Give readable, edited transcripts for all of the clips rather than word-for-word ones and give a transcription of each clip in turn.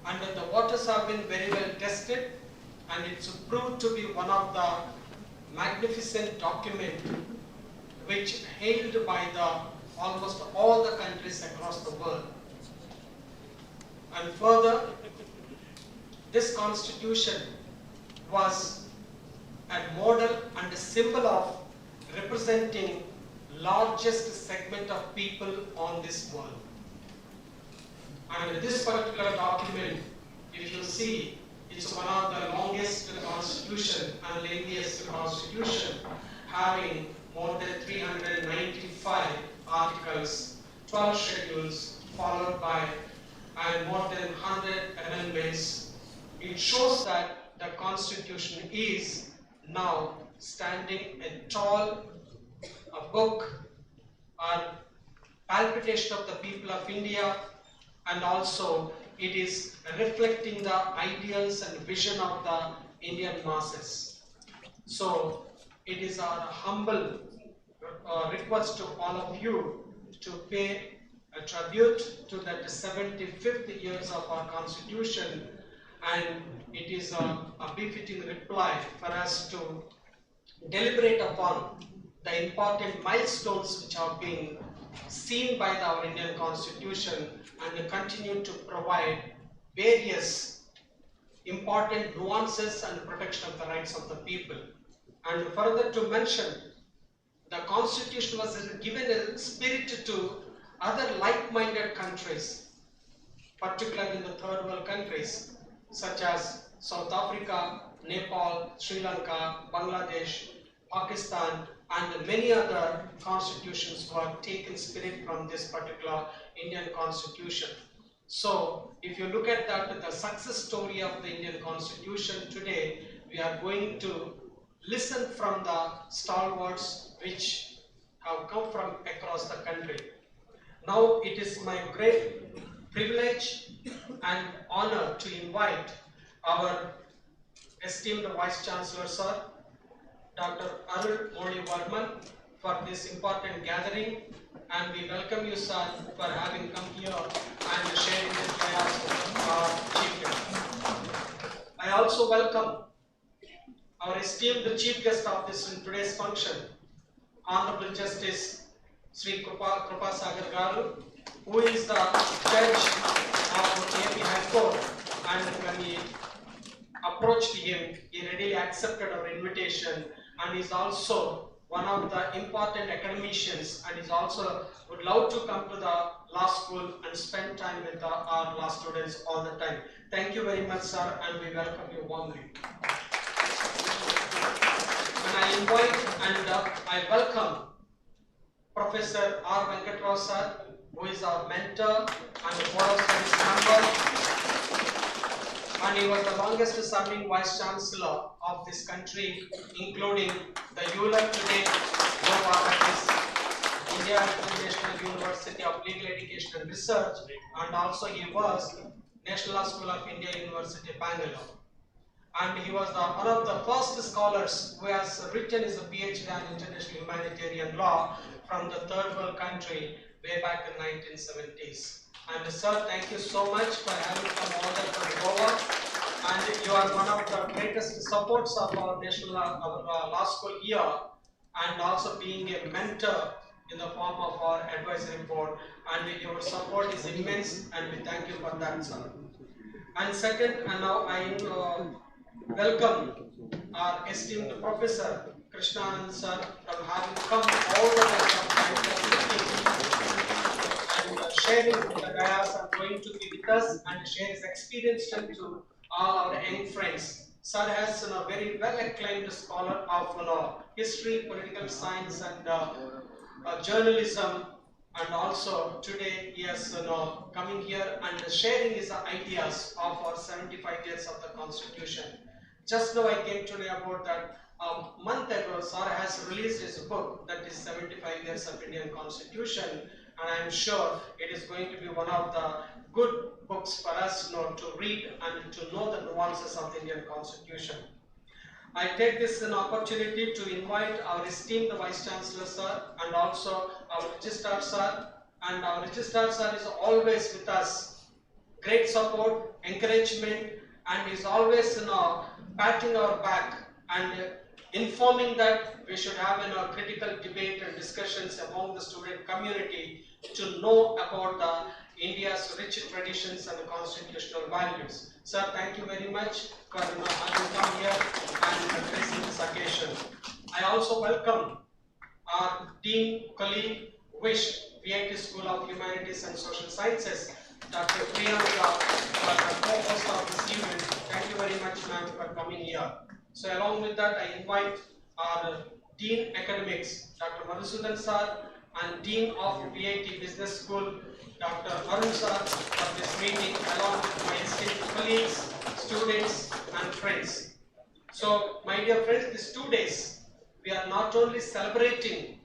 and the waters have been very well tested, and it's proved to be one of the magnificent document which hailed by the almost all the countries across the world. And further, this constitution was a model and a symbol of representing largest segment of people on this world. And this particular document, if you see, it's one of the longest constitution and lengthiest constitution, having more than 395 articles, 12 schedules, followed by and more than 100 amendments. It shows that the constitution is now standing a tall a book or palpitation of the people of India, and also it is reflecting the ideals and vision of the Indian masses. So it is our humble request to all of you to pay a tribute to that 75th years of our constitution, and it is a befitting reply for us to deliberate upon the important milestones which have been seen by our Indian constitution and continue to provide various important nuances and protection of the rights of the people. And further to mention, the constitution was given a spirit to other like-minded countries, particularly in the third world countries such as South Africa, Nepal, Sri Lanka, Bangladesh, Pakistan, and many other constitutions were taken spirit from this particular Indian constitution. So if you look at that, the success story of the Indian constitution today, we are going to listen from the stalwarts which have come from across the country. Now it is my great privilege and honor to invite our esteemed Vice Chancellor Sir, Dr. Arul Modi Varman, for this important gathering, and we welcome you, sir, for having come here and sharing this chaos with our Chief Guest. I also welcome our esteemed Chief Guest of this today's function, Honorable Justice Sri Krupa Sagar Garu, who is the judge of AP High Court, and when we approached him, he readily accepted our invitation, and is also one of the important academicians, and is also would love to come to the law school and spend time with our law students all the time. Thank you very much, sir, and we welcome you warmly. And I invite and I welcome Professor R. Venkatrao sir, who is our mentor and board of studies member, and he was the longest serving Vice Chancellor of this country, including the ULEP today, that is India International University of Legal Education and Research, and also he was National Law School of India University, Bangalore. And he was one of the first scholars who has written his PhD in international humanitarian law from the third world country way back in 1970s. And sir, thank you so much for having come all the way from Goa. And you are one of the greatest supports of our national law school here, and also being a mentor in the form of our advisory board. And your support is immense, and we thank you for that, sir. And second, and now I welcome our esteemed Professor Krishnanand sir, from having come all the way from and sharing the dayas and going to be with us and share his experience to all our young friends. Sir has a very well acclaimed scholar of history, political science, and journalism, and also today he is coming here and sharing his ideas of our 75 years of the Constitution. Just now I came to know about that a month ago, sir has released his book, that is 75 Years of Indian Constitution, and I am sure it is going to be one of the good books for us to read and to know the nuances of the Indian Constitution. I take this as an opportunity to invite our esteemed Vice Chancellor sir, and also our Registrar sir, and our Registrar sir is always with us, great support, encouragement, and is always patting our back and informing that we should have critical debate and discussions among the student community to know about the India's rich traditions and constitutional values. Sir, thank you very much for having come here and gracing this occasion. I also welcome our Dean colleague, Wish, VIT School of Humanities and Social Sciences, Dr. Priyanka, for the co-host of this event. Thank you very much, ma'am, for coming here. So along with that, I invite our Dean Academics, Dr. Madhusudan sir, and Dean of VIT Business School, Dr. Arun sir, for this meeting, along with my esteemed colleagues, students, and friends. So, my dear friends, these 2 days, we are not only celebrating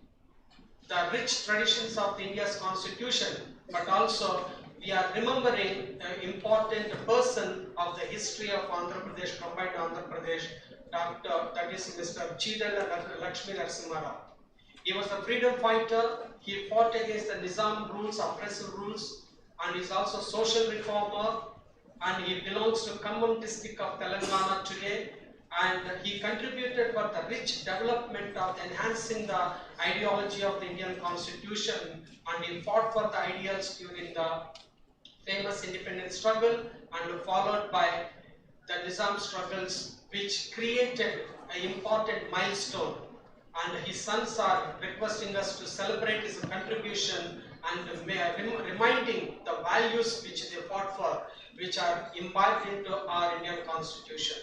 the rich traditions of India's constitution, but also we are remembering an important person of the history of Andhra Pradesh, combined Andhra Pradesh, that is Mr. Chidala Lakshmi Narasimha Rao. He was a freedom fighter. He fought against the Nizam rules, oppressive rules, and is also social reformer. And he belongs to Khammam district of Telangana today. And he contributed for the rich development of enhancing the ideology of the Indian Constitution. And he fought for the ideals during the famous independence struggle, and followed by the Nizam struggles, which created an important milestone. And his sons are requesting us to celebrate his contribution and reminding the values which they fought for, which are imbibed into our Indian Constitution.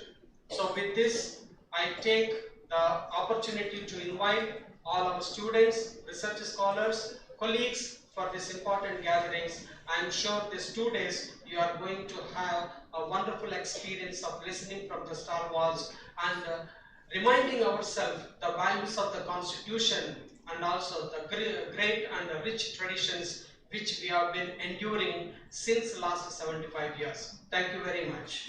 So with this, I take the opportunity to invite all our students, research scholars, colleagues for this important gatherings. I am sure these 2 days you are going to have a wonderful experience of listening from the star walls and reminding ourselves the values of the Constitution and also the great and rich traditions which we have been enduring since the last 75 years. Thank you very much.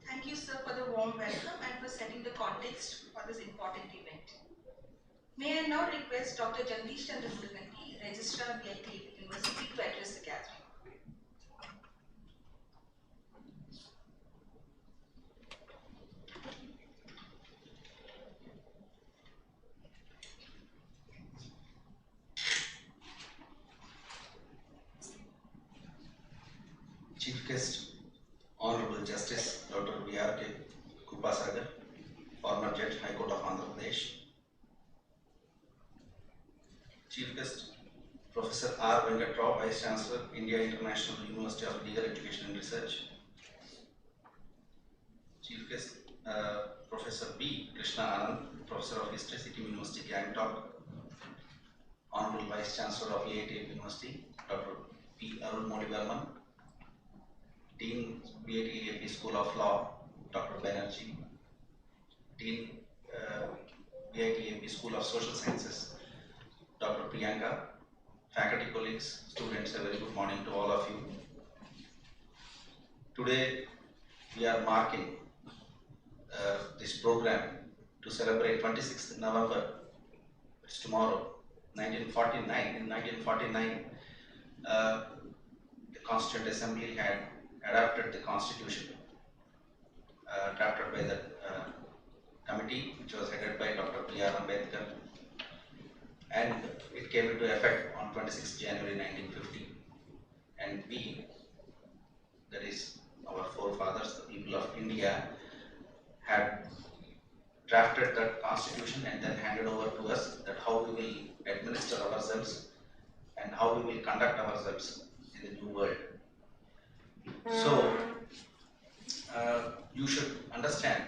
Thank you, sir, for the warm welcome and for setting the context for this important event. May I now request Dr. Jagdish Chandra Muruganti, Registrar VIT University, to address the gathering. Chief Guest, Honorable Justice Dr. V.R.K. Kupasagar, former Judge, High Court of Andhra Pradesh. Chief Guest, Professor R. Venkat Rao, Vice Chancellor, India International University of Legal Education and Research. Chief Guest, Professor B. Krishna Anand, Professor of History, City University, Gangtok. Honorable Vice Chancellor of VIT University, Dr. P. Arun Modivarman. Dean VIT School of Law, Dr. Banerjee. Dean VIT School of Social Sciences, Dr. Priyanka. Faculty colleagues, students, a very good morning to all of you. Today we are marking this program to celebrate 26th November, it's tomorrow, 1949. In 1949, the Constituent Assembly had adopted the Constitution drafted by the committee, which was headed by Dr. B.R. Ambedkar, and it came into effect on 26 January 1950. And we, that is our forefathers, the people of India, had drafted that Constitution and then handed over to us that how we will administer ourselves and how we will conduct ourselves in the new world. So, you should understand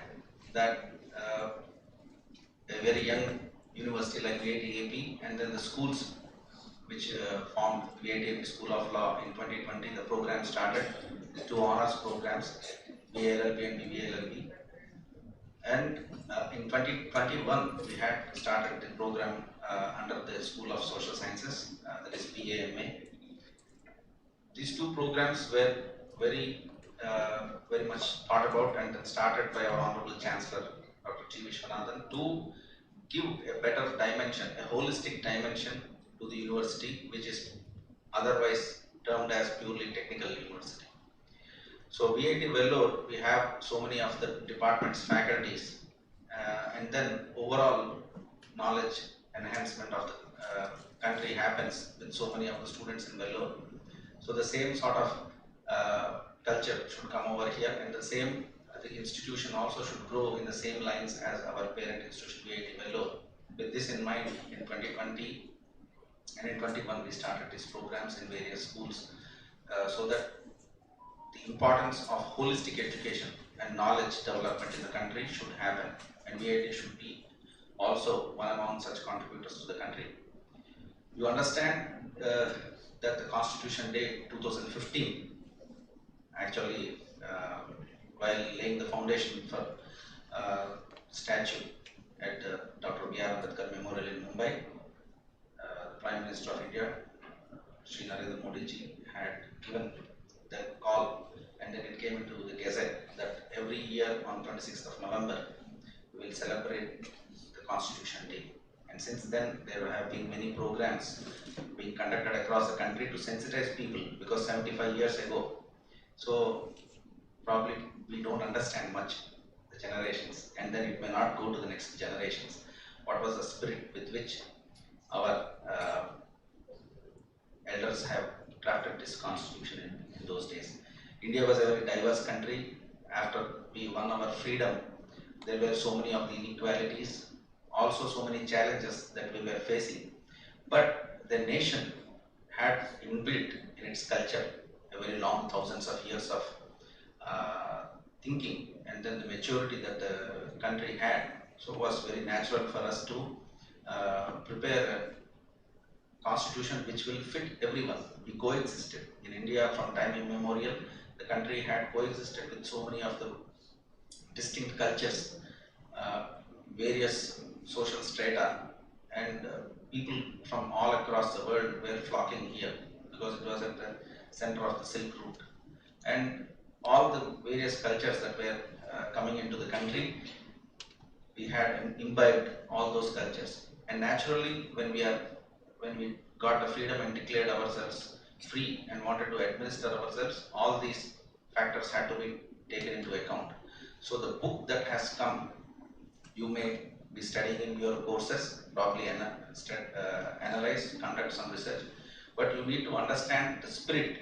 that a very young university like VIT and then the schools which formed VIT School of Law in 2020, the program started, the 2 honors programs, BALLB and BBLLB. And in 2021, we had started the program under the School of Social Sciences, that is BAMA. These 2 programs were very much thought about and started by our Honorable Chancellor, Dr. G. Vishwanathan, to give a better dimension, a holistic dimension to the university, which is otherwise termed as purely technical university. So VIT Vellore, we have so many of the departments, faculties, and then overall knowledge enhancement of the country happens with so many of the students in Vellore. So the same sort of culture should come over here, and the same the institution also should grow in the same lines as our parent institution VIT Vellore. With this in mind, in 2020 and in 21 we started these programs in various schools so that the importance of holistic education and knowledge development in the country should happen, and VIT should be also one among such contributors to the country. You understand that the Constitution Day 2015, actually while laying the foundation for statue at Dr. V.R. Ambedkar Memorial in Mumbai, the Prime Minister of India, Shri Narendra Modi ji, had given the call, and then it came into the Gazette that every year on 26th of November we will celebrate the Constitution Day. And since then there have been many programs being conducted across the country to sensitize people, because 75 years ago, so probably we don't understand much, the generations, and then it may not go to the next generations. What was the spirit with which our elders have drafted this constitution in those days? India was a very diverse country. After we won our freedom, there were so many of the inequalities, also so many challenges that we were facing. But the nation had inbuilt in its culture a very long thousands of years of thinking, and then the maturity that the country had. So it was very natural for us to prepare a constitution which will fit everyone. We coexisted in India from time immemorial. The country had coexisted with so many of the distinct cultures, various social strata, and people from all across the world were flocking here because it was at the center of the Silk Route. And all the various cultures that were coming into the country, we had imbibed all those cultures. And naturally, when we got the freedom and declared ourselves free and wanted to administer ourselves, all these factors had to be taken into account. So the book that has come, you may be studying in your courses, probably analyze, conduct some research, but you need to understand the spirit,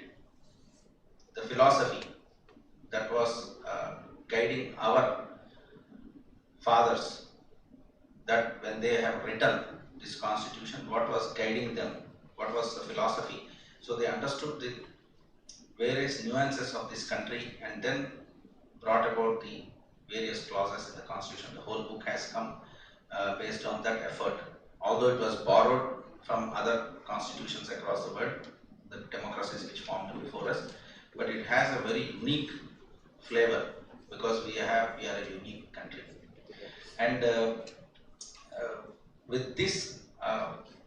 the philosophy that was guiding our fathers, that when they have written this constitution, what was guiding them, what was the philosophy. So they understood the various nuances of this country and then brought about the various clauses in the constitution. The whole book has come based on that effort. Although it was borrowed from other constitutions across the world, the democracies which formed before us, but it has a very unique flavor because we are a unique country. And with this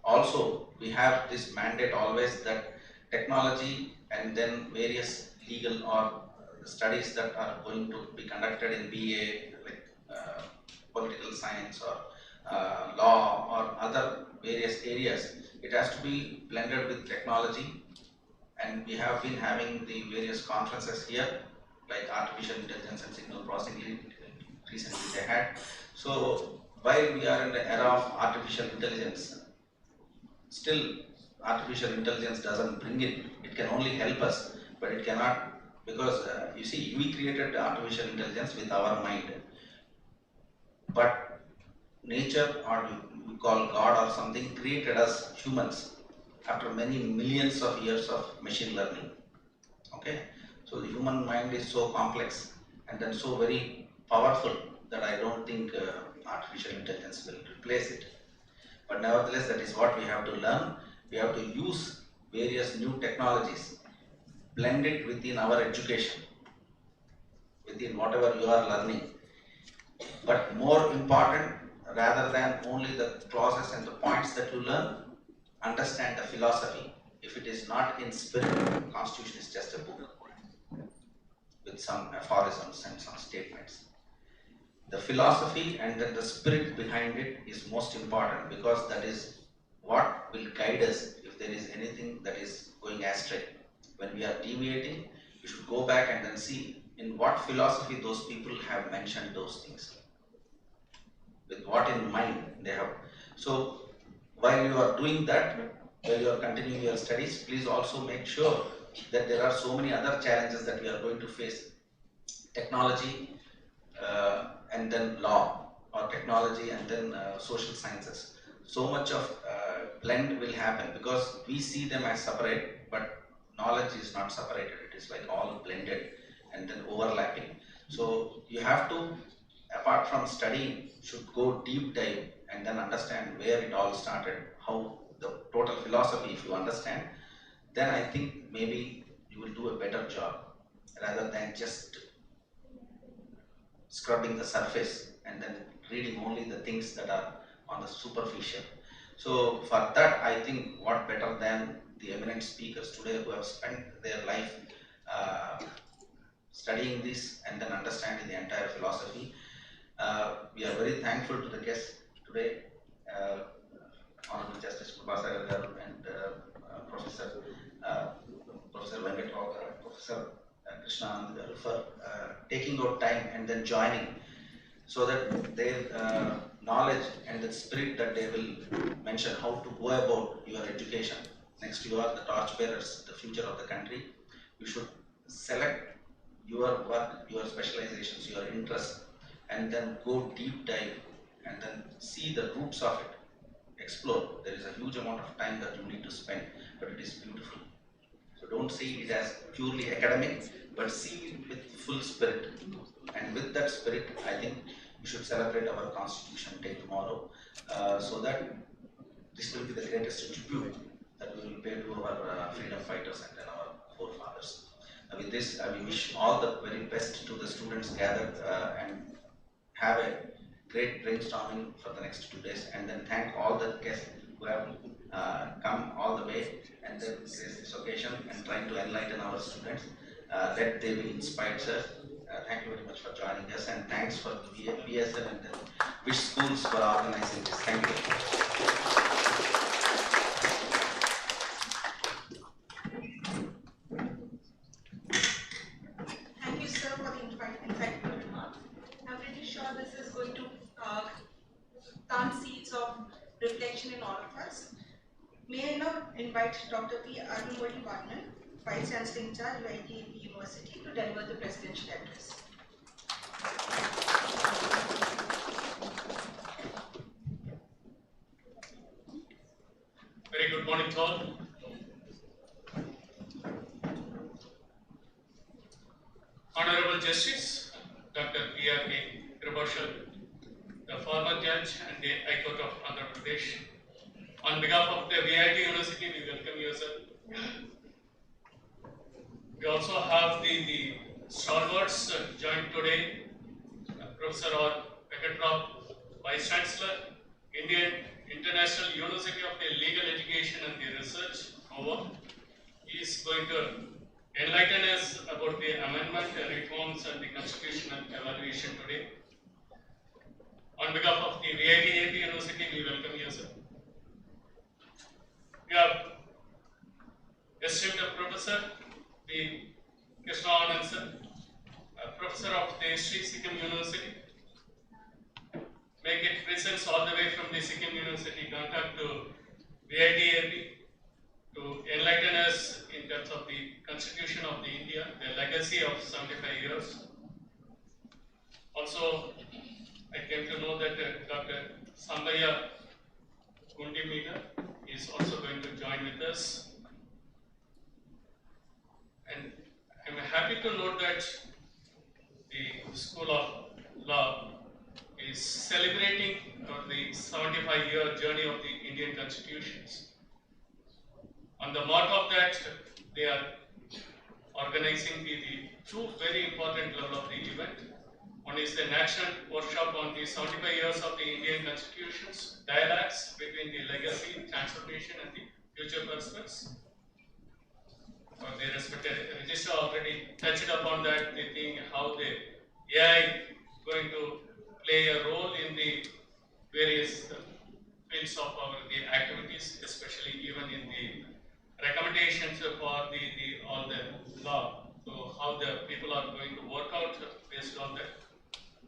also we have this mandate always that technology and then various legal or studies that are going to be conducted in BA, like political science or law or other various areas, it has to be blended with technology. And we have been having the various conferences here, like artificial intelligence and signal processing recently they had. So while we are in the era of artificial intelligence, still artificial intelligence doesn't bring it. It can only help us, but it cannot, because you see, we created artificial intelligence with our mind, but nature, or you call God or something, created us humans after many millions of years of machine learning. Okay, so the human mind is so complex and then so very powerful that I don't think artificial intelligence will replace it. But nevertheless, that is what we have to learn. We have to use various new technologies, blend it within our education, within whatever you are learning. But more important, rather than only the clauses and the points that you learn, understand the philosophy. If it is not in spirit, Constitution is just a book with some aphorisms and some statements. the philosophy and then the spirit behind it is most important, because that is what will guide us if there is anything that is going astray. When we are deviating, we should go back and then see in what philosophy those people have mentioned those things, with what in mind they have. So while you are doing that, while you are continuing your studies, please also make sure that there are so many other challenges that we are going to face. Technology, and then law, or technology and then social sciences. So much of blend will happen, because we see them as separate, but knowledge is not separated. It is like all blended and then overlapping. So you have to, apart from studying, should go deep dive and then understand where it all started, how the total philosophy, if you understand, then I think maybe you will do a better job, rather than just scrubbing the surface and then reading only the things that are on the superficial. So for that, I think what better than the eminent speakers today who have spent their life uh, studying this and then understanding the entire philosophy. We are very thankful to the guests today, Honorable Justice Prabhasar Garu and uh, Professor Venkatrao Garu and Professor Krishnanand Garu for taking out time and then joining, so that their knowledge and the spirit that they will mention how to go about your education. Next, you are the torchbearers, the future of the country. You should select your work, your specializations, your interests, and then go deep dive and then see the roots of it. Explore. There is a huge amount of time that you need to spend, but it is beautiful. So don't see it as purely academic, but see it with full spirit. And with that spirit, I think we should celebrate our Constitution Day tomorrow, so that this will be the greatest tribute that we will pay to our freedom fighters and then our forefathers. With this, we wish all the very best to the students gathered, and have a great brainstorming for the next 2 days, and then thank all the guests who have come all the way and then grace this occasion and trying to enlighten our students. Let they be inspired, sir. Thank you very much for joining us, and thanks for the BSL and the Wish Schools for organizing this. Thank you. Thank you, sir, for the insightful remark. I'm pretty sure this is going to plant seeds of reflection in all of us. May I now invite Dr. P. Arunmozhi Varman, Vice Chancellor in charge, VIT University, to deliver the presidential address. Very good morning to all. Honorable Justice Dr. P.R.K. Kribashal, the former judge and the High Court of Andhra Pradesh. On behalf of the VIT University, we welcome you, sir. We also have the stalwarts joined today, Professor R. Venkatrao, Vice Chancellor, Indian International University of the Legal Education and the Research, NOVA. He is going to enlighten us about the amendment, reforms and the constitutional evaluation today. On behalf of the VIT University, we welcome you, sir. We have esteemed Professor the Krishnanand sir, Professor of the History, Sikkim University. Make it presence all the way from the Sikkim University, contact to VIT to enlighten us in terms of the Constitution of the India, the legacy of 75 years. Also, I came to know that Dr. Sambaya Gundimina is also going to join with us. And I'm happy to note that the School of Law is celebrating the 75-year journey of the Indian constitutions. On the mark of that, they are organizing the two very important level of the event. One is the national workshop on the 75 years of the Indian constitutions, dialogues between the legacy, transformation and the future prospects. The respected register already touched upon that, they think how the AI going to play a role in the various fields of our the activities, especially even in the recommendations for the all the law. So how the people are going to work out based on that.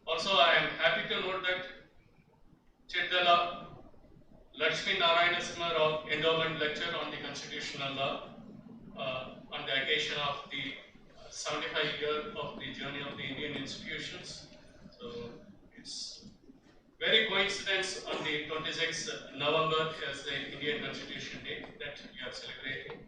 Also, I am happy to note that Cheddala Lakshmi Narayana Rao Endowment Lecture on the Constitutional Law on the occasion of the 75 year of the journey of the Indian institutions. So it's very coincidence on the 26th November as the Indian Constitution Day that we are celebrating.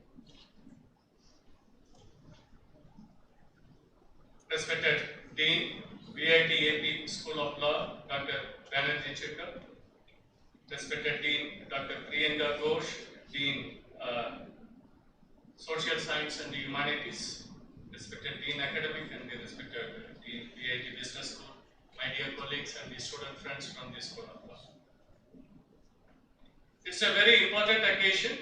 Respected Dean, VIT AP School of Law, Dr. Banerjee Chitkar. Respected Dean, Dr. Priyanka Ghosh, Dean Social Science and the Humanities. Respected Dean Academic and the respected Dean VIT Business School. My dear colleagues and the student friends from the School of Law. It's a very important occasion.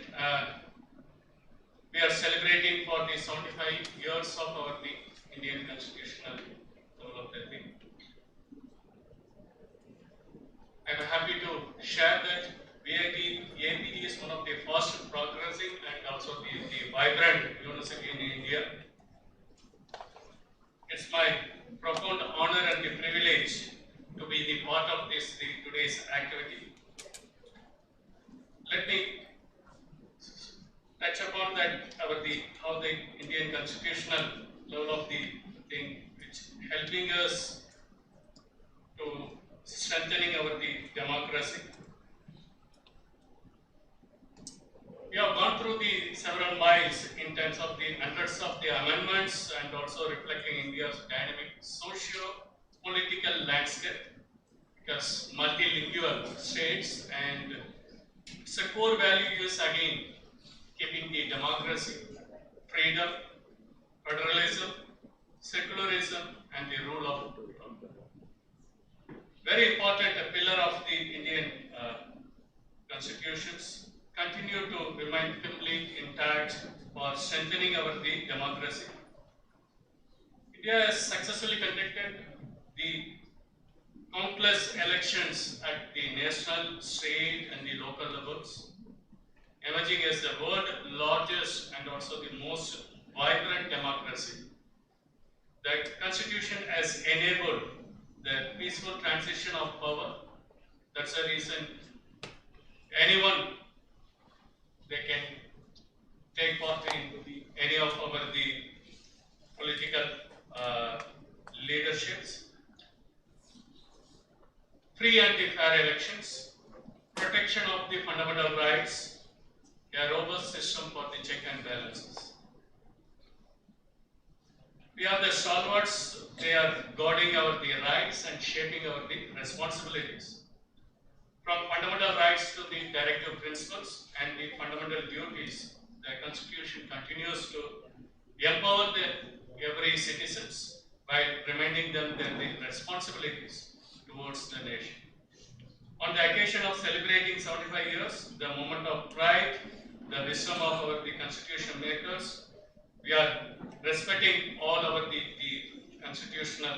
We are celebrating for the 75 years of our Indian constitutional development. I am happy to share that VIT APD is one of the fast progressing and also the vibrant university in India. It's my profound honor and the privilege to be the part of this today's activity. Let me touch upon that how the Indian constitutional level of the thing which helping us to strengthening our the democracy. We have gone through the several miles in terms of the hundreds of the amendments and also reflecting India's dynamic socio-political landscape because multilingual states and its a core value is again keeping the democracy, freedom, federalism, secularism and the rule of law. Very important pillar of the Indian constitutions continue to remain firmly intact for strengthening our democracy. India has successfully conducted the countless elections at the national, state and the local levels, emerging as the world's largest and also the most vibrant democracy. The Constitution has enabled the peaceful transition of power. That's the reason anyone they can take part in any of our political leaderships. Free and fair elections, protection of the fundamental rights, a robust system for the check and balances. We are the stalwarts, they are guarding our rights and shaping our responsibilities. From fundamental rights to the directive principles and the fundamental duties, the Constitution continues to empower every citizens by reminding them their responsibilities towards the nation. On the occasion of celebrating 75 years, the moment of pride, the wisdom of our Constitution makers, we are respecting all our the constitutional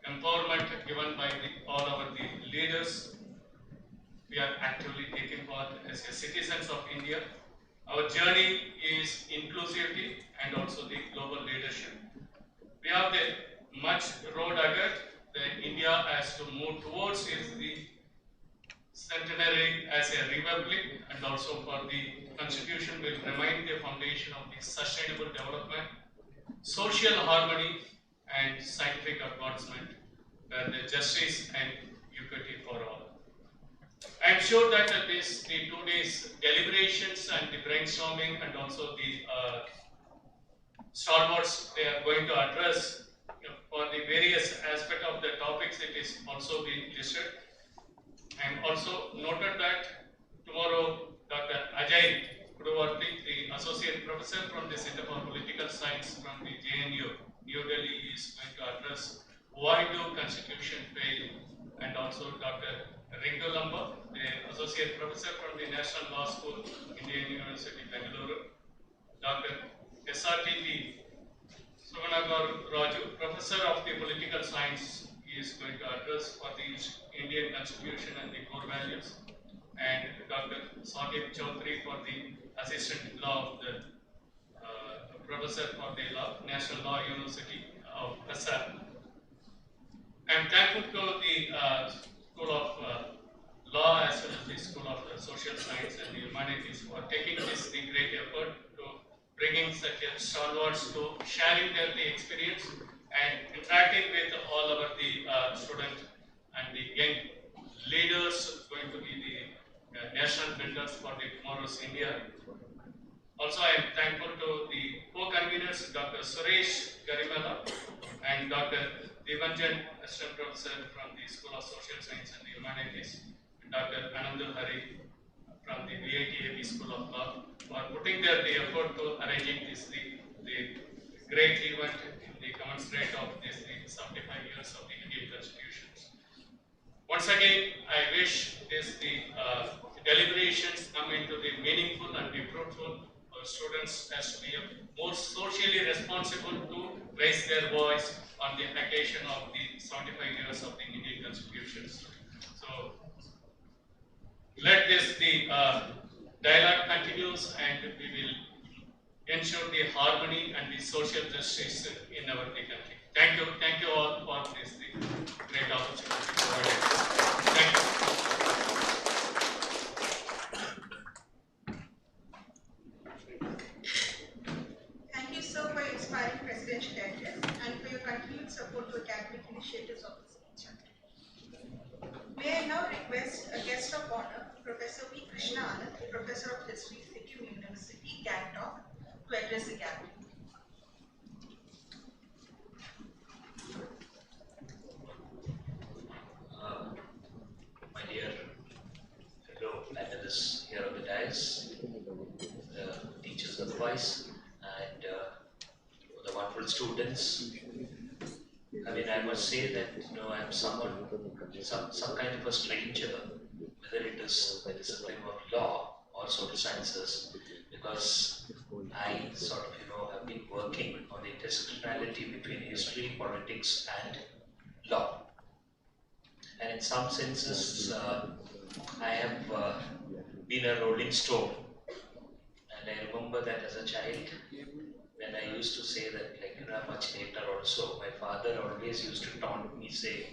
empowerment given by all our leaders. We are actively taking part as citizens of India. Our journey is inclusivity and also the global leadership. We have the much road ahead that India has to move towards the centenary as a republic, and also for the Constitution will remain the foundation of the sustainable development, social harmony and scientific advancement, where the justice and equity for all. I am sure that the 2 days deliberations and the brainstorming and also the stalwarts they are going to address for the various aspects of the topics, it is also being listed. And also noted that tomorrow Dr. Ajay Kudavarti, the Associate Professor from the Center for Political Science from the JNU, New Delhi, is going to address why do Constitution fail, and also Dr. Ringo Lamba, the Associate Professor from the National Law School, Indian University, Bangalore, Dr. SRTP Suvanagaru Raju, Professor of the Political Science, is going to address for the Indian Constitution and the core values, and Dr. Saqib Chaudhary for the Assistant Law of the Professor for the Law, National Law University of Assam. I am thankful to the School of Law as well as the School of Social Science and the Humanities for taking this the great effort to bringing such a stalwarts to sharing their the experience and interacting with all of the students and the young leaders going to be the national builders for the tomorrow's India. Also, I am thankful to the co-conveners, Dr. Suresh Garimala and Dr. Devanjan, Assistant Professor from the School of Social Science and the Humanities, and Dr. Anandul Hari from the VIT School of Law for putting their the effort to arranging this the great event in the commensurate of this the 75 years of the Indian Constitution. Once again, I wish this the deliberations come into the meaningful and the fruitful. Our students has to be more socially responsible to raise their voice on the occasion of the 75 years of the Indian Constitution. So let this the dialogue continues, and we will ensure the harmony and the social justice in our country. Thank you all for this the great opportunity. Thank you. Thank you, sir, for your inspiring presidential address and for your continued support to academic initiatives of this nature. May I now request a guest of honor, Professor V. Krishna Anand, Professor of History, Sikkim University, Gangtok, to address the gathering. My dear fellow panelists here on the dais, teachers otherwise, and the wonderful students. I mean, I must say that I'm someone, some kind of a stranger, whether it is the discipline of law or social sciences, because I sort of have been working on the intersectionality between history, politics, and law. And in some senses, I have been a rolling stone. And I remember that as a child, when I used to say that, much later also, my father always used to taunt me, say,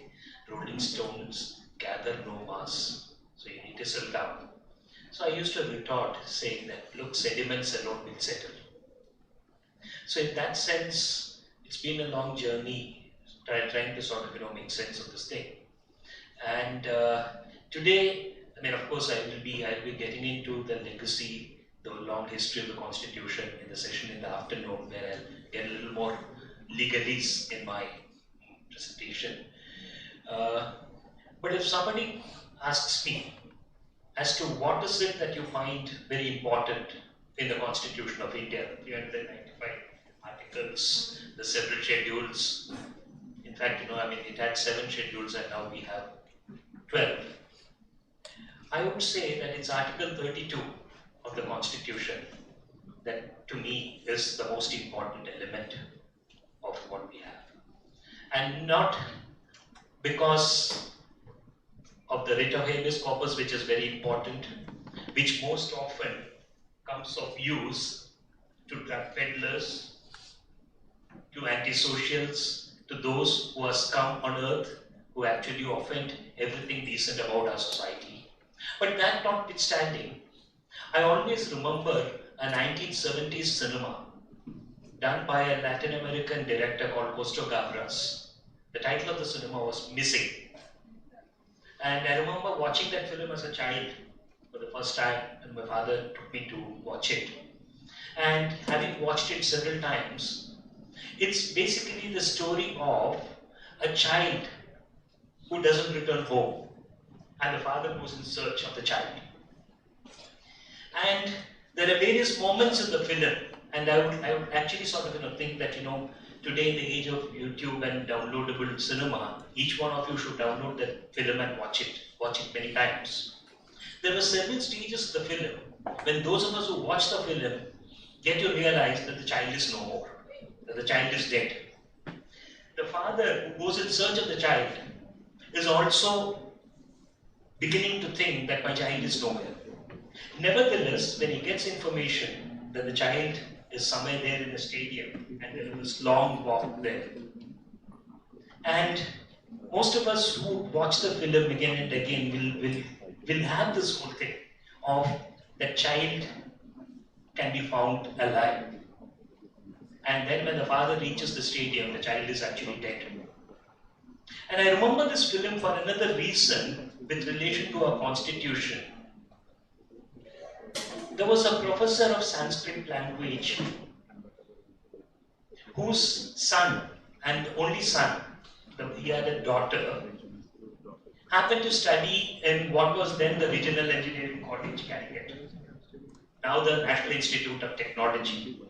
rolling stones gather no mass, so you need to settle down. So I used to retort, saying that, look, sediments alone will settle. So in that sense, it's been a long journey, trying to sort of, make sense of this thing. And today, of course, I'll be getting into the legacy, the long history of the Constitution in the session in the afternoon, where I'll get a little more legalese in my presentation. But if somebody asks me as to what is it that you find very important in the Constitution of India, 395 articles, the several schedules. In fact, it had 7 schedules and now we have 12. I would say that it's Article 32 of the Constitution that to me is the most important element of what we have. And not because of the writ of habeas corpus, which is very important, which most often comes of use to drug peddlers, to antisocials, to those who are scum on earth, who actually offend everything decent about our society. But that notwithstanding, I always remember a 1970s cinema done by a Latin American director called Costo Gavras. The title of the cinema was Missing. And I remember watching that film as a child for the first time, and my father took me to watch it. And having watched it several times, it's basically the story of a child who doesn't return home, and the father goes in search of the child. And there are various moments in the film, and I would actually sort of think that today in the age of YouTube and downloadable cinema, each one of you should download that film and watch it many times. There were several stages of the film when those of us who watch the film get to realize that the child is no more. that the child is dead. The father who goes in search of the child is also beginning to think that my child is nowhere. Nevertheless, when he gets information that the child is somewhere there in a stadium and there is this long walk there, and most of us who watch the film again and again will have this whole thing of the child can be found alive. And then when the father reaches the stadium, the child is actually dead. And I remember this film for another reason with relation to our constitution. There was a professor of Sanskrit language whose son and only son, he had a daughter, happened to study in what was then the Regional Engineering College, Calicut, now the National Institute of Technology,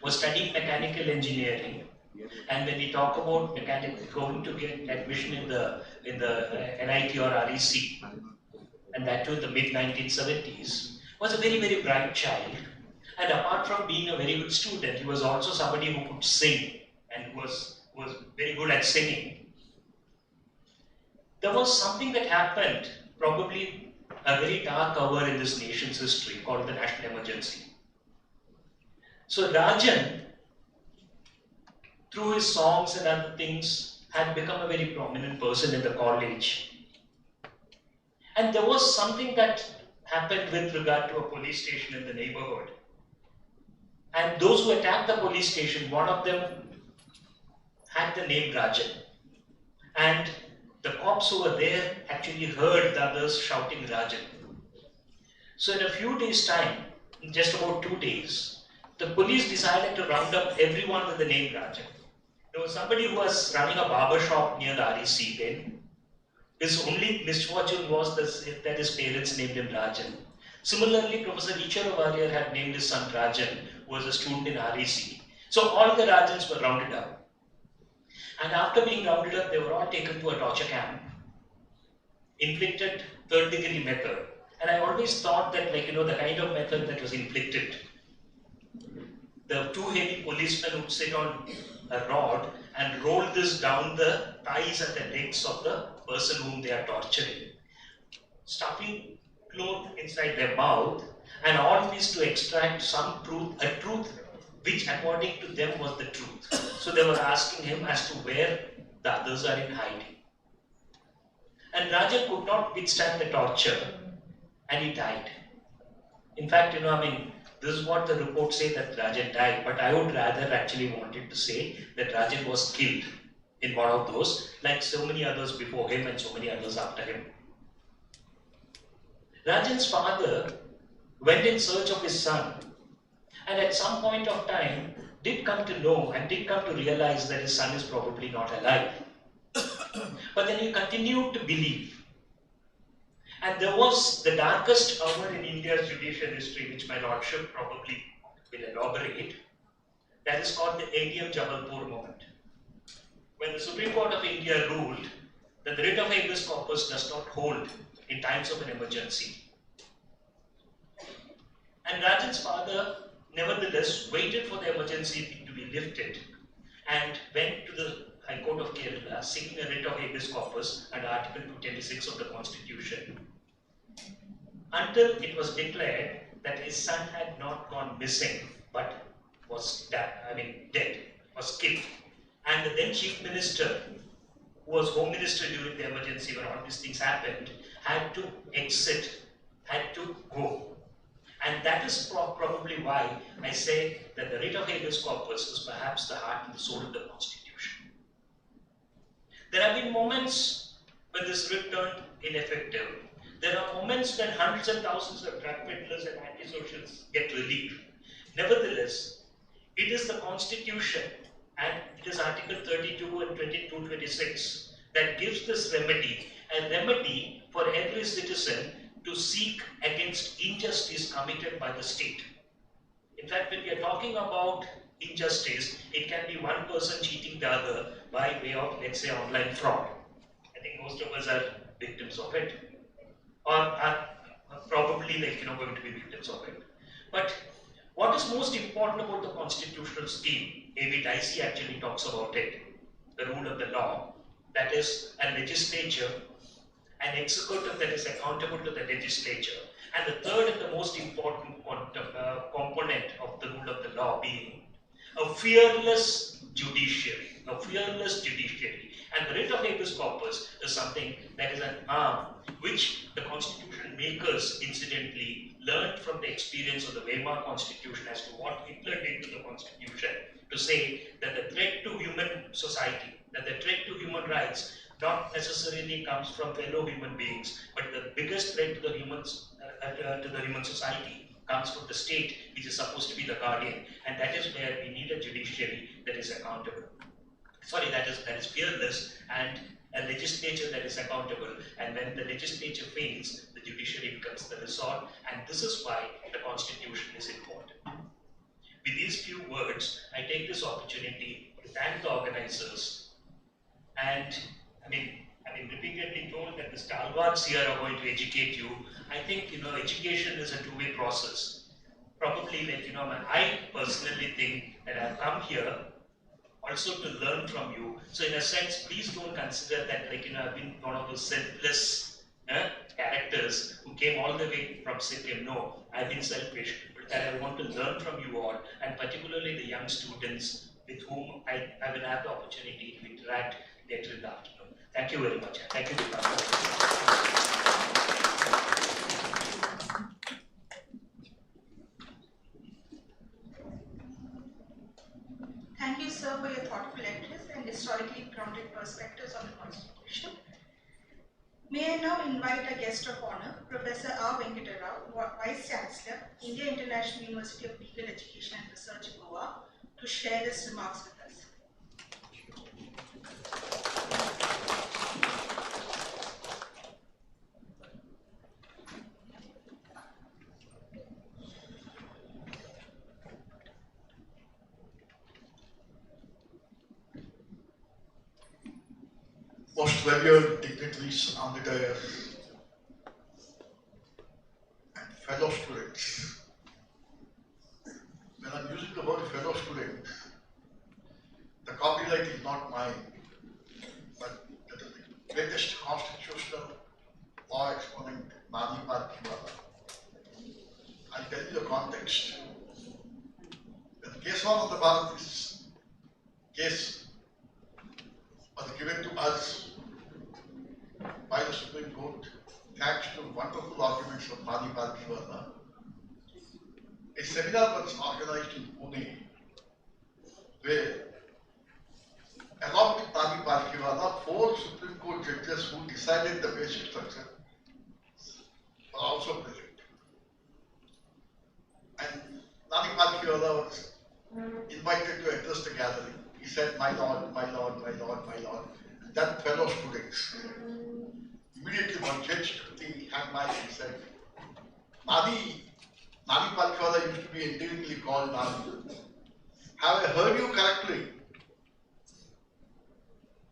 was studying mechanical engineering. And when we talk about going to get admission in the NIT or REC, and that too in the mid 1970s, was a very, very bright child. And apart from being a very good student, he was also somebody who could sing and was very good at singing. There was something that happened, probably a very dark hour in this nation's history, called the national emergency. So Rajan, through his songs and other things, had become a very prominent person in the college. And there was something that happened with regard to a police station in the neighborhood. And those who attacked the police station, one of them had the name Rajan. And the cops who were there actually heard the others shouting Rajan. So in a few days' time, in just about 2 days, the police decided to round up everyone with the name Rajan. There was somebody who was running a barber shop near the REC then. His only misfortune was that his parents named him Rajan. Similarly, Professor Icharo Warrior had named his son Rajan, who was a student in REC. So all the Rajans were rounded up. And after being rounded up, they were all taken to a torture camp, inflicted third-degree method. And I always thought that, the kind of method that was inflicted, the two heavy policemen would sit on a rod and roll this down the thighs and the legs of the person whom they are torturing, stuffing cloth inside their mouth, and all this to extract some truth, a truth which according to them was the truth. So they were asking him as to where the others are in hiding. And Rajan could not withstand the torture and he died. In fact, this is what the reports say, that Rajan died, but I would rather actually wanted to say that Rajan was killed in one of those, like so many others before him and so many others after him. Rajan's father went in search of his son, and at some point of time did come to know and did come to realize that his son is probably not alive. But then he continued to believe. And there was the darkest hour in India's judicial history, which my lordship probably will elaborate. That is called the ADM Jabalpur moment, when the Supreme Court of India ruled that the writ of habeas corpus does not hold in times of an emergency. And Rajan's father, nevertheless, waited for the emergency to be lifted and went to the High Court of Kerala seeking a writ of habeas corpus under Article 226 of the Constitution, until it was declared that his son had not gone missing but was dead, was killed. And the then Chief Minister, who was Home Minister during the emergency when all these things happened, had to exit, had to go. And that is probably why I say that the writ of habeas corpus is perhaps the heart and the soul of the Constitution. There have been moments when this writ turned ineffective. There are moments when hundreds and thousands of drug peddlers and antisocials get relief. Nevertheless, it is the Constitution, and it is Article 32 and 2226 that gives this remedy, a remedy for every citizen to seek against injustice committed by the state. In fact, when we are talking about injustice, it can be one person cheating the other by way of, let's say, online fraud. I think most of us are victims of it, or are probably going to be victims of it. But what is most important about the constitutional scheme VIT actually talks about it, the rule of the law, that is a legislature, an executive that is accountable to the legislature, and the third and the most important component of the rule of the law being a fearless judiciary, a fearless judiciary. And the writ of habeas corpus is something that is an arm which the constitution makers incidentally learned from the experience of the Weimar Constitution as to what Hitler did to the constitution, to say that the threat to human society, that the threat to human rights not necessarily comes from fellow human beings, but the biggest threat to the human society comes from the state, which is supposed to be the guardian, and that is where we need a judiciary that is accountable. Sorry, that is fearless, and a legislature that is accountable. And when the legislature fails, the judiciary becomes the resort, and this is why the constitution is important. With these few words, I take this opportunity to thank the organizers. And I mean, repeatedly told that the stalwarts here are going to educate you. I think, education is a two-way process. Probably, I personally think that I've come here also to learn from you. So in a sense, please don't consider that, I've been one of those selfless characters who came all the way from Sikkim. No, I've been selfish, but that I want to learn from you all, and particularly the young students with whom I will have the opportunity to interact later in the afternoon. Thank you very much. Thank you, Deepak. Thank you, sir, for your thoughtful address and historically grounded perspectives on the Constitution. May I now invite a guest of honor, Professor R. Venkata Rao, Vice Chancellor, India International University of Legal Education and Research, Goa, to share his remarks with us. Most revered dignitaries on the dais and fellow students. When I'm using the word fellow students, the copyright is not mine, but that is the greatest constitutional law exponent, Nani Parkiwala. I'll tell you the context. When case one of the Bharat case was given to us by the Supreme Court, thanks to wonderful arguments of Nani Parkiwala. A seminar was organized in Pune, where, along with Nani Parkiwala, 4 Supreme Court judges who decided the basic structure were also present. And Nani Parkiwala was invited to address the gathering. He said, "My lord, my lord, my lord, my lord." And then fellow students. Immediately one judge took the hand mic and said, Nani Parkiwala used to be endearingly called Nani. Have I heard you correctly?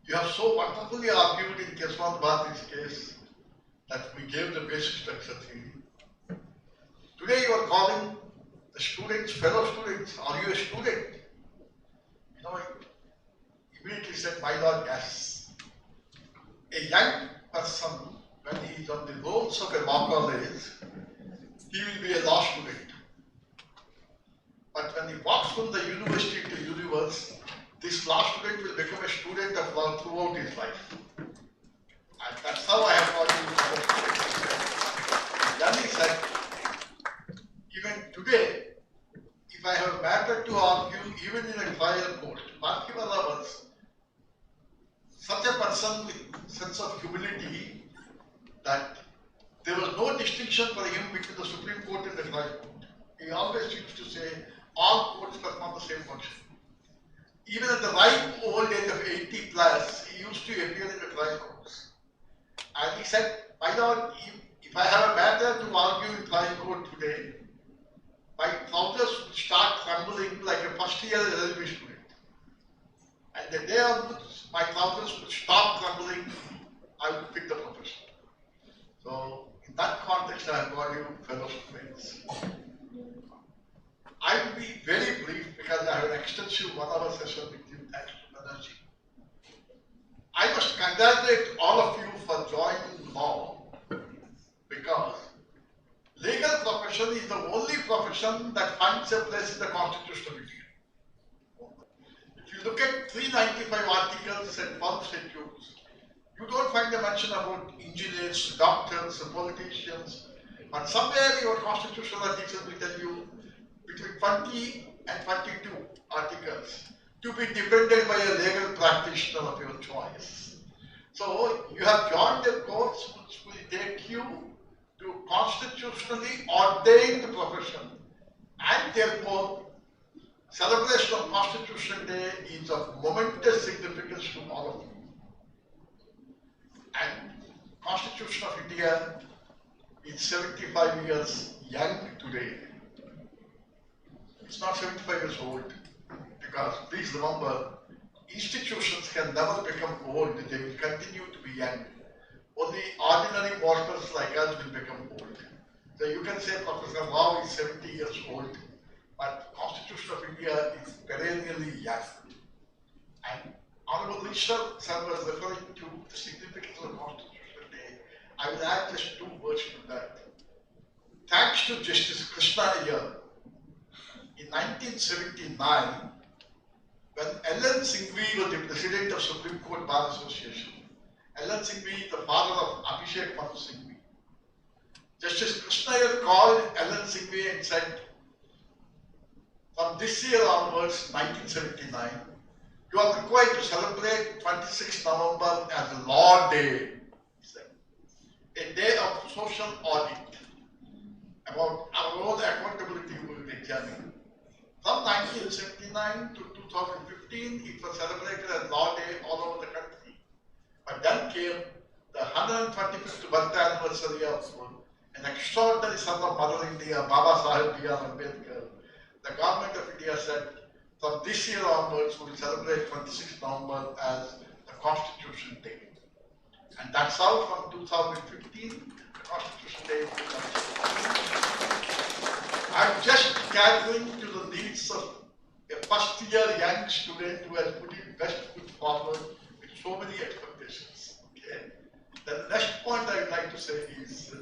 You have so wonderfully argued in Keswant Bharati's case that we gave the basic structure theory. Today you are calling the students, fellow students. Are you a student? Immediately said, "My lord, yes." A young person, when he is on the rolls of a law college, he will be a law student. But when he walks from the university to universe, this law student will become a student of law throughout his life. And that's how I have called you. Then he said, even today, if I have a matter to argue, even in a trial court, Parkiwala was such a person with sense of humility that there was no distinction for him between the Supreme Court and the trial court. He always used to say, all courts perform the same function. Even at the ripe old age of 80 plus, he used to appear in the trial courts. And he said, "My lord, if I have a matter to argue in trial court today, my trousers would start trembling like a first year LLB student. And the day on which my trousers would stop trembling, I would pick the profession." So, in that context, I have got you fellow students. I will be very brief because I have an extensive 1 hour session with you. Thanks to Banerjee. I must congratulate all of you for joining law because legal profession is the only profession that finds a place in the Constitution of India. If you look at 395 articles and 12 schedules, you don't find a mention about engineers, doctors, politicians, but somewhere your constitutional teachers will tell you between 20 and 22 articles to be defended by a legal practitioner of your choice. So you have joined a course which will take you to constitutionally ordained profession, and therefore celebration of Constitution Day is of momentous significance to all of you. And Constitution of India is 75 years young today. It's not 75 years old, because please remember, institutions can never become old, they will continue to be young. Only ordinary mortals like us will become old. So you can say Professor Rao is 70 years old, but Constitution of India is perennially young. And Honorable Minister sir was referring to the significance of Constitution Day. I will add just 2 words to that. Thanks to Justice Krishna Iyer, in 1979, when L.N. Singhvi was the president of Supreme Court Bar Association, L.N. Singhvi, the father of Abhishek Manu Singhvi, Justice Krishna Iyer called L.N. Singhvi and said, from this year onwards, 1979, you are required to celebrate 26 November as a Law Day, he said, a day of social audit about our own accountability we will examine. From 1979 to 2015, it was celebrated as Law Day all over the country. But then came the 125th birth anniversary of an extraordinary son of Mother India, Baba Saheb B.R. Ambedkar. The government of India said, from this year onwards, we will celebrate 26th November as the Constitution Day. And that's how from 2015, the Constitution Day is I'm just catering to the needs of a first-year young student who has put his best foot forward with so many expectations. Okay. Then the next point I would like to say is,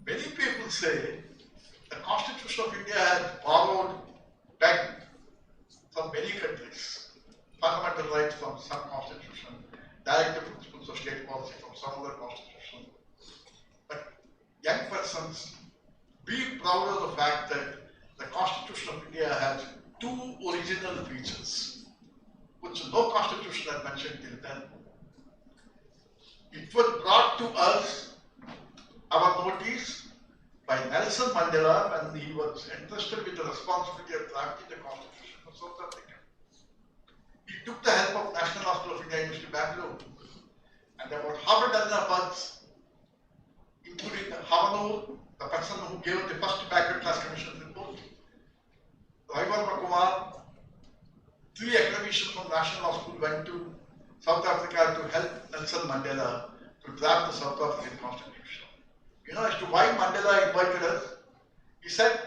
many people say the Constitution of India has borrowed back from many countries, fundamental rights from some constitution, directive principles of state policy from some other constitution. But young persons, be proud of the fact that the Constitution of India has 2 original features, which no constitution had mentioned till then. It was brought to us, our notice, by Nelson Mandela when he was entrusted with the responsibility of drafting the Constitution for South Africa. He took the help of National Hospital of India University, Bangalore, and about half a dozen of us, including Havanur, the person who gave the first backward class commission report, Raivar Kumar, 3 academicians from National Hospital went to South Africa to help Nelson Mandela to draft the South African Constitution. You know, as to why Mandela invited us, he said,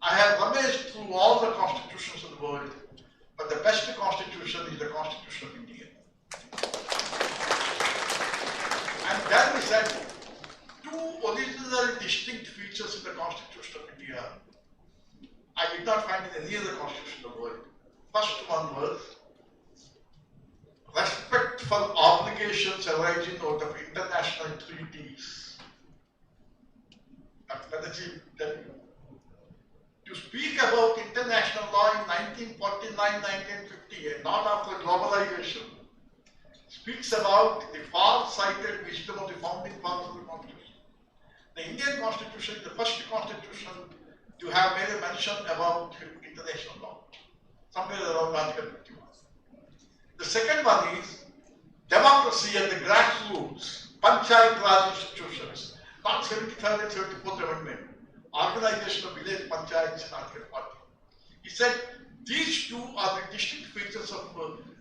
I have rummaged through all the constitutions of the world, but the best constitution is the Constitution of India. And then he said, 2 original distinct features in the Constitution of India I did not find in any other constitution of the world. First one was respect for obligations arising out of international treaties. Banerjee tell you. To speak about international law in 1949-1950 and not after globalization speaks about the far-sighted wisdom of the founding fathers of the Constitution. The Indian Constitution is the first constitution to have made a mention about international law, somewhere around Article 51. The second one is democracy at the grassroots, Panchayat Raj institutions, not 73rd and 74th Amendment, organization of village panchayats in Article 40. He said these 2 are the distinct features of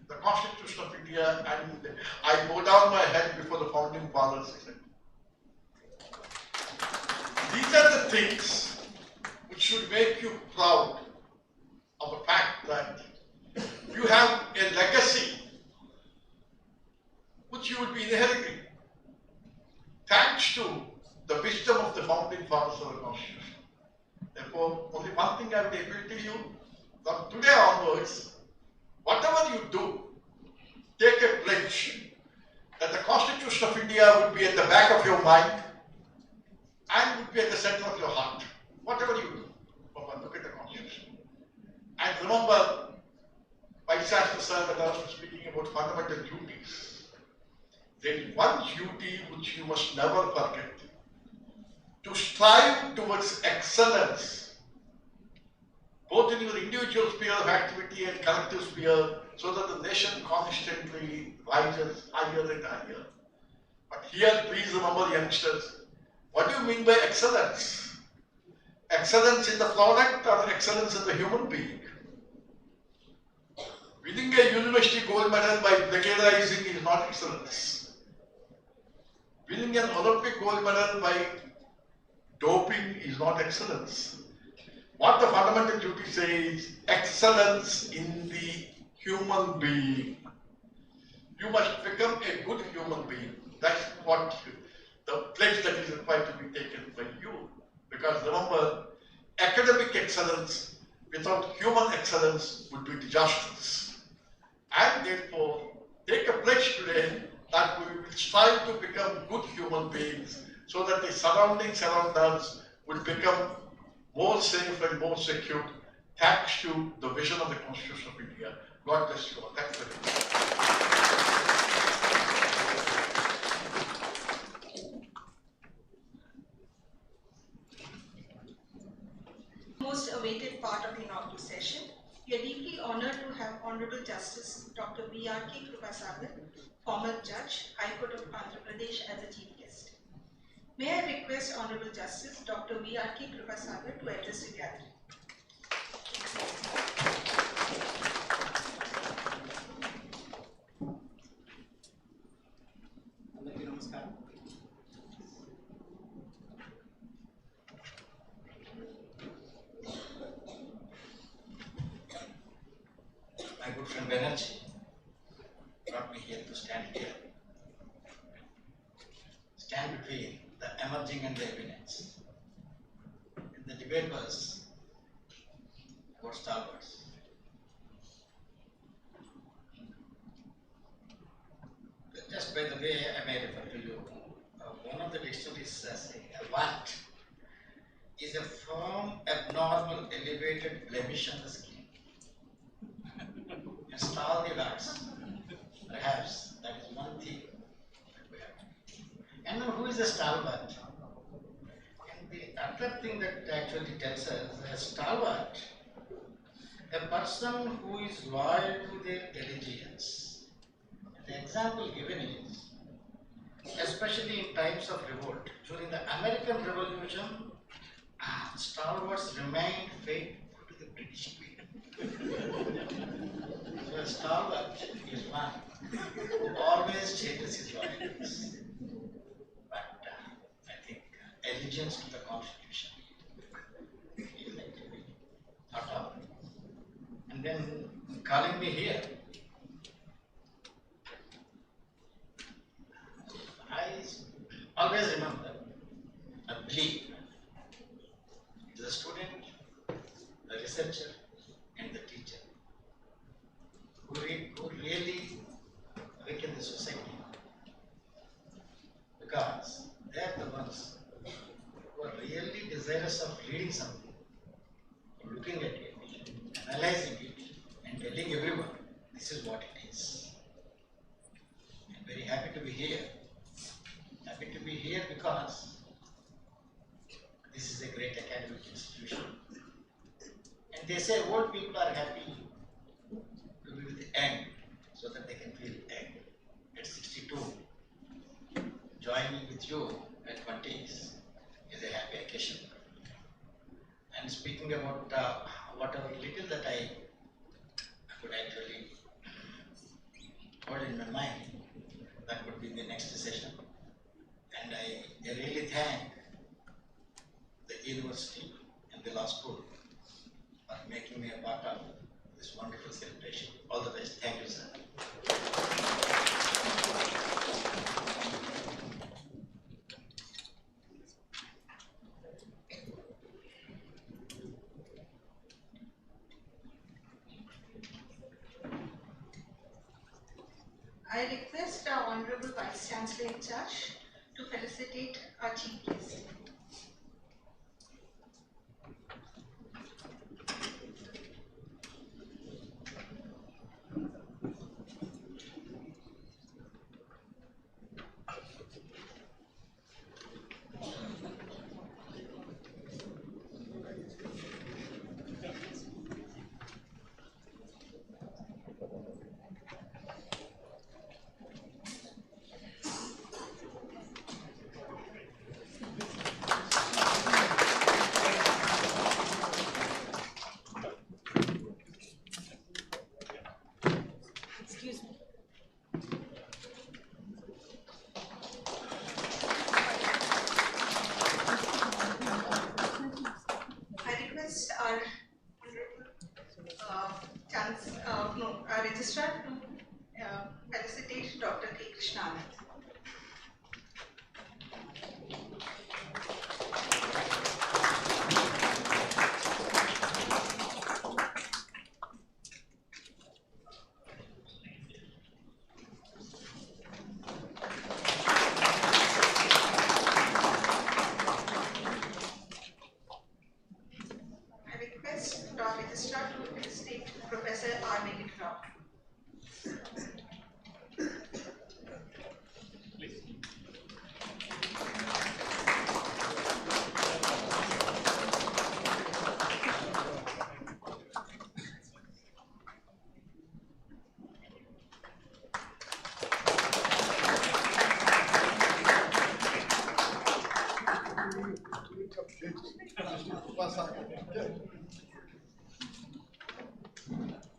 the Constitution of India, and I bow down my head before the founding fathers. He said, these are the things which should make you proud have a legacy which you will be inheriting, thanks to the wisdom of the founding fathers of the Constitution. Therefore, only one thing I will appeal to you, from today onwards, whatever you do, take a pledge that the Constitution of India will be at the back of your mind and will be at the center of your heart. Whatever you do, look at the Constitution. And remember, Vice Chancellor sir, that I was speaking about fundamental duties. There is one duty which you must never forget: to strive towards excellence, both in your individual sphere of activity and collective sphere, so that the nation constantly rises higher and higher. But here, please remember, youngsters, what do you mean by excellence? Excellence in the product or excellence in the human being? Winning a university gold medal by plagiarizing is not excellence. Winning an Olympic gold medal by doping is not excellence. What the fundamental duty says, excellence in the human being. You must become a good human being. That's what the pledge that is required to be taken by you. Because remember, academic excellence without human excellence would be disastrous. And therefore, take a pledge today that we will strive to become good human beings so that the surroundings around us will become more safe and more secure, thanks to the vision of the Constitution of India. God bless you all. Thank you very much. Most awaited part of the inaugural session. We are deeply honored to have Honorable Justice Dr. VIT Kripasagar, former Judge, High Court of Andhra Pradesh, as a chief guest. May I request Honorable Justice Dr. VIT Kripasagar to address the gathering. అందరికీ నమస్కారం. My good friend Banerjee brought me here to stand here. Stand between the emerging and the eminence. And the debate was about stalwarts. Just by the way, I may refer to you. One of the dictionaries says a want is a firm, abnormal, elevated blemish on the skin. And stalwarts, perhaps that is one thing that we have. And now, who is a stalwart? And the other thing that actually tells us a stalwart, a person who is loyal to their allegiance. The example given is, especially in times of revolt, during the American Revolution, stalwarts remained faithful to the British Queen. So a stalwart is one who always changes his loyalties. But I think allegiance to the Constitution is actually thought of. And then calling me here, I always remember a belief. The student, the researcher, and the teacher who really awaken the society, because they are the ones who are really desirous of reading something, looking at it, analyzing it, and telling everyone this is what it is. I'm very happy to be here. Happy to be here because this is a great academic institution. And they say old people are happy to be with the young so that they can feel young. At 62, joining with you at 20s is a happy occasion. And speaking about whatever little that I could actually hold in my mind, that would be the next session. And I really thank the university and the law school for making me a part of this this wonderful celebration. All the best. Thank you, sir. I request our Honorable Vice Chancellor in charge to felicitate our Chief Guest. Excuse me. I request our Honorable our Registrar to felicitate Dr. K. Krishnanand. I request our Registrar to felicitate Professor R. Venkata Rao.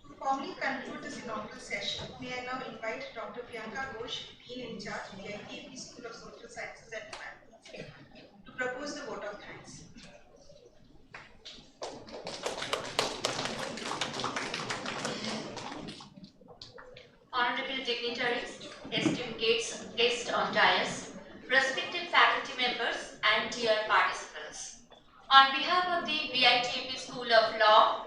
To formally conclude this inaugural session, may I now invite Dr. Priyanka Ghosh, Dean in charge, VIT School of Social Sciences and Humanities, to propose the vote of thanks. Honorable dignitaries, esteemed guests on dais, respected faculty members, and dear participants. On behalf of the VIT School of Law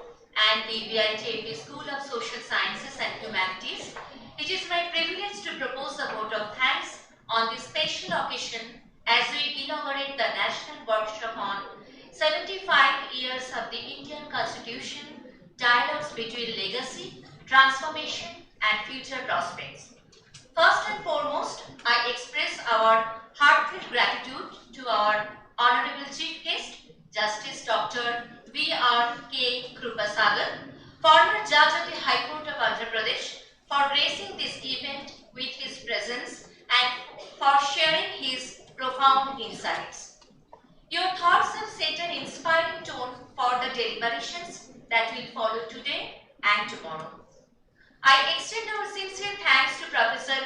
and the VIT School of Social Sciences and Humanities, it is my privilege to propose a vote of thanks on this special occasion as we inaugurate the National Workshop on 75 years of the Indian Constitution, dialogues between legacy, transformation, and future prospects. First and foremost, I express our heartfelt gratitude to our Honorable Chief Guest, Justice Dr. V.R.K. Krupasagar, former Judge of the High Court of Andhra Pradesh, for gracing this event with his presence and for sharing his profound insights. Your thoughts have set an inspiring tone for the deliberations that will follow today and tomorrow. I extend our sincere thanks to Professor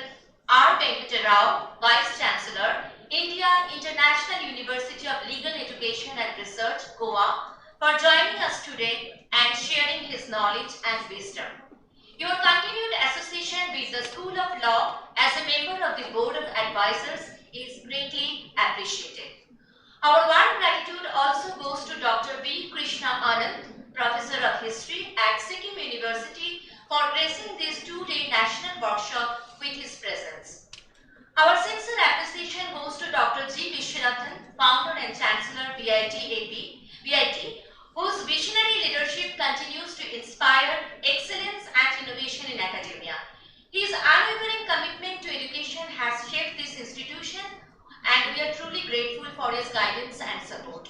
R. Venkata Rao, Vice Chancellor, India International University of Legal Education and Research, Goa, for joining us today and sharing his knowledge and wisdom. Your continued association with the School of Law as a member of the Board of Advisors is greatly appreciated. Our warm gratitude also goes to Dr. V. Krishna Anand, Professor of History at Sikkim University, for gracing this two-day national workshop with his presence. Our sincere appreciation goes to Dr. G. Vishwanathan, Founder and Chancellor VIT, whose visionary leadership continues to inspire excellence and innovation in academia. His unwavering commitment to education has shaped this institution, and we are truly grateful for his guidance and support.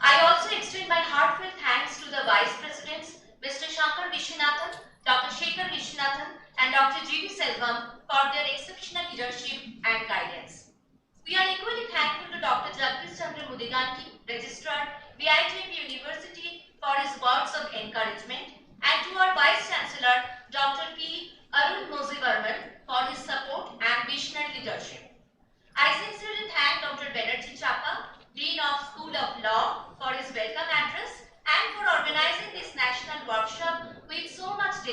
I also extend my heartfelt thanks to the Vice Presidents, Mr. Shankar Vishwanathan, Dr. Shekhar Vishwanathan, and Dr. G.V. Selvam for their exceptional leadership and guidance. We are equally thankful to Dr. Jagdish Chandra Mudiganti, Registrar, VIT University, for his words of encouragement, and to our Vice Chancellor, Dr. P. Arun Mozivarman, for his support and visionary leadership. I sincerely thank Dr. Banerjee Chapa, Dean of School of Law, for his welcome address and for organizing this national workshop with so much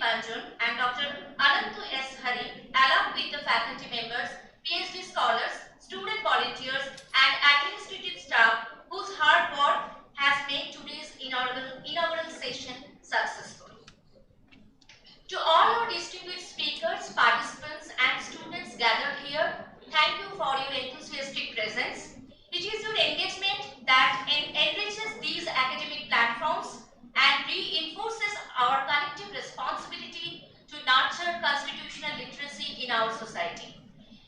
Ranjan and Dr. Anantu S. Hari, along with the faculty members, PhD scholars, student volunteers, and administrative staff whose hard work has made today's inaugural session successful. To all our distinguished speakers, participants, and students gathered here, thank you for your enthusiastic presence. It is your engagement that enriches these academic platforms and reinforces our collective responsibility to nurture constitutional literacy in our society.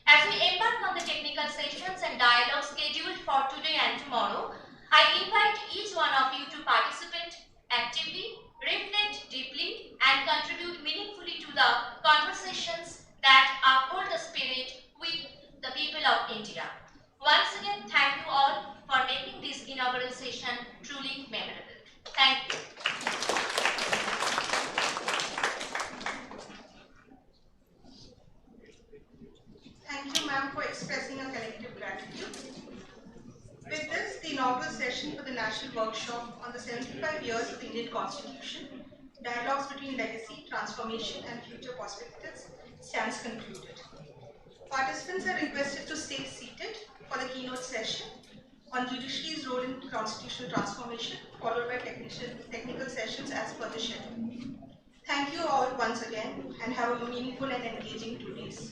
As we embark on the technical sessions and dialogue scheduled for today and tomorrow, I invite each one of you to participate actively, reflect deeply, and contribute meaningfully to the conversations that uphold the spirit with the people of India. Once again, thank you all for making this inaugural session truly memorable. Thank you. Thank you, ma'am, for expressing a collective gratitude. With this, the inaugural session for the National Workshop on the 75 Years of the Indian Constitution, Dialogues between Legacy, Transformation and Future Perspectives stands concluded. Participants are requested to stay seated for the keynote session on judiciary's role in constitutional transformation, followed by technical sessions as per the schedule. Thank you all once again and have a meaningful and engaging 2 days.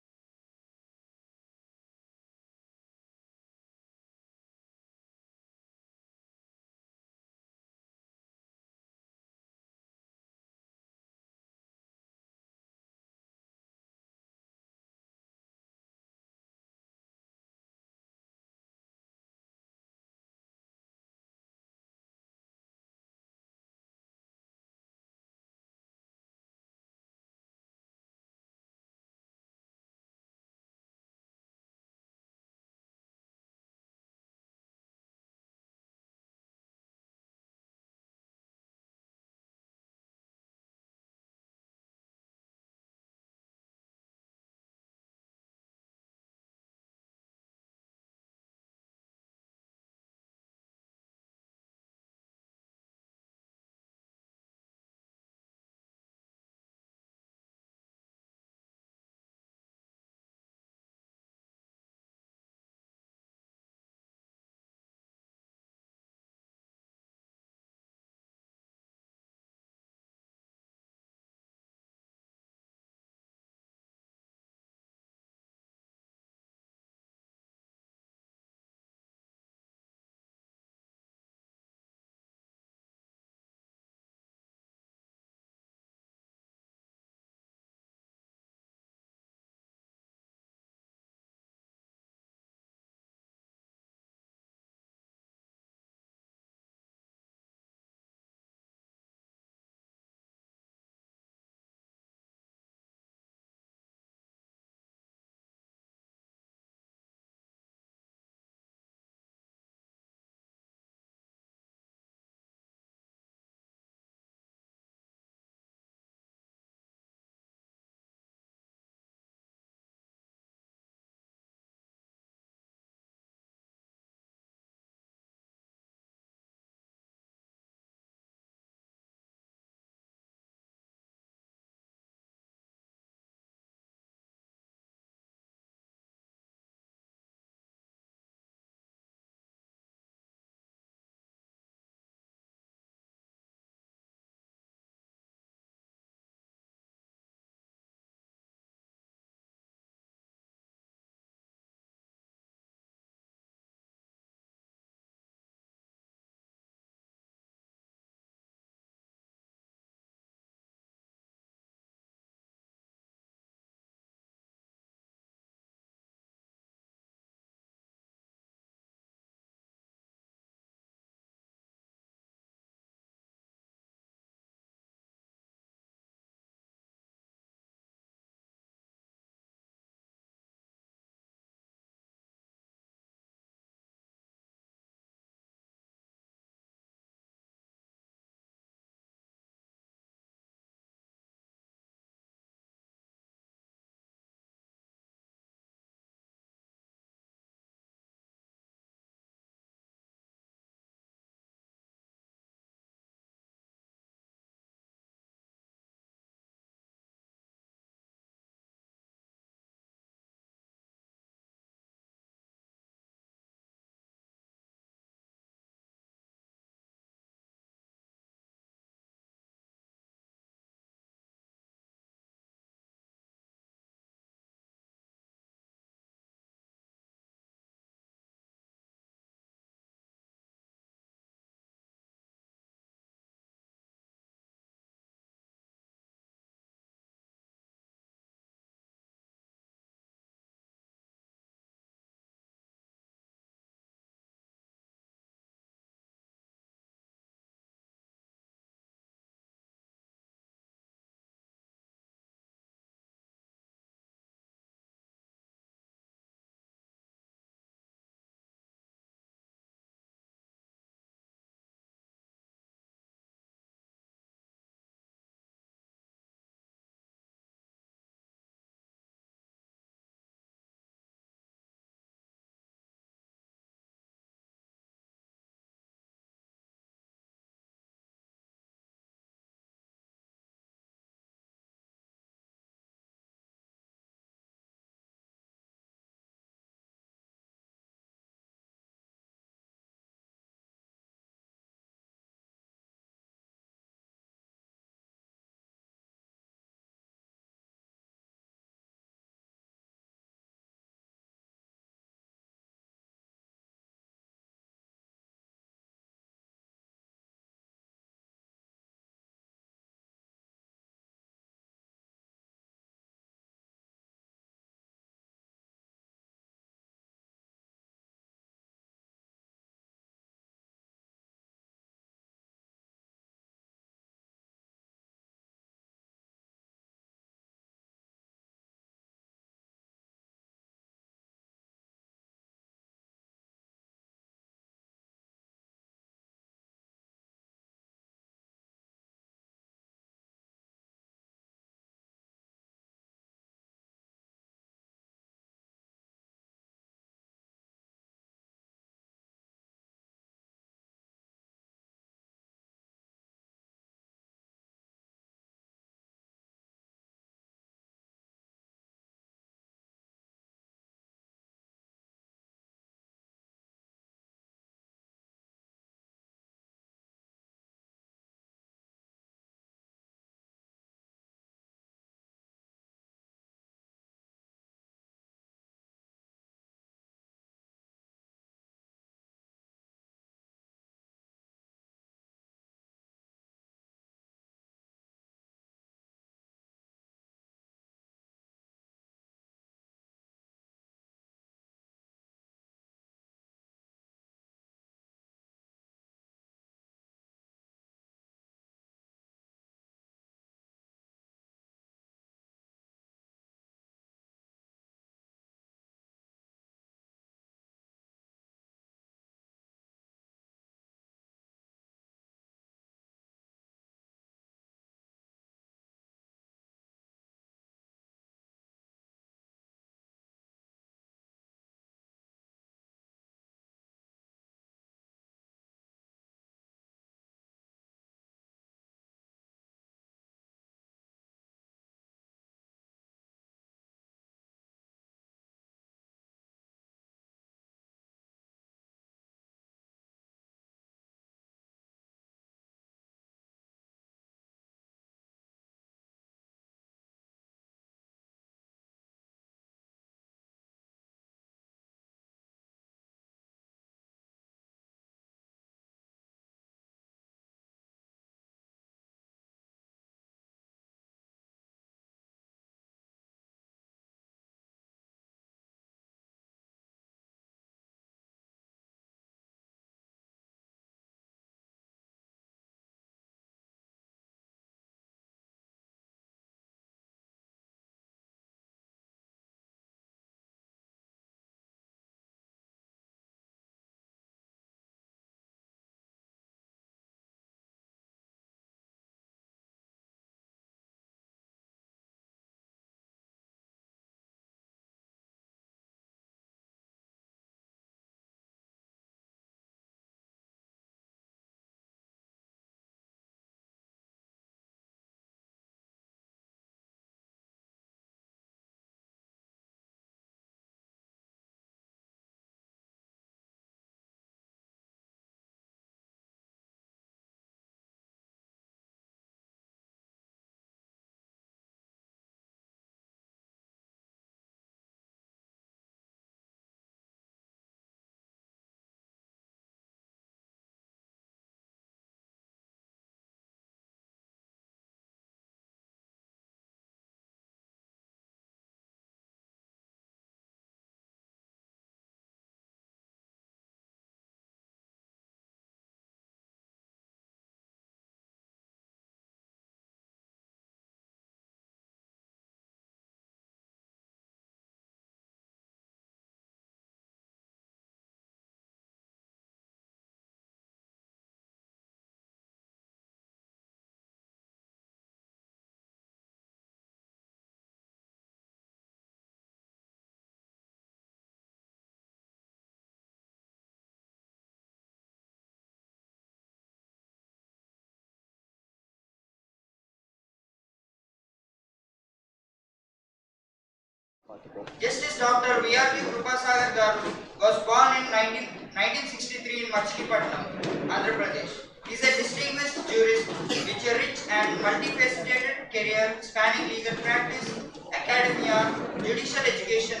Justice Dr. VIT Krupasagar Garu was born in 1963 in Machilipatnam, Andhra Pradesh. He is a distinguished jurist with a rich and multifaceted career spanning legal practice, academia, judicial education,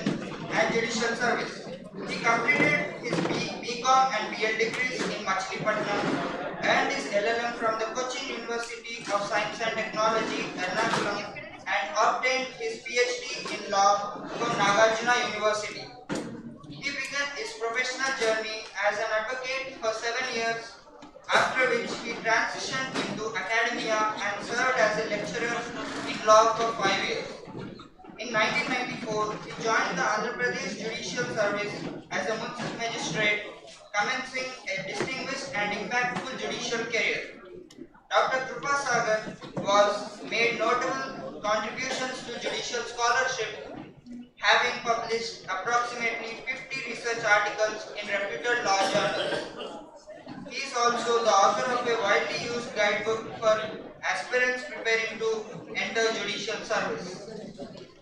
and judicial service. He completed his BCom and BL degrees in Machilipatnam, earned his LLM from the Cochin University of Science and Technology, Ernakulam, and obtained his PhD in law from Nagarjuna University. He began his professional journey as an advocate for 7 years, after which he transitioned into academia and served as a lecturer in law for 5 years. In 1994, he joined the Andhra Pradesh Judicial Service as a municipal magistrate, commencing a distinguished and impactful judicial career. Dr. Krupa Sagar was made notable contributions to judicial scholarship, having published approximately 50 research articles in reputed law journals. He is also the author of a widely used guidebook for aspirants preparing to enter judicial service.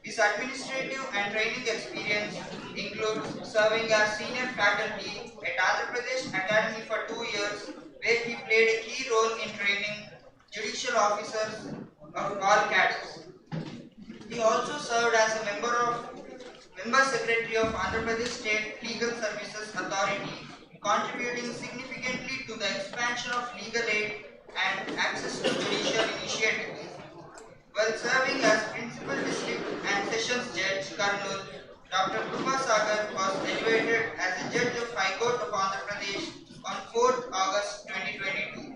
His administrative and training experience includes serving as senior faculty at Andhra Pradesh Academy for 2 years, where he played a key role in training judicial officers of all cadres. He also served as a member secretary of Andhra Pradesh State Legal Services Authority, contributing significantly to the expansion of legal aid and access to judicial initiatives. While serving as Principal District and Sessions Judge, Kurnool, Dr. Krupa Sagar was elevated as a Judge of High Court of Andhra Pradesh on 4th August 2022,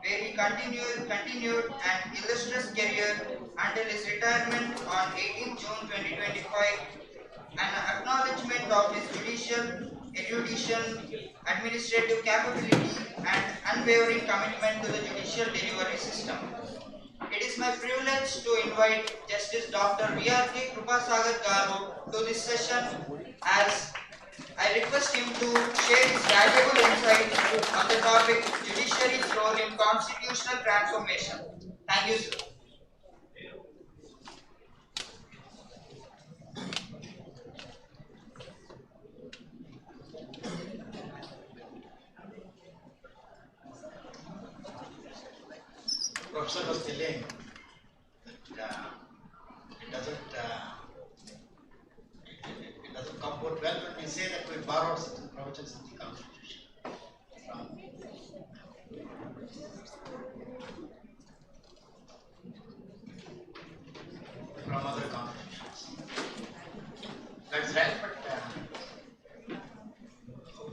where he continued an illustrious career until his retirement on 18th June 2025, an acknowledgement of his judicial, erudition, administrative capability, and unwavering commitment to the judicial delivery system. It is my privilege to invite Justice Dr. VRK Krupasagar Garu to this session, as I request him to share his valuable insights on the topic Judiciary's role in constitutional transformation. Thank you, sir. Professor was telling that it doesn't comport well when we say that we borrowed certain provisions in the Constitution from other constitutions. That's right, but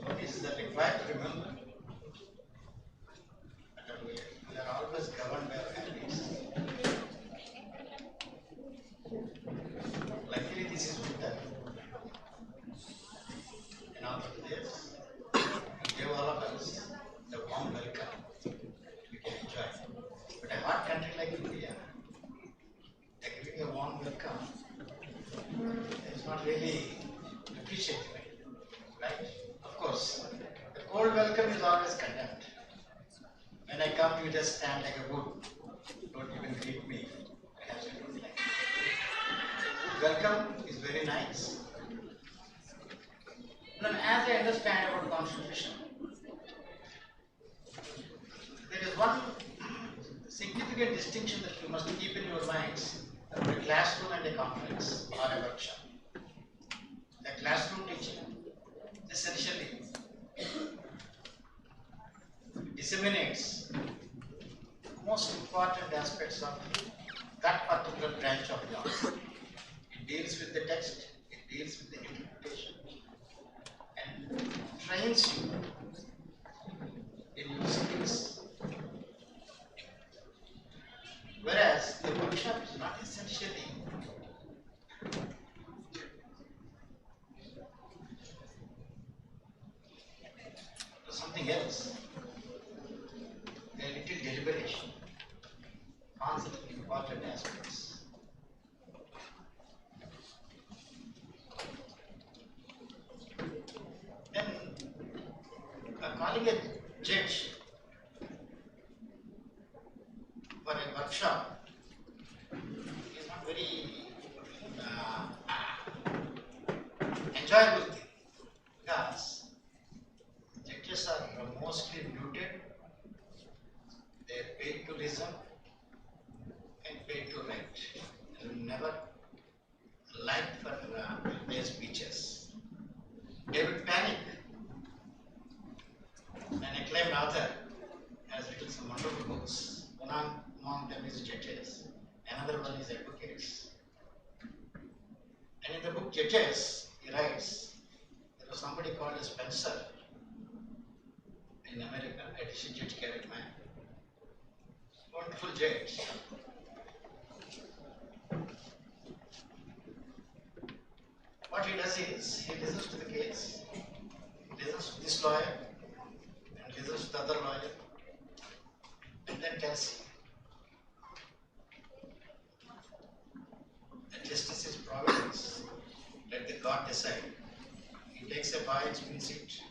what is required to remember that we are always governed by values. Luckily, this is winter in Andhra Pradesh. We gave all of us the warm welcome we can enjoy. But a hot country like India, giving a warm welcome is not really appreciated, right? Of course, the cold welcome is always condemned. When I come, you just stand like a wood. Don't even greet me. Perhaps you don't like it. Welcome is very nice. Now, as I understand about Constitution, there is one significant distinction that you must keep in your minds about a classroom and a conference or a workshop. A classroom teaching essentially disseminates most important aspects of that particular branch of law. It deals with the text, it deals with the interpretation, and trains you in your skills. Whereas the workshop is not essentially something else. A little deliberation on certain important aspects. Then calling a judge for a workshop is not very enjoyable thing because judges are mostly muted, they are paid to listen and paid to write. They will never like for their speeches. David Panic, an acclaimed author, has written some wonderful books. One among them is Judges, another one is Advocates. And in the book Judges, he writes, there was somebody called as Spencer in America, a district judge carried man. Wonderful judge. What he does is, he listens to the case, he listens to this lawyer, and listens to the other lawyer, and then tells him that justice is providence, let the God decide. He takes a pie, spins it,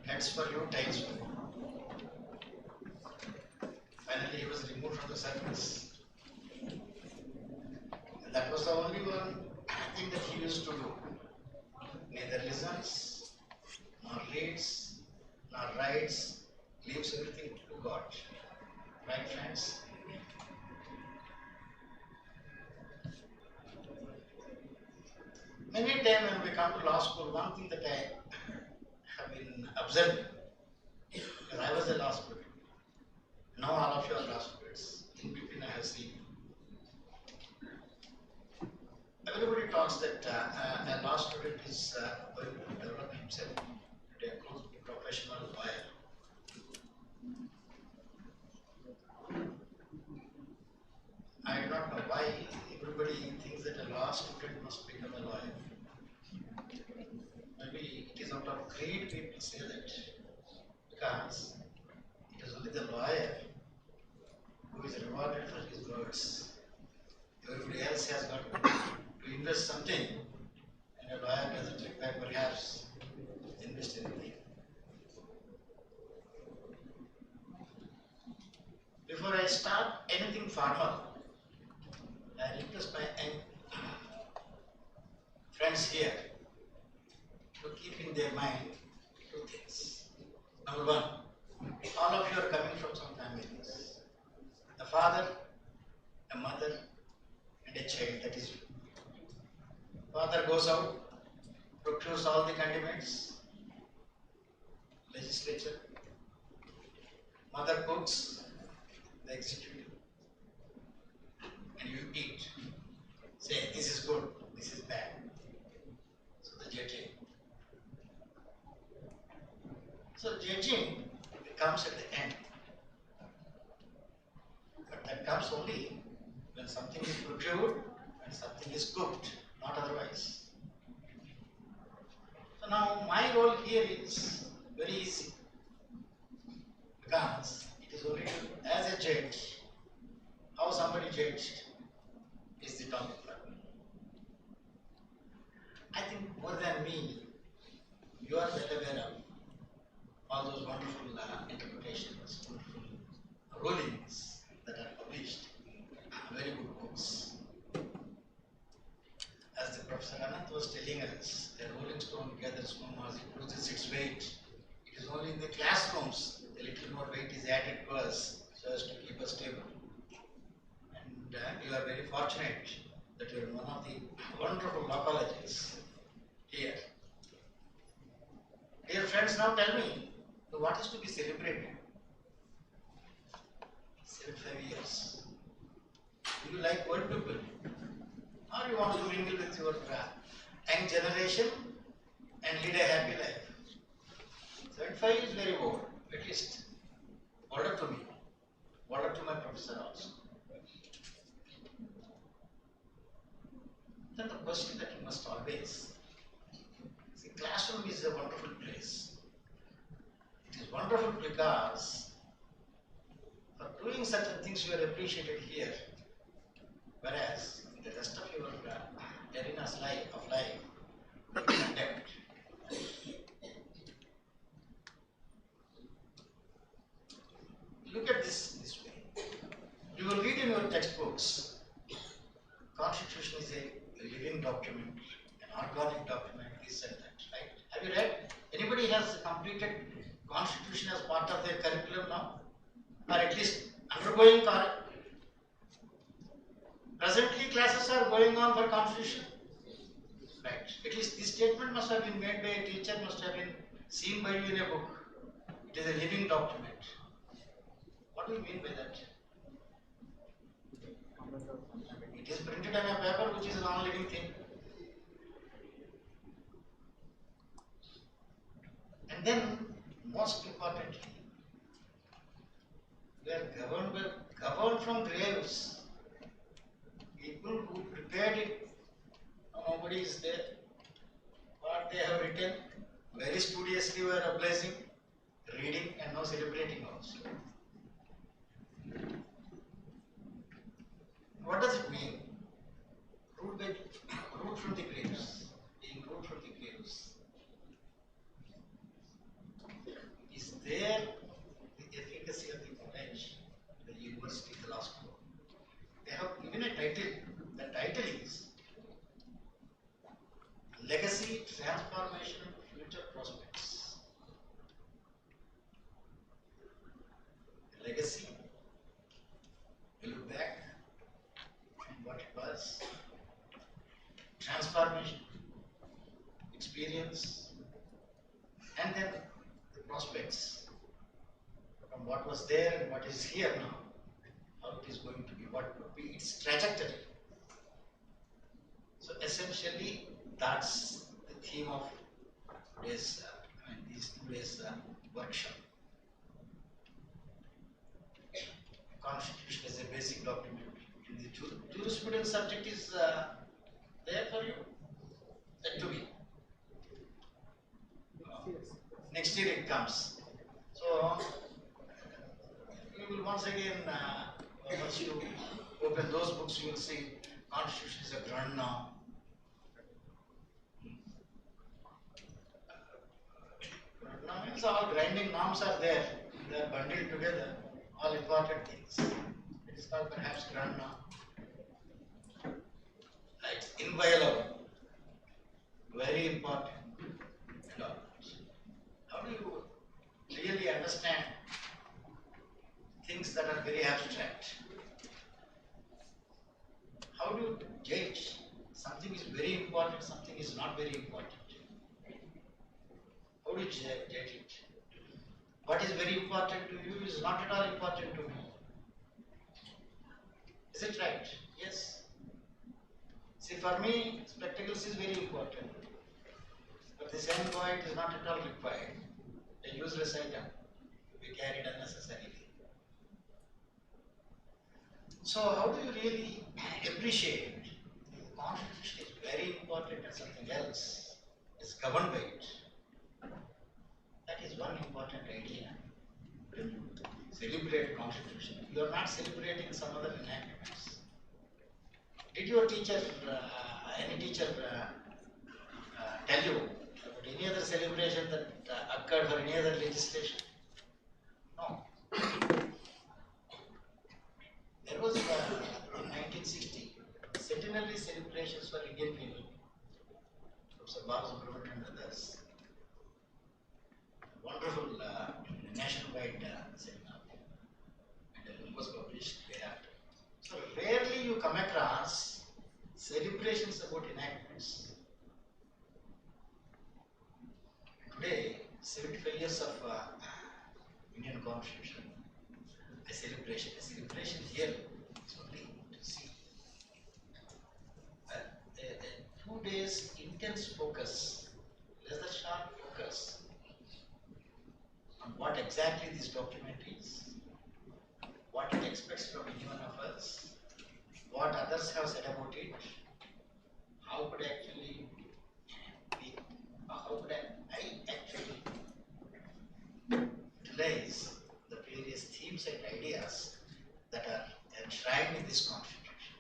heads for you, tails for you. Finally, he was removed from the service. And that was the only one thing that he used to do. Neither listens, nor reads, nor writes, leaves everything to God. Right, friends? Many times when we come to law school, one thing that I have been observing, because I was a law student, now all of you are law students, in between I have seen. Everybody talks that a law student is going to develop himself to a close professional lawyer. I do not know why everybody thinks that a law student must become a lawyer. Maybe it is out of greed people say that, because it is only the lawyer who is rewarded for his words. Everybody else has got to invest something, and a lawyer doesn't require perhaps invest anything. Before I start anything formal, I request my friends here to keep in their mind two things. Number one, all of you are coming from some families. A father, a mother, and a child, that is you. Father goes out, procures all the condiments, legislature. Mother cooks, the executive, and you eat. Say, this is good, this is bad. So the judging. So judging comes at the end. But that comes only when something is procured and something is cooked, not otherwise. So now my role here is very easy, because it is only as a judge, how somebody judged is the topic for me. I think more than me, you are well aware of all those wonderful interpretations, wonderful rulings that are published, very good books. As the Professor Anant was telling us, a rolling stone gathers no mass, it loses its weight. It is only in the classrooms a little more weight is added to us so as to keep us stable. And you are very fortunate that you are one of the wonderful law colleges here. Dear friends, now tell me, what is to be celebrated? 75 years. Do you like old people? Or you want to mingle with your young generation and lead a happy life? 75 is very old, at least older to me, older to my professor also. Then the question that you must always see, classroom is a wonderful place. It is wonderful because for doing certain things you are appreciated here, whereas in the rest of your arenas of life, you are condemned. Look at this way. You will read in your textbooks, Constitution is a living document, an organic document. this and that, right? Have you read? Anybody has completed Constitution as part of their curriculum now? Or at least undergoing presently classes are going on for Constitution? Right. At least this statement must have been made by a teacher, must have been seen by you in a book. It is a living document. What do you mean by that? It is printed on a paper which is a non-living thing. And then, most importantly, we are governed from graves. People who prepared it, nobody is there. What they have written, very studiously we are obliging, reading and now celebrating also. What does it mean? Root from the graves. Being root from the graves. Is there the efficacy of the college, the university, the law school? They have given a title. The title is Legacy, Transformation, Future Prospects. Legacy, we look back and what it was. Transformation, experience, and then the prospects from what was there and what is here now, how it is going to be, what would be its trajectory. So essentially, that's the theme of today's, these 2 days workshop. Constitution is a basic document. And the jurisprudence subject is there for you? That to be. Next year it comes. So, you will once again, once you open those books, you will see Constitution is a ground now. Now means all grinding norms are there. They are bundled together, all important things. It is called perhaps ground now. It's inviolable, very important. And all. How do you really understand things that are very abstract? How do you judge something is very important, something is not very important? How do you judge it? What is very important to you is not at all important to me. Is it right? Yes. See, for me, spectacles is very important. But the same boy, it is not at all required. A useless item to be carried unnecessarily. So, how do you really appreciate the Constitution is very important and something else is governed by it? That is one important idea. When you celebrate Constitution, you are not celebrating some other enactments. Did your teacher, any teacher tell you about any other celebration that occurred for any other legislation? No. There was in 1960 centenary celebrations for Indian people. Professor Balasubramanian and others. Wonderful nationwide seminar, and it was published thereafter. So rarely you come across celebrations about enactments. Today, 75 years of Indian Constitution, a celebration here is only to see. 2 days intense focus, laser sharp focus on what exactly this document is, what it expects from any one of us, what others have said about it, how could I actually utilize the various themes and ideas that are enshrined in this Constitution.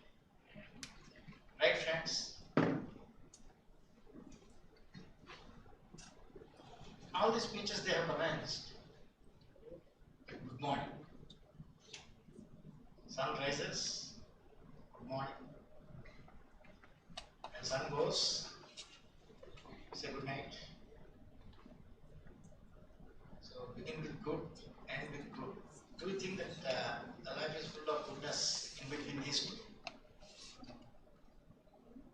Right, friends? All the speeches they have commenced. Good morning. Sun rises. Good morning. And sun goes. say good night. So begin with good, end with good. Do you think that the life is full of goodness in between these two?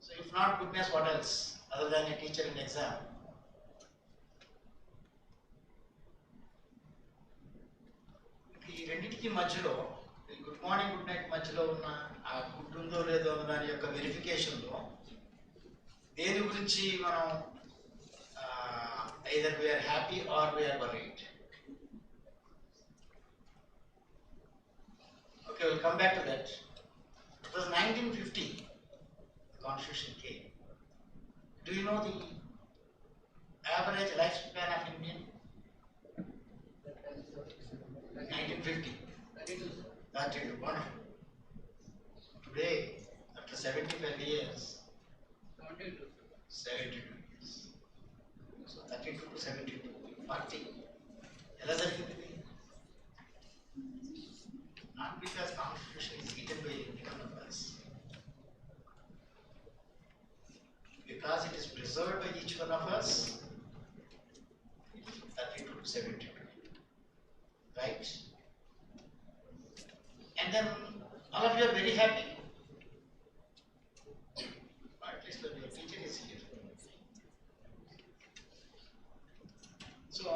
So if not goodness, what else other than a teacher in exam? ఈ రెండింటికి మధ్యలో ఈ good morning good night మధ్యలో ఉన్న ఆ good ఉందో లేదో అన్న దాని యొక్క వెరిఫికేషన్లో దేని గురించి మనం either we are happy or we are worried. Okay, we'll come back to that. It was 1950, the Constitution came. Do you know the average lifespan of Indian? 1950. That is wonderful. Today, after 75 years, 72 years. So 32 to 72, 40. ఎలా జరిగింది? Not because Constitution is written by anyone of us, because it is preserved by each one of us. 32 to 72, right? And then all of you are very happy. At least when your teacher is here. So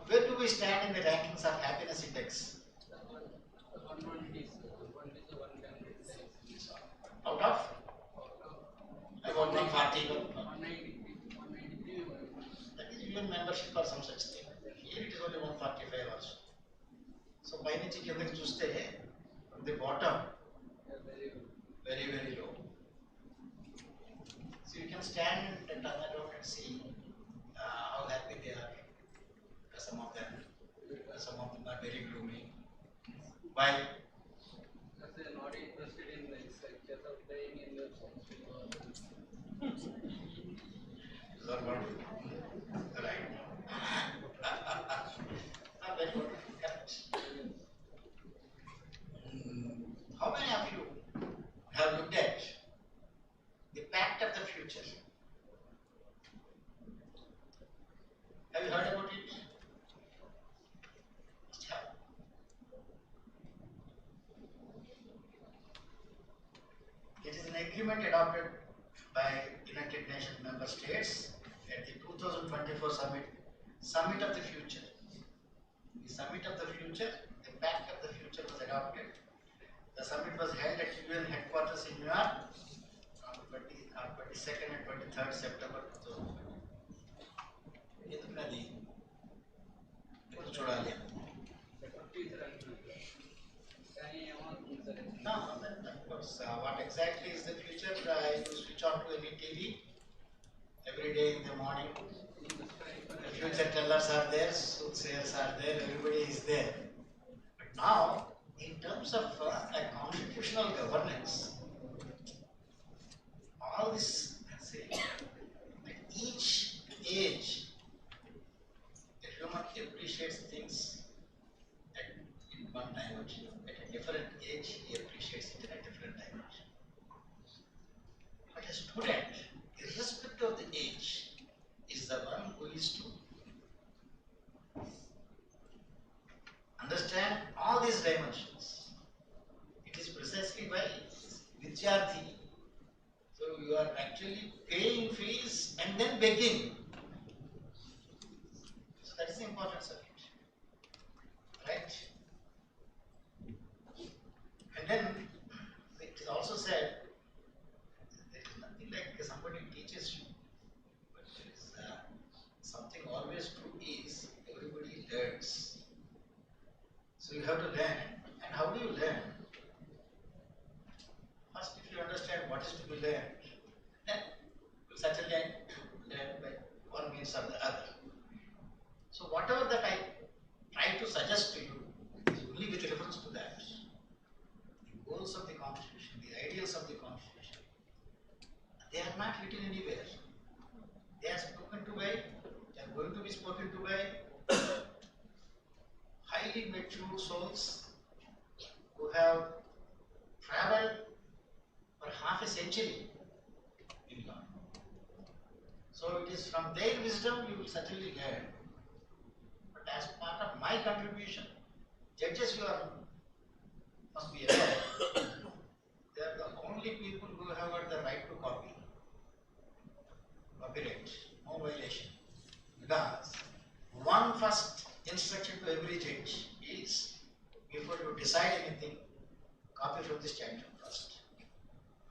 where do we stand in the rankings of happiness index? Out of about 140. That is UN membership or some such thing. Here it is only 145 also. So by నుంచి కిందకి చూస్తే from the bottom very very low. So you can stand and turn around and see how happy they are. Some of them are very gloomy. Why? Because they are not interested in the structures of playing in the These are wonderful. Right. Very good. Correct. How many of you have looked at the pact of the future? Have you heard about it? Must have. It is an agreement adopted by United Nations member states at the 2024 Summit of the Future. The Summit of the Future, the Pact of the Future was adopted. The summit was held at UN headquarters in New York on 22nd and 23rd September 2020. ఎందుకది ఇప్పుడు చూడాలి. No, of course. What exactly is the future? You switch on to any TV every day in the morning. The future tellers are there, soothsayers are there, everybody is there. But now, in terms of a constitutional governance, all this, let's say, at each age, a human appreciates things in one dimension. At a different age, he appreciates it in a different dimension. But a student, irrespective of the age, is the one who is to understand all these dimensions. It is precisely why Vidyarthi. So you are actually paying fees and then begging. So that is the importance of it. Right? And then it is also said there is nothing like somebody teaches you, but there is something always true is everybody learns. So you have to learn. And how do you learn? First, if you understand what is to be learned, then you certainly learn by one means or the other. So whatever that I try to suggest to you is only with reference to that. The goals of the Constitution, the ideals of the Constitution, they are not written anywhere. They are spoken to by, they are going to be spoken to by highly mature souls who have traveled for half a century in law. So So it is from their wisdom you will certainly learn. But as part of my contribution, judges you are must be aware. They are the only people who have got the right to copyright, no violation. Because one first instruction to every judge is, before you decide anything, copy from this chapter first.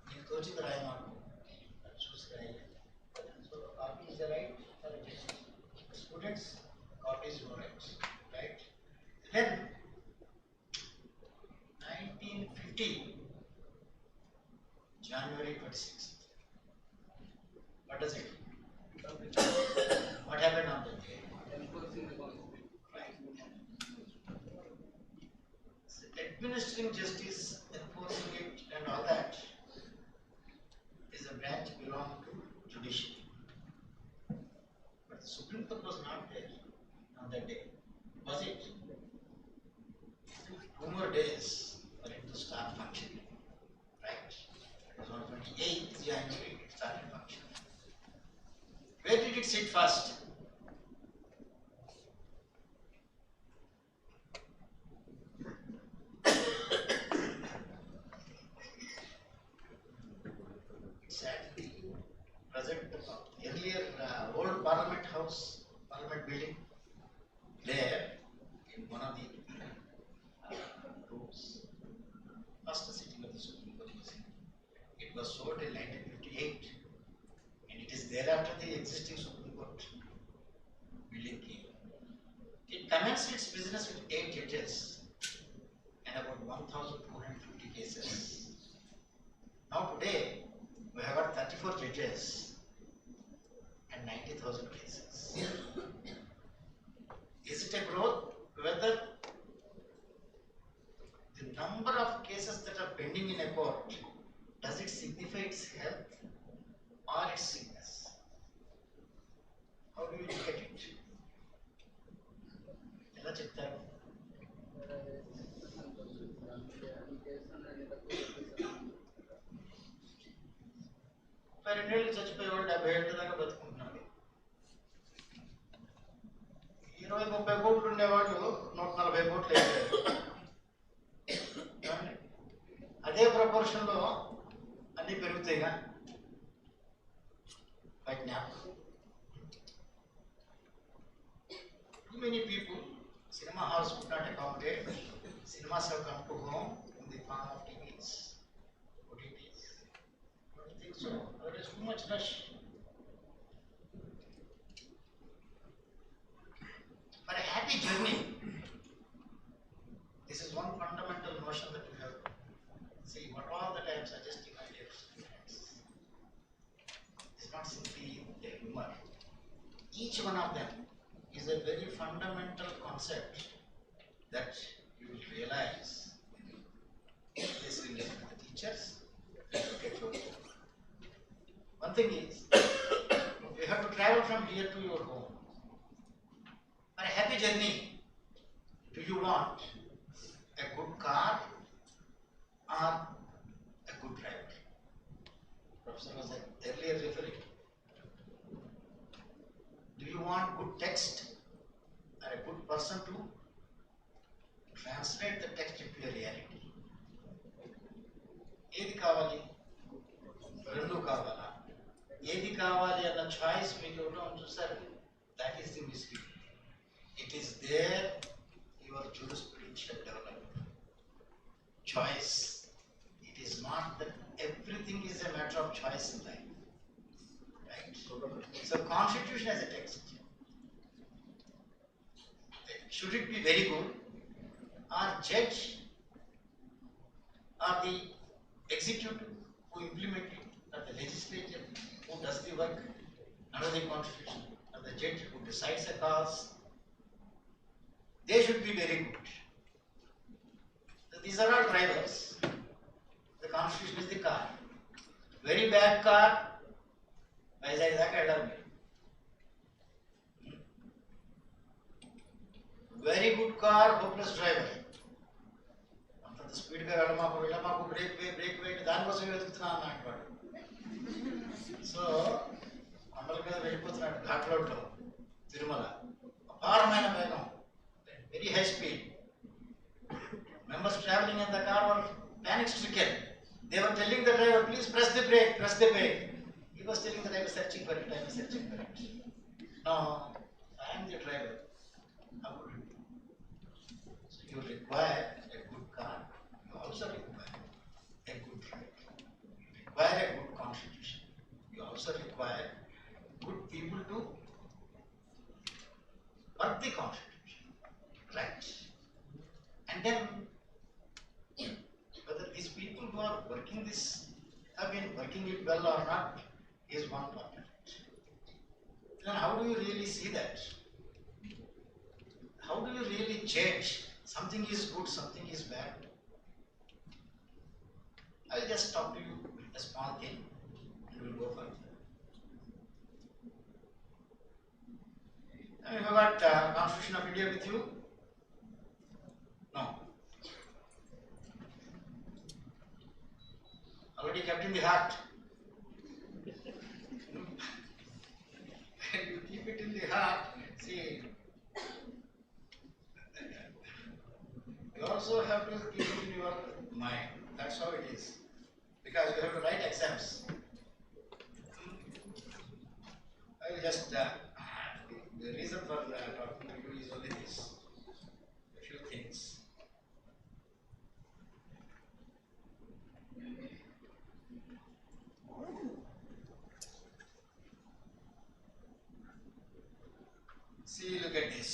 You go to the right mark. So copy is the right for the judge. Students, copy is no right. Right? Then 1950, January 26th. What does it? What happened on that day? Enforcing the constitution. Right. So administering justice, enforcing it, and all that is a branch belonging to judiciary. But the Supreme Court was not there on that day. Was it? It took 2 more days for it to start functioning. Right? It was on 28th January it started functioning. Where did it sit first? It's at the present, earlier old Parliament House, Parliament building. There, in one of the rooms, first sitting of the Supreme Court was in. It was sold in 1958, and it is thereafter the existing Supreme Court building came. It commenced its business with 8 judges and about 1,250 cases. Now today, we have got 34 judges and 90,000 cases. Is it a growth? Whether the number of cases that are pending in a court, does it signify its health or its sickness? How do you look at it? ఎలా చెప్తారు? రెండేళ్ళు చచ్చిపోయేవాళ్ళు 70 ఏళ్ళ దాకా బతుకుంటున్నారు. 20-30 కోట్లు ఉండేవాళ్ళు 140 కోట్లు అయిపోయారు. అదే ప్రపోర్షన్ లో అన్ని పెరుగుతాయిగా. Right now, too many people, cinema halls could not accommodate. Cinemas have come to home in the form of TVs, OTTs. Don't you think so? There is too much rush. For a happy journey, this is one fundamental notion that we have. See, what all that I am suggesting, my dear students, is not simply a humor. Each one of them is a very fundamental concept that you will realize is related to the teachers and to get your home. One thing is, you have to travel from here to your home. For a happy journey, do you want a good car or a good driver? Professor was earlier referring. Do you want good text or a good person to translate the text into a reality? ఏది కావాలి? రెండు కావాలా? ఏది కావాలి అన్న choice మీకు ఇవ్వడం చూసారు? That is the mystery. It is there your jurisprudential development. Choice. It is not that everything is a matter of choice in life. Right? So constitution as a text. Should it be very good? Or judge or the executive who implement it, or the legislature who does the work under the constitution, or the judge who decides a cause, they should be very good. So these are all drivers. The constitution is the car. Very bad car, Vizag daaka ellam meer. Very good car, hopeless driver. అంత speed గా వెళ్ళమాకు break వేయండి దానికోసం వెతుకుతున్నా అన్నట్టు వాడు. So కొండల మీద వెళ్ళిపోతున్నాడు ఘాట్ రోడ్లో తిరుమల అపారమైన వేగం, very high speed. Members traveling in the car were panic stricken. They were telling the driver, please press the brake, press the brake. He was telling that I was searching for it, I was searching for it. No, I am the driver. How would you do? So you require a good car, you also require a good driver. You require a good constitution. You also require good people to work the constitution. Right? And then whether these people who are working this have been working it well or not is one part of it. Then how do you really see that? How do you really judge something is good, something is bad? I will just talk to you a small thing and we will go further. Have you got Constitution of India with you? No. Already kept in the heart. You keep it in the heart. See, you also have to keep it in your mind. That's how it is. Because you have to write exams. I will just, the reason for talking to you is only this. A few things. See, look at this.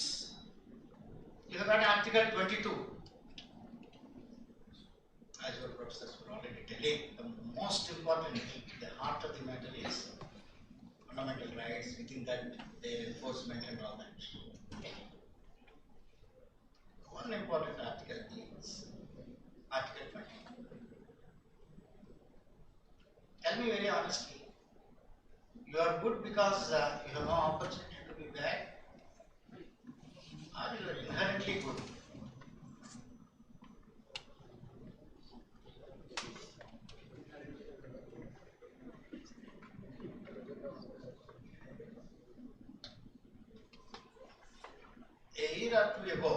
You have got Article 22. As your professors were already telling, the most important, the heart of the matter is fundamental rights, within that their enforcement and all that. One important article is Article 22. Tell me very honestly, you are good because you have no opportunity to be bad, or you are inherently good? A year or two ago,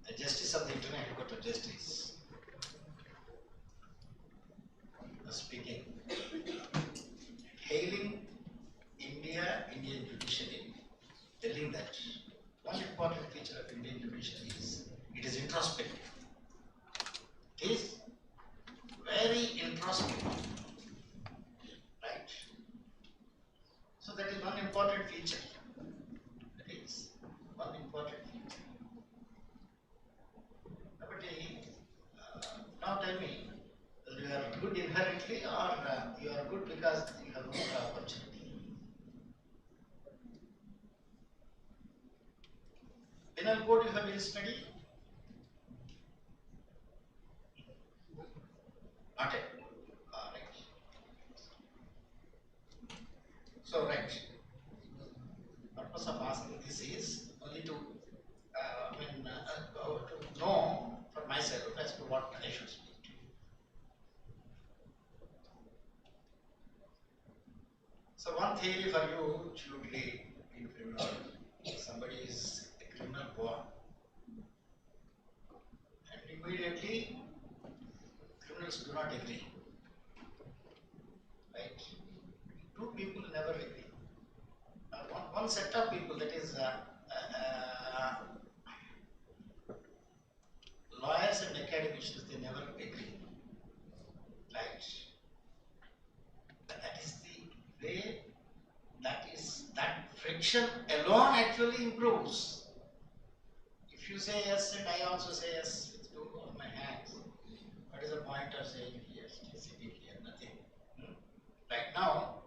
the Justice of the International Court of Justice was speaking, hailing Indian judiciary, telling that one important feature of Indian judiciary is it is introspective. It is very introspective, right? So that is one important feature. That is one important feature. But now tell me, whether you are good inherently or you are good because you have more opportunity. Penal code you have been studying? Not yet. Right. So, right. Purpose of asking this is only to, to know for myself as to what I should speak to. So, one theory for you which you would read in criminology, somebody is a criminal born, and immediately criminals do not agree. Right? Two people never agree. One set of people, that is lawyers and academicians, they never agree. Right? That is the way, that friction alone actually improves. If you say yes and I also say yes with two of my hands, what is the point of saying yes, sitting here, nothing? Right now,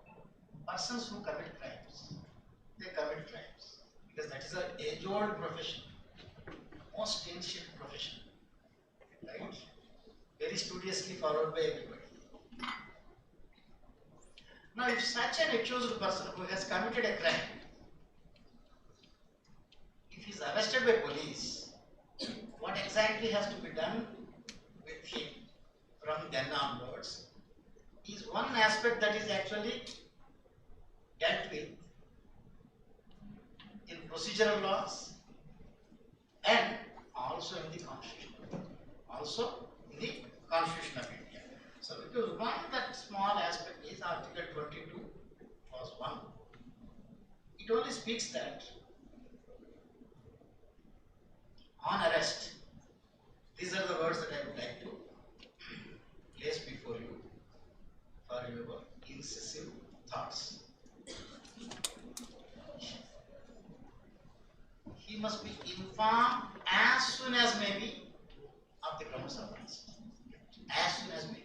persons who commit crimes, they commit crimes because that is an age-old profession, most ancient profession, right? Very studiously followed by everybody. Now, if such an accused person who has committed a crime, if he is arrested by police, what exactly has to be done with him from then onwards is one aspect that is actually dealt with in procedural laws and also in the Constitution. Also in the Constitution of India. So because one that small aspect is Article 22 clause 1. It only speaks that on arrest, these are the words that I would like to place before you for your incisive thoughts. He must be informed as soon as may be of the grounds of arrest. As soon as may be.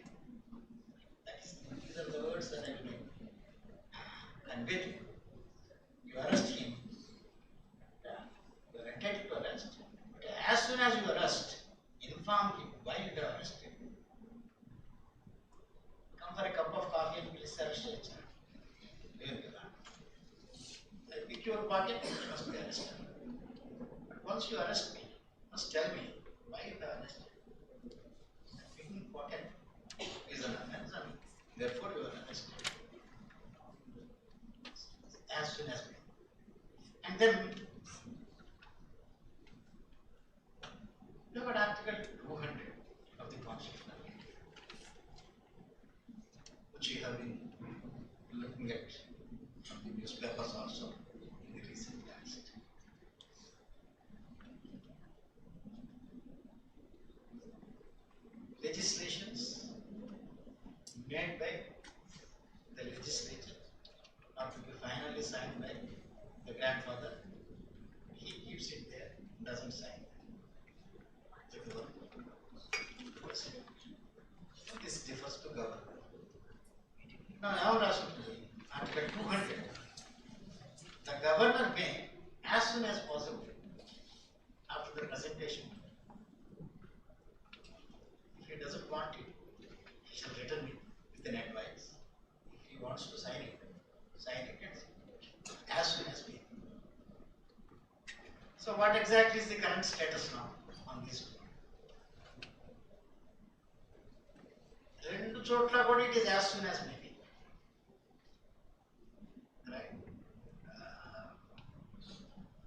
These are the words that I will convey to you. You arrest him. You are entitled to arrest. But as soon as you arrest, inform him why you have arrested. Come for a cup of coffee and please arrest him. I pick your pocket, you must be arrested. But once you arrest me, you must tell me why you have arrested. Picking pocket is an offense and therefore you are arrested. As soon as me. And then look at Article 200 of the Constitution of India, which we have been looking at from the newspapers also in the recent past. Legislations made by the legislature or to be finally signed by the grandfather, he keeps it there, doesn't sign it. The government. This differs to government. Now Article 200, the governor may, as soon as possible, after the presentation, if he doesn't want it, he shall return it with an advice. If he wants to sign it as soon as we. So what exactly is the current status now on this one? Rendu chotla kodi it is as soon as may be. Right?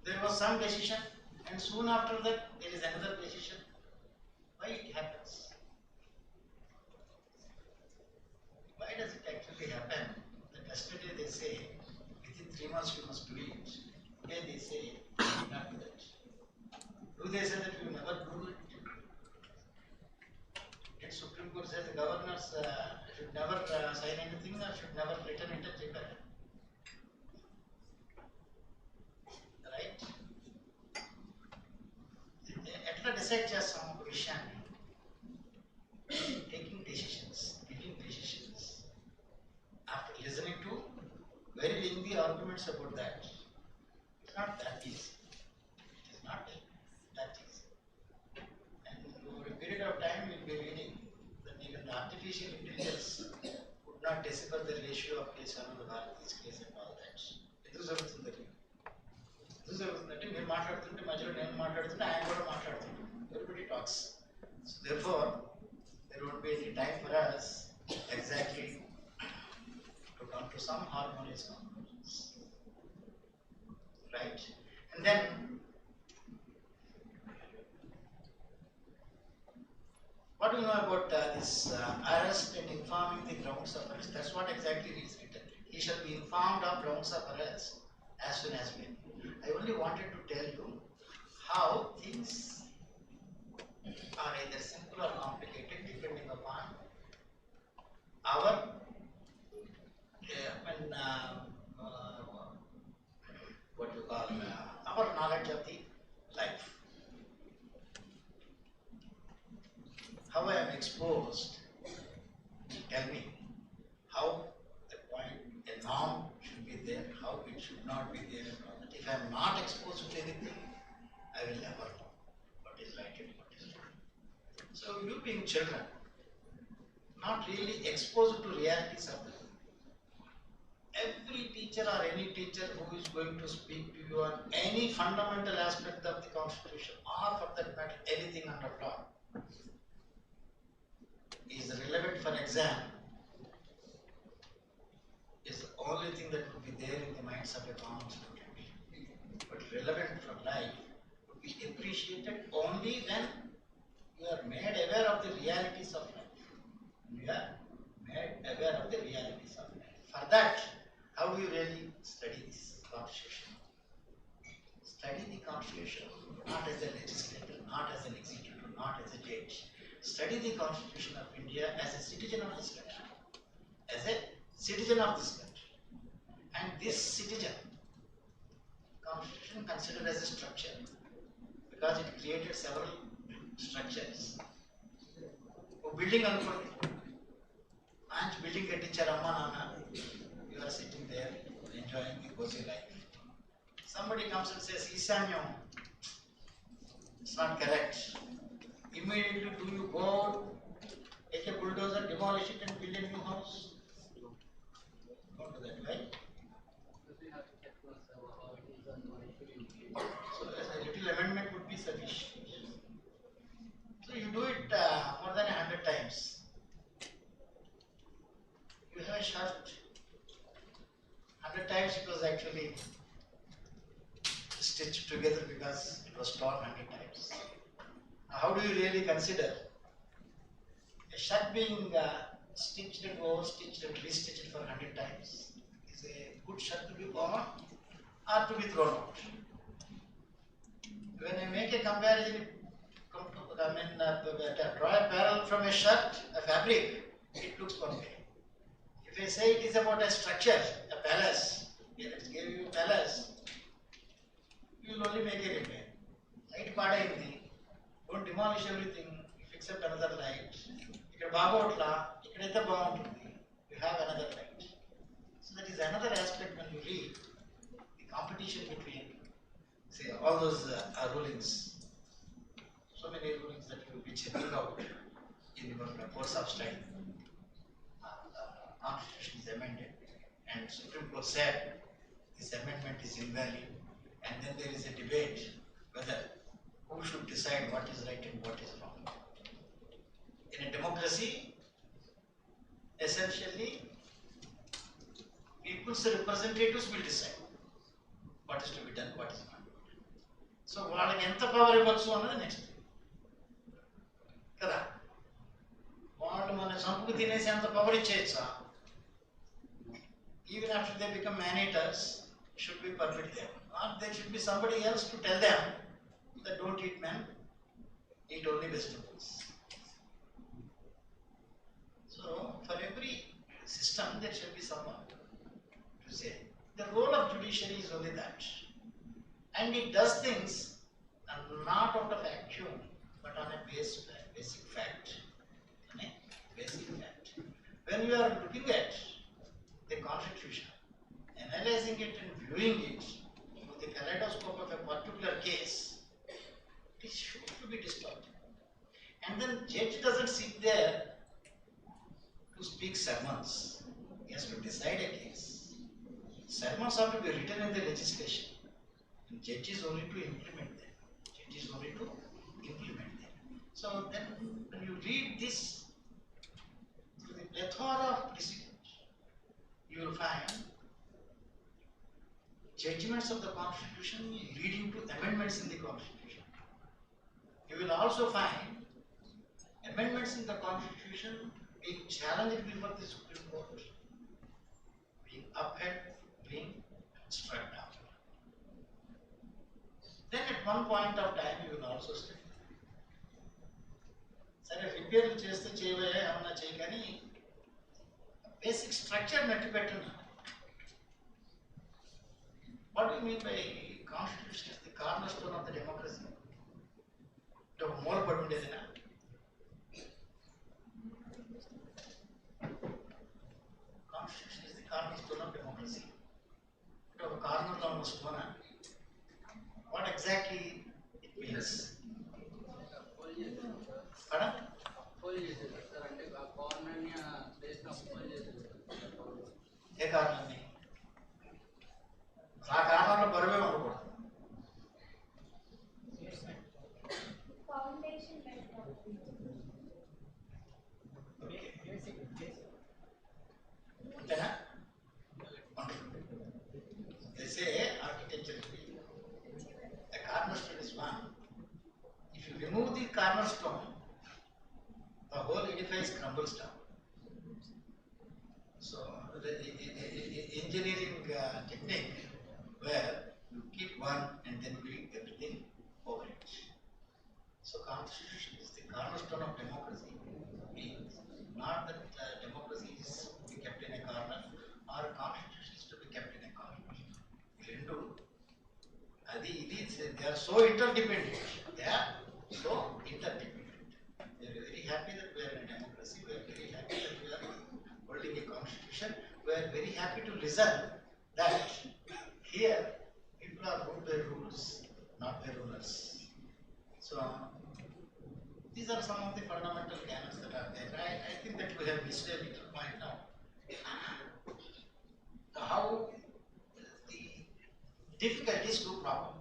There was some decision and soon after that there is another decision. Why it happens? Why does it actually happen? That yesterday they say within 3 months you must do it. Today they say you will not do that. Do they say that you will never do it? Did Supreme Court say the governors should never sign anything or should never return it at paper? Right? Etla decide chestam oka vishyanni. Taking decisions, giving decisions. After listening to very lengthy arguments about that, it's not that easy. It is not that easy. And over a period of time, we'll be reading that even the artificial intelligence could not decipher the ratio of case on the Bharati's case and all that. It is everything. మీరు మాట్లాడుతుంటే మధ్యలో నేను మాట్లాడుతుంటే ఆయన కూడా మాట్లాడుతుంటే everybody talks. So therefore, there won't be any time for us exactly to come to some harmonious conclusions. Right? And then what do you know about this arrest and informing the grounds of arrest? That's what exactly is written. He shall be informed of grounds of arrest as soon as may. I only wanted to tell you how things are either simple or complicated depending upon our what you call our knowledge of the life. How I am exposed, tell me how the point, a norm should be there, how it should not be there and all that. If I am not exposed to anything, I will never know what is right and what is wrong. So you being children, not really exposed to realities of the world. Every teacher or any teacher who is going to speak to you on any fundamental aspect of the Constitution or for that matter anything under law is relevant for exam appreciated only when you are made aware of the realities of life. You are made aware of the realities of life. For that, how do you really study this constitution? Study the constitution not as a legislator, not as an executive, not as a judge. Study the constitution of India as a citizen of this country. As a citizen of this country. And this citizen, constitution considered as a structure because it created several structures. Building అనుకోండి మంచి building కట్టించారు అమ్మా నాన్న, you are sitting there enjoying the cozy life. Somebody comes and says Isanyam, it's not correct. Immediately do you go take a bulldozer, demolish it and build a new house? Don't do that, right? So a little amendment would be sufficient. So you do it more than 100 times. You have a shirt. 100 times it was actually stitched together because it was torn 100 times. How do you really consider a shirt being stitched and over-stitched and restitched for 100 times? Is a good shirt to be worn or to be thrown out? When I make a comparison, draw a parallel from a shirt, a fabric, it looks one way. If I say it is about a structure, a palace, let's give you a palace, you will only make a repair. Light padayindi, don't demolish everything, fix up another light. Ikkada baagotla, ikkadaithe baaguntundi, you have another light. So that is another aspect when you read the competition between, say, all those rulings. So many rulings that you will be checking out in your course of study. Constitution is amended, and Supreme Court said this amendment is invalid, and then there is a debate whether who should decide what is right and what is wrong. In a democracy, essentially, people's representatives will decide what is to be done, what is not. So, వాళ్ళకి ఎంత power ఇవ్వచ్చు అన్నది next కదా. వాళ్ళు మన చంపుకు తినేసి ఎంత power ఇచ్చేయచ్చా? Even after they become man-eaters, should be permit them. Or there should be somebody else to tell them that don't eat men, eat only vegetables. So, for every system, there should be someone to say. The role of judiciary is only that. And it does things not out of action, but on a basic fact. On a basic fact. When you are looking at the constitution, analyzing it and viewing it through the kaleidoscope of a particular case, it is sure to be distorted. And then judge doesn't sit there to speak sermons. He has to decide a case. Sermons have to be written in the legislation. And judge is only to implement them. Judge is only to implement them. So then when you read this through the plethora of precedents, you will find judgments of the Constitution leading to amendments in the Constitution. You will also find amendments in the Constitution being challenged before the Supreme Court, being upheld, being struck down. Then at one point of time you will also study. సరే రిపేర్లు చేస్తే చేయవే ఏమన్నా చేయి కానీ basic structure మెట్టి పెట్టిన. What do you mean by constitution is the cornerstone of the democracy? ఒక మూలపడి ఉండేదినా? Constitution is the cornerstone of democracy. అంటే ఒక కార్నర్లో ఉన్న స్టోనా? What exactly it means? Pardon? ఏ కారణాన్ని? ఆ కారణంలో బరువే ఉండకూడదు. అంతేనా? They say architecture, the cornerstone is one, closed down. So the engineering technique where you keep one and then build everything over it. So constitution is the cornerstone of democracy. Means not that democracy is to be kept in a corner or constitution is to be kept in a corner. Rendu, they are so interdependent. They are so interdependent. We are very happy that we are in a democracy. We are very happy that we are holding a constitution. We are very happy to listen that here people are ruled by rules, not by rulers. So these are some of the fundamental canons that are there. I think that we have missed a little point now. How the difficulties do problem.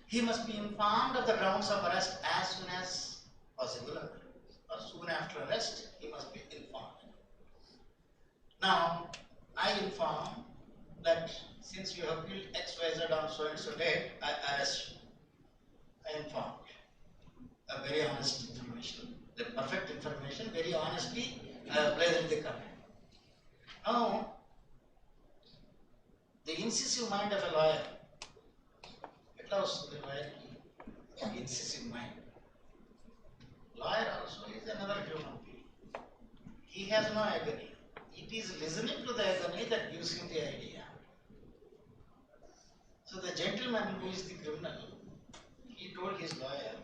He must be informed of the grounds of arrest as soon as possible, or soon after arrest, he must be informed. Now, I inform that since you have killed XYZ on so and so date, I arrest you. I informed. A very honest information, the perfect information, very honestly placed in the comment. Now, the incisive mind of a lawyer, it allows the lawyer the incisive mind. Lawyer also is another human being. He has no agony. It is listening to the agony that gives him the idea. So the gentleman who is the criminal, he told his lawyer,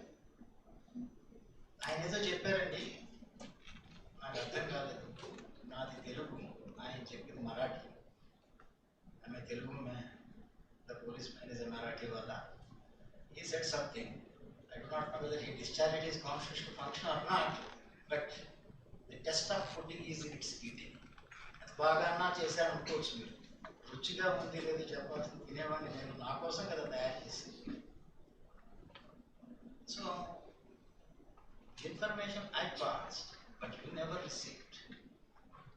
ఆయన ఏదో చెప్పారండి నాకు అర్థం కాలేదు నాది తెలుగు ఆయన చెప్పింది మరాఠీ ఆమె Telugu the policeman is a Marathi wala. He said something. I do not know whether he discharged his constitutional function or not, but the test of fooding is its eating. బాగా అన్నా చేశాను అనుకోవచ్చు మీరు రుచిగా ఉంది లేదు చెప్పాల్సింది తినేవాడిని నేను నా కోసం కదా తయారు చేసి so information I passed, but you never received.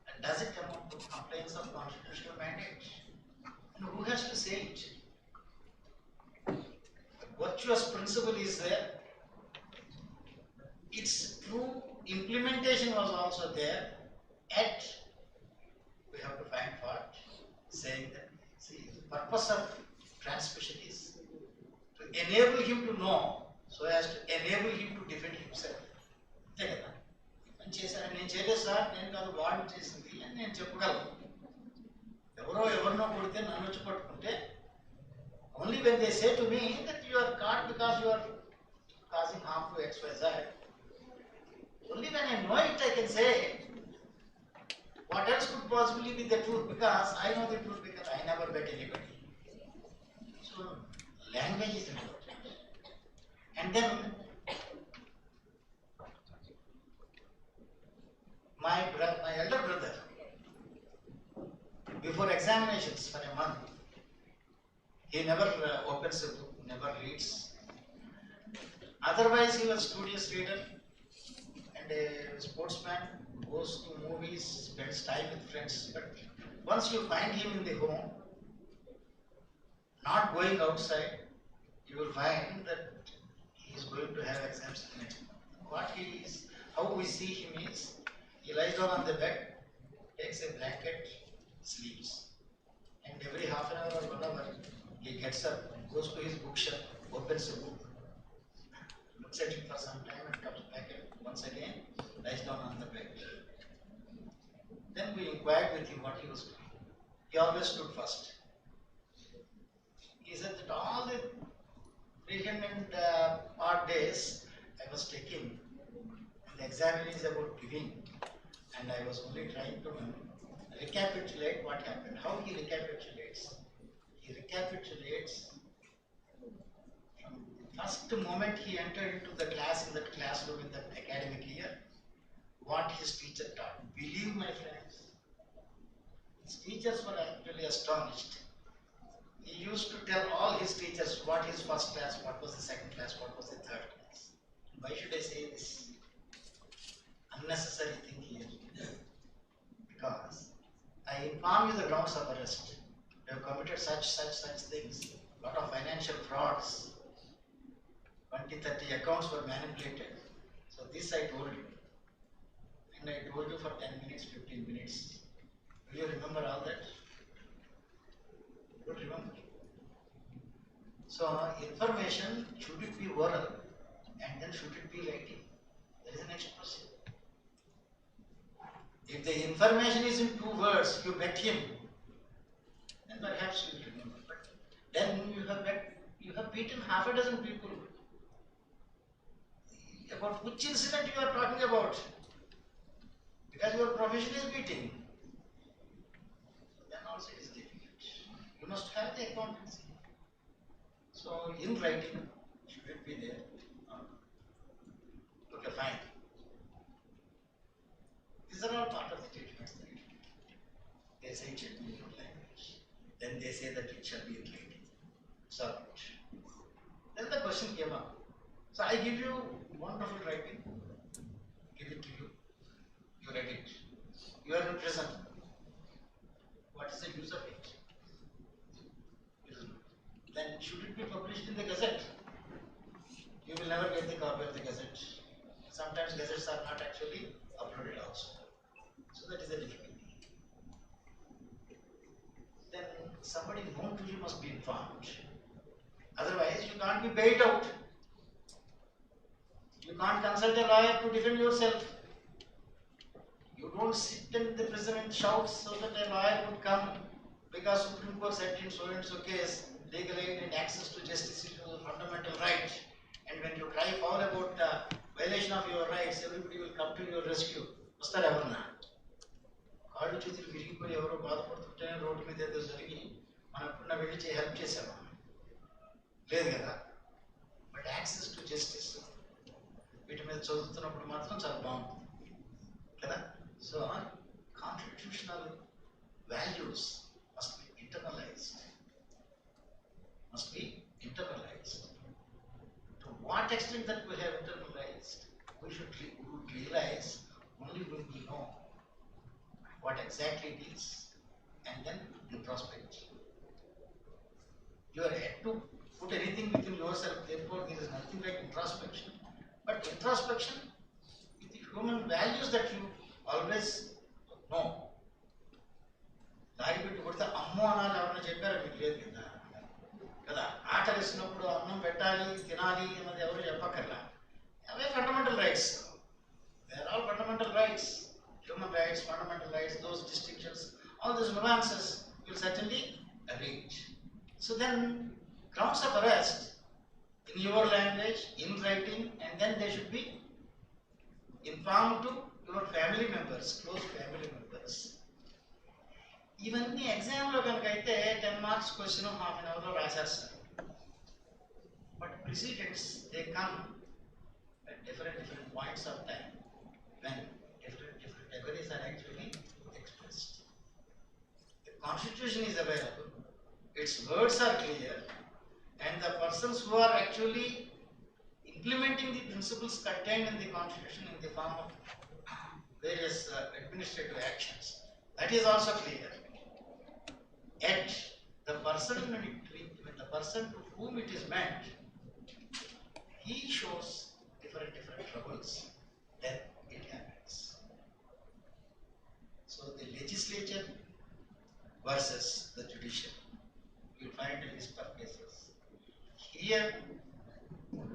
And does it amount to complaints of constitutional mandate? And who has to say it? The virtuous principle is there. Its true implementation was also there. Yet, we have to find fault, saying that, see, the purpose of transmission is to enable him to know, so as to enable him to defend himself. అంతే కదా నేను చేశాను నేను చేయలేదు sir నేను కాదు వాడు చేసింది అని నేను చెప్పగలను ఎవరినో కొడితే నన్ను వచ్చి పట్టుకుంటే only when they say to me that you are caught because you are causing harm to XYZ only when I know it I can say what else could possibly be the truth because I know the truth because I never bet anybody. So language is important. And then my elder brother, before examinations for a month, he never opens a book, never reads. Otherwise, he was a studious reader and a sportsman, goes to movies, spends time with friends. But once you find him in the home, not going outside, you will find that he is going to have exams the next month. What he is, how we see him is, he lies down on the bed, takes a blanket, sleeps. And every half an hour or 1 hour, he gets up, goes to his bookshelf, opens a book, looks at it for some time and comes back and once again lies down on the bed. Then we inquired with him what he was doing. He always stood first. He said that all the 300 odd days I was taking, the examination is about giving, and I was only trying to recapitulate what happened. How he recapitulates? He recapitulates from the first moment he entered into the class in that classroom in that academic year, what his teacher taught. Believe my friends, his teachers were actually astonished. He used to tell all his teachers what his first class, what was the second class, what was the third class. Why should I say this? Unnecessary thing here. Because I inform you the grounds of arrest. They have committed such things. Lot of financial frauds. 20-30 accounts were manipulated. So this I told you. And and I told you for 10 minutes, 15 minutes. Will you remember all that? You don't remember. So information, should it be oral and then should it be writing? That is the next question. If the information is in 2 words, you bet him, then perhaps you will remember. But then you have beaten half a dozen people. About which incident you are talking about? Because your profession is beating. Then also it is difficult. You must have the accountancy. So in writing, should it be there? Okay, fine. These are all part of the judgments. They say it should be in your language. Then they say that it shall be in writing. So then the question came up. So I give you wonderful writing, give it to you. You read it. You are in prison. What is the use of it? Then should it be published in the Gazette? You will never get the copy of the Gazette. Sometimes Gazettes are not actually uploaded also. So that is a difficulty. Then somebody known to you must be informed. Otherwise, you can't be bailed out. You can't consult a lawyer to defend yourself. You don't sit in the prison and shout so that a lawyer would come because Supreme Court said in so and so case, legal aid and access to justice is a fundamental right. And when you cry foul about violation of your rights, everybody will come to your rescue. వస్తారు ఎవరన్నా కాళ్ళు చేతులు విరిగిపోయి ఎవరో బాధపడుతుంటే road మీద ఏదో జరిగి మనం ఎప్పుడన్నా వెళ్ళి హెల్ప్ చేసామా? లేదు కదా. బట్ యాక్సెస్ టు జస్టిస్ వీటి మీద చదువుతున్నప్పుడు మాత్రం చాలా బాగుంటుంది కదా. So constitutional values must be internalized. To what extent that we have internalized, we should realize only when we know what exactly it is, and then introspect. You are yet to put anything within yourself, therefore there is nothing like introspection. But introspection with the human values that you always know. దాగి పెట్టి కొడితే అమ్మో అనాలి ఎవరైనా చెప్పారు మీకు లేదు కదా కదా. ఆటలు వేసినప్పుడు అన్నం పెట్టాలి తినాలి అన్నది ఎవరు చెప్పక్కర్లా. అవే fundamental rights. They are all fundamental rights. Human rights, fundamental rights, those distinctions, all those nuances will certainly arrange. So then grounds of arrest in your language, in writing, and then they should be informed to your family members, close family members. ఇవన్నీ ఎగ్జామ్లో కనుక అయితే 10 marks question half an అవర్లో రాసేస్తారు. But precedents they come at different points of time when different categories are actually expressed. The constitution is available, its words are clear, and the persons who are actually implementing the principles contained in the constitution in the form of various administrative actions, that is also clear. Yet the person to whom it is meant, he shows different troubles, then it happens. So the legislature versus the judiciary, you find in these cases. Here,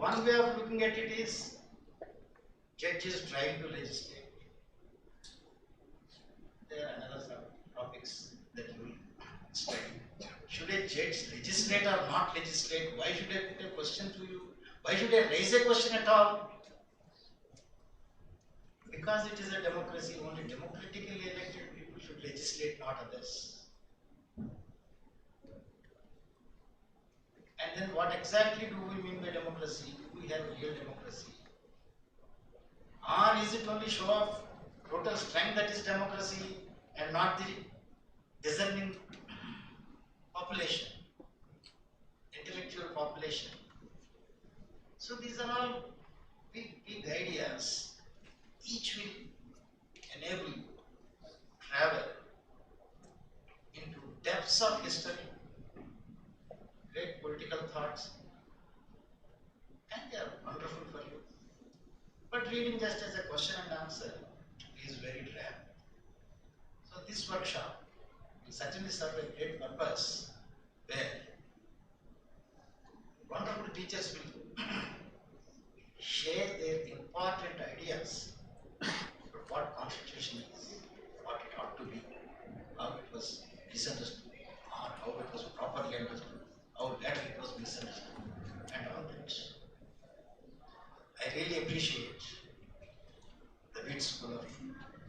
one way of looking at it is judges trying to legislate. There are another topics that you will study. Should a judge legislate or not legislate? Why should I put a question to you? Why should I raise a question at all? Because it is a democracy, only democratically elected people should legislate, not others. And then what exactly do we mean by democracy? Do we have real democracy? Or is it only show of total strength that is democracy and not the discerning population, intellectual population? So these are all big ideas. Each will enable you to travel into depths of history, great political thoughts, and they are wonderful for you. But reading just as a question and answer is very rare. So this workshop will certainly serve a great purpose where wonderful teachers will share their important ideas about what constitution is, what it ought to be, how it was misunderstood, or how it was properly understood, how later it was misunderstood, and all that. I really appreciate the VIT School of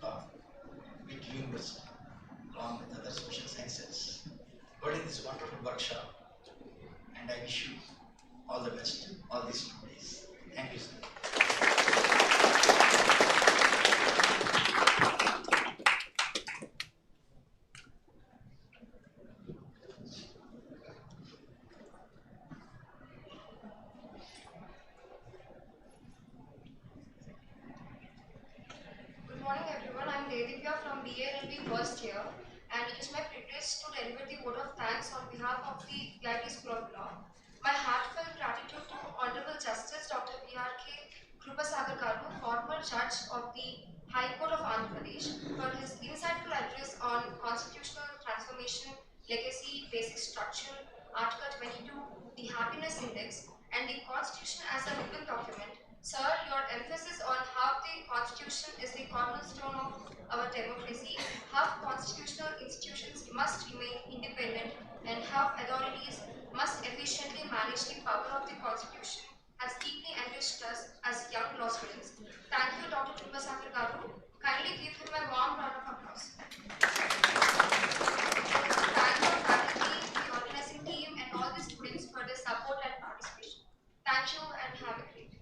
Law, VIT University, along with other social sciences, holding this wonderful workshop, and I wish you all the best, all these 2 days. Thank you, sir. Good morning everyone, I am Devika from BLLB first year, and it is my privilege to deliver the vote of thanks on behalf of the VIT School of Law. My heartfelt gratitude to Honorable Justice Dr. B.R.K. Krupasagar Garu, former judge of the High Court of Andhra Pradesh, for his insightful address on constitutional transformation, legacy, basic structure, Article 22, the Happiness Index, and the Constitution as a living document. Sir, your emphasis on how the Constitution is the cornerstone of our democracy, how constitutional institutions must remain independent, and how authorities must efficiently manage the power of the Constitution has deeply enriched us as young law students. Thank you, Dr. Krupasagar Garu. Kindly give him a warm round of applause. Thank your faculty, the organizing team, and all the students for their support and participation. Thank you and have a great day.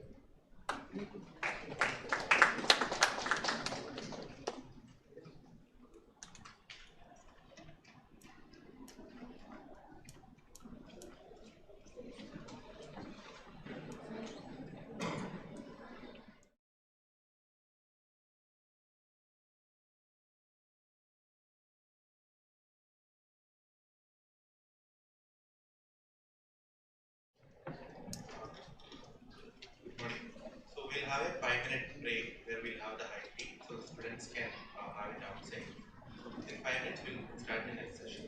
So we'll have a 5-minute break where we'll have the high tea so the students can have it outside. In 5 minutes we'll start the next session.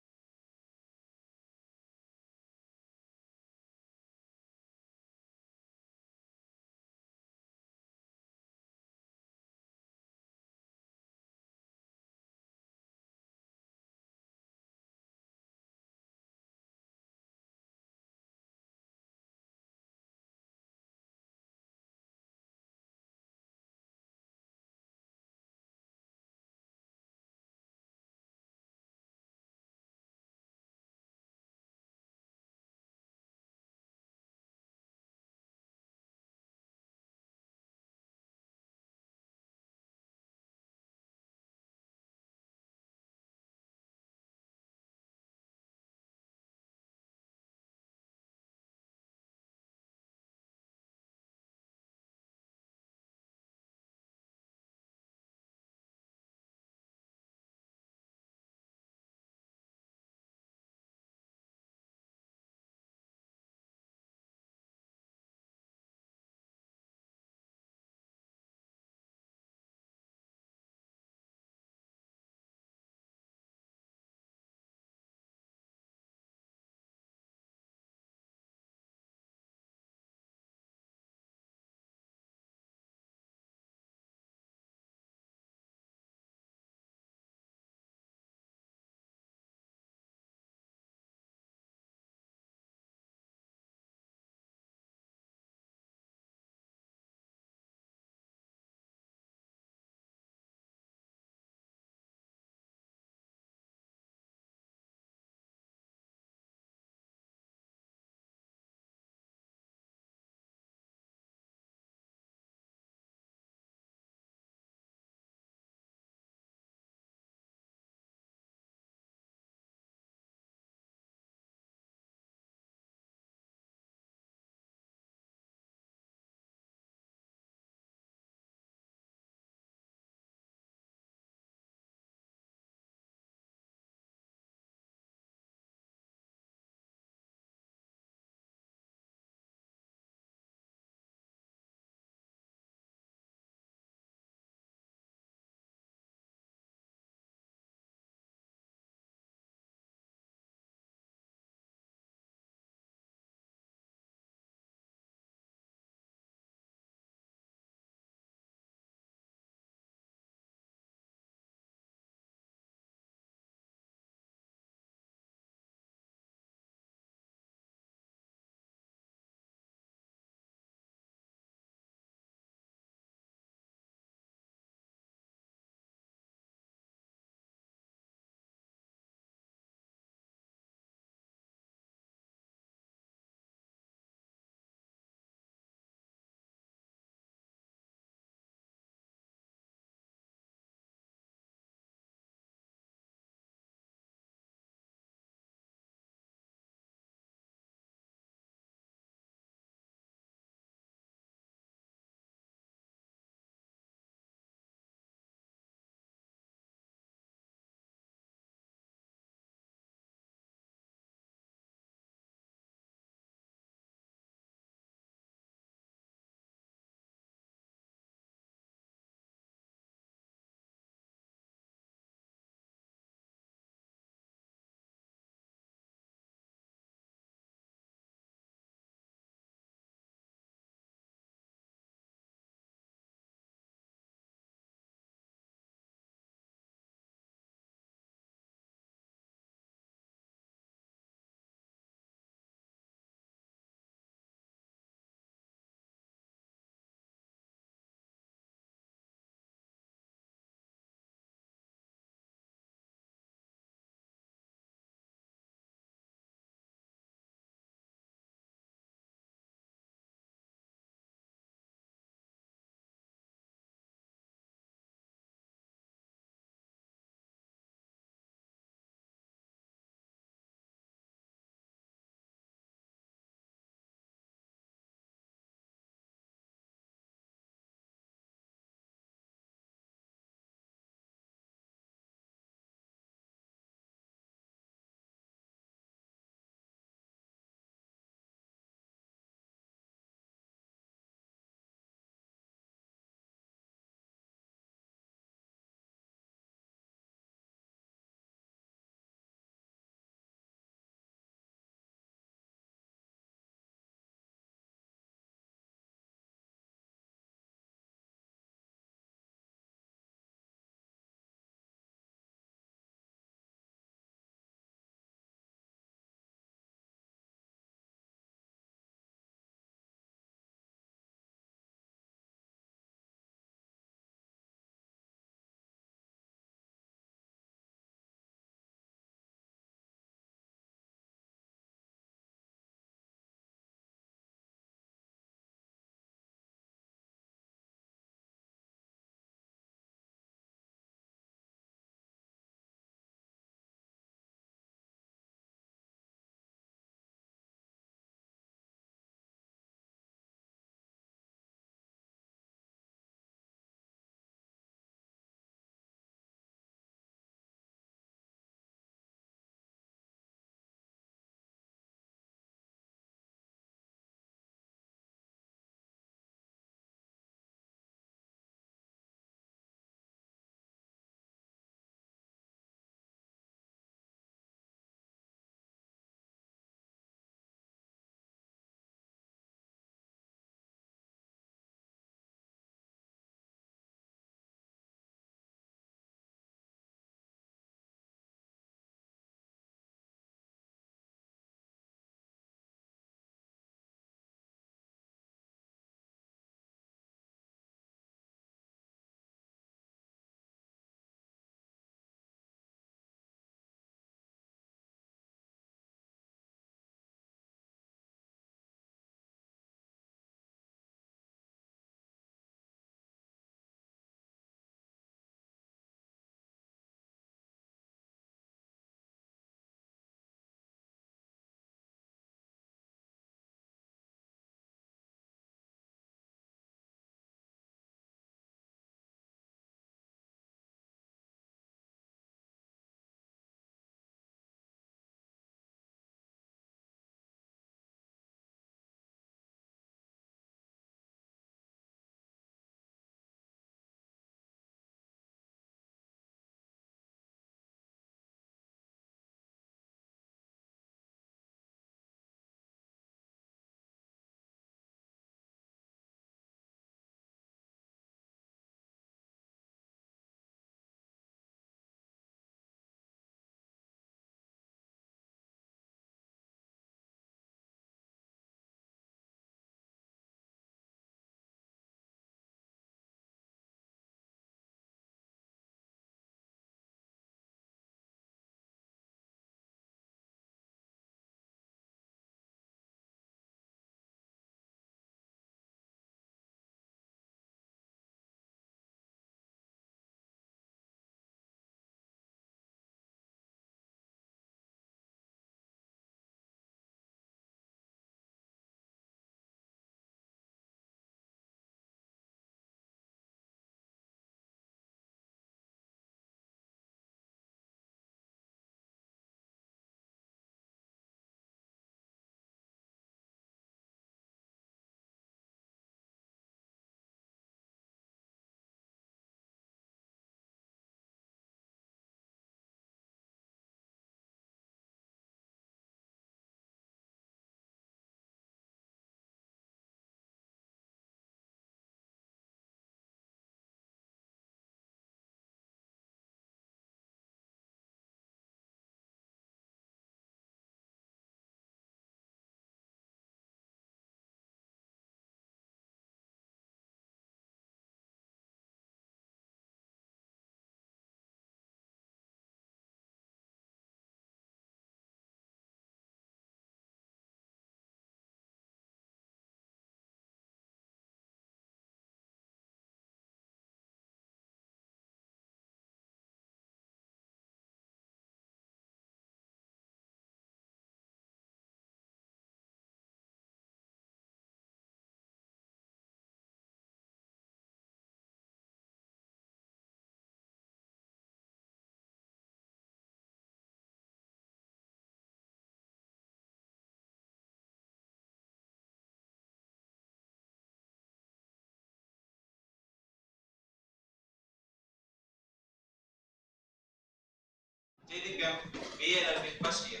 JDPM VLLB first year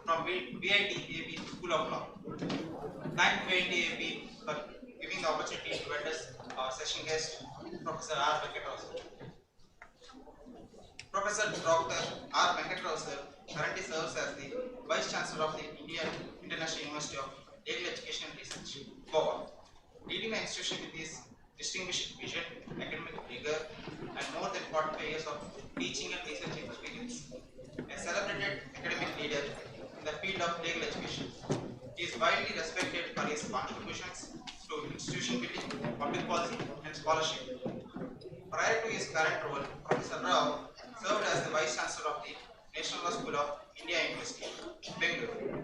from VIT AP School of Law. Thank VIT AP for giving the opportunity to address our session guest, Professor R. Venkatrao. Professor Dr. R. Venkatrao currently serves as the Vice Chancellor of the Indian International University of Legal Education and Research, Goa, leading the institution with his distinguished vision, academic rigor, and more than 45 years of teaching and research experience. A celebrated academic leader in the field of legal education, he is widely respected for his contributions to institution building, public policy, and scholarship. Prior to his current role, Professor Rao served as the Vice Chancellor of the National Law School of India University, Bengaluru,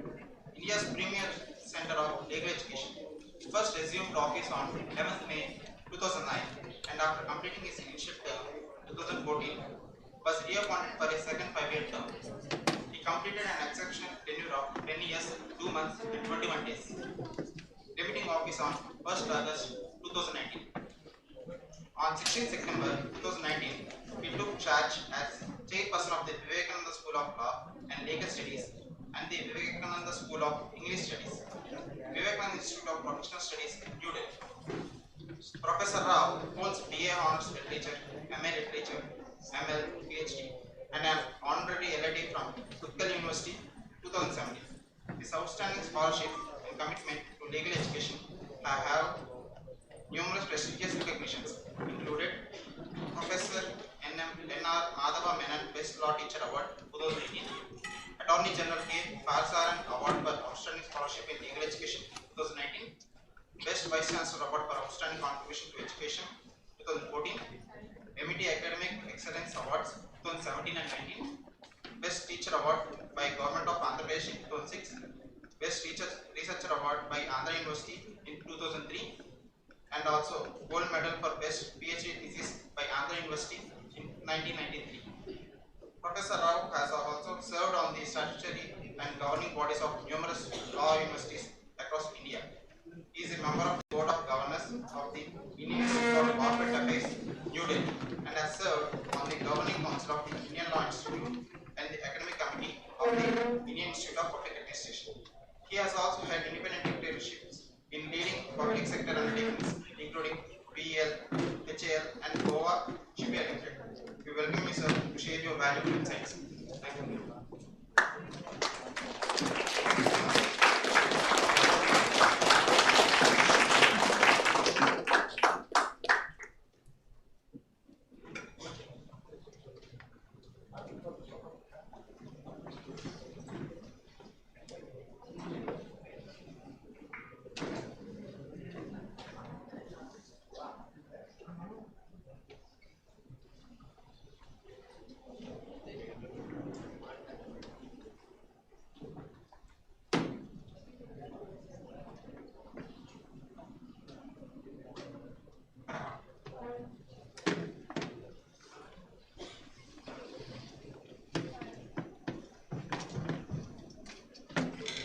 India's premier center of legal education. First resumed office on 11th May 2009, and after completing his initial term in 2014, was reappointed for a second 5-year term. He completed an exceptional tenure of 10 years, 2 months, and 21 days, limiting office on 1st August 2019. On 16 September 2019, he took charge as chairperson of the Vivekananda School of Law and Legal Studies and the Vivekananda School of English Studies, Vivekananda Institute of Professional Studies, New Delhi. Professor Rao holds BA Honours Literature, MA Literature, ML, PhD, and an honorary LLD from Utkal University, 2017. His outstanding scholarship and commitment to legal education have numerous prestigious recognitions, included Professor N.R. Madhava Menon Best Law Teacher Award 2018, Attorney General K. Farsaran Award for Outstanding Scholarship in Legal Education 2019, Best Vice Chancellor Award for Outstanding Contribution to Education 2014, MET Academic Excellence Awards 2017 and 19, Best Teacher Award by Government of Andhra Pradesh in 2006, Best Researcher Award by Andhra University in 2003, and also Gold Medal for Best PhD Thesis by Andhra University in 1993. Professor Rao has also served on the statutory and governing bodies of numerous law universities across India. He is a member of the Board of Governors of the Indian Institute of Corporate Affairs, New Delhi, and has served on the Governing Council of the Indian Law Institute and the Academic Committee of the Indian Institute of Public Administration. He has also had independent dictatorships in leading public sector undertakings, including PEL, HAL, and Goa Shipyard Limited. We welcome you, sir, to share your valuable insights. Thank you.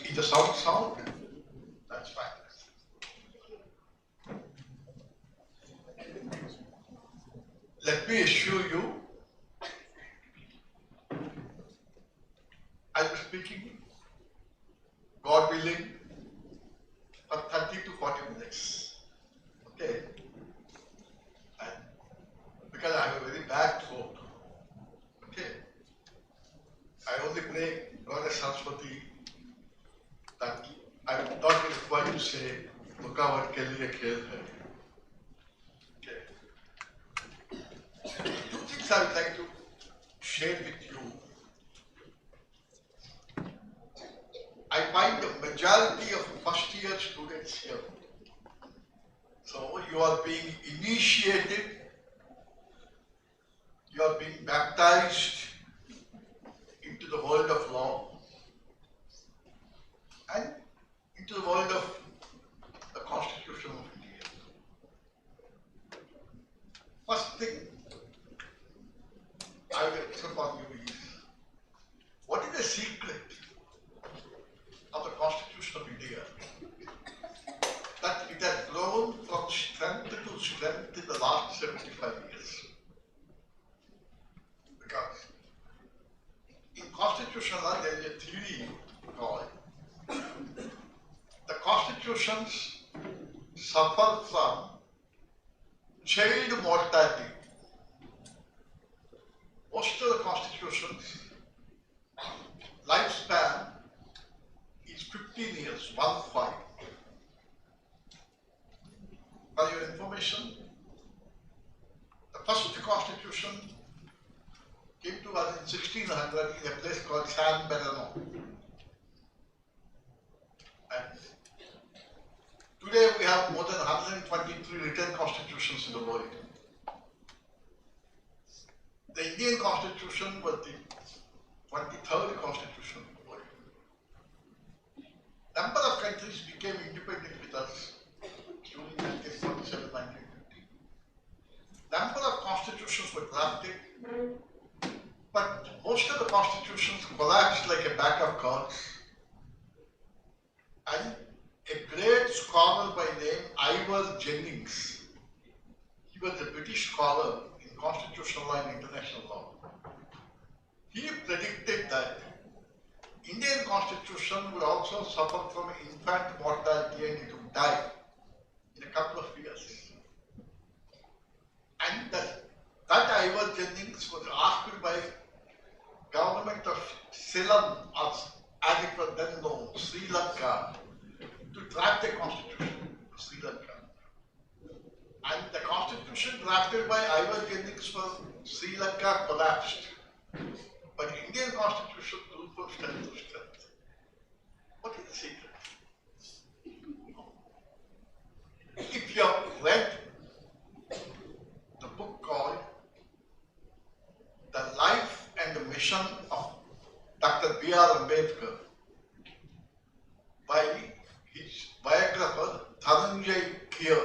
Is the sound? That's fine. Let me assure you, I'll be speaking, God willing, for 30 to 40 minutes. Okay? And because I have a very bad throat. Okay? I only pray Goddess Saraswati that I would not be required to say Rukavat ke liye khel hai. Okay. Two things I would like to share with you. I find the majority of first year students here. So you are being initiated, you are being baptized into the world of law and into the world of the Constitution of India. First thing I will impress upon you is, what is the secret of the Constitution of India? That it has grown from strength to strength in the last 75 years. Because constitutional law, there is a theory called the constitutions suffer from child mortality. Most of the constitutions lifespan is 15 years, 1-5. For your information, the first constitution came to us in 1600 in a place called San Bernardino. And today we have more than 123 written constitutions in the world. The Indian constitution was the 23rd constitution in the world. Number of countries became independent with us during 1947, 1950. Number of constitutions were drafted, but most of the constitutions collapsed like a pack of cards. And a great scholar by name Ivor Jennings, he was a British scholar in constitutional law and international law. He predicted that Indian constitution would also suffer from infant mortality and it would die in a couple of years. And that Ivor Jennings was asked by government of Ceylon, as it was then known, Sri Lanka, to draft a constitution of Sri Lanka. And the constitution drafted by Ivor Jennings for Sri Lanka collapsed. But the Indian constitution grew from strength to strength. What is the secret? If you have read the book called The Life and the Mission of Dr. B.R. Ambedkar by his biographer Dhananjay Keir,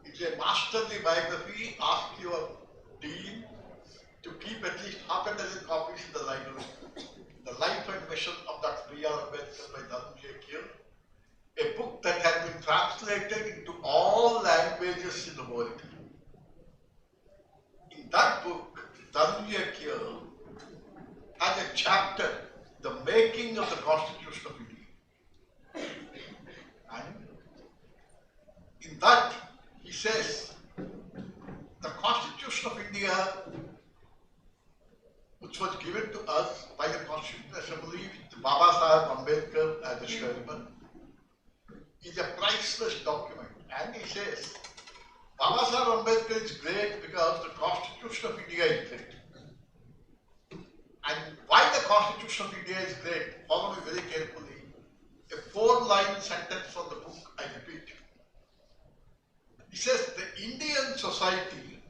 it's a masterly biography. Ask your dean to keep at least half a dozen copies in the library. The Life and Mission of Dr. B.R. Ambedkar by Dhananjay Keir, a book that has been translated into all languages in the world. In that book, Dhananjay Keir has a chapter, The Making of the Constitution of India. And in that, he says, the Constitution of India, which was given to us by the Constitutional Assembly with Baba Sahib Ambedkar as the chairman, is a priceless document. And he says, Baba Sahib Ambedkar is great because the Constitution of India is great. And why the Constitution of India is great, follow me very carefully. A 4-line sentence from the book, I repeat. He says, the Indian society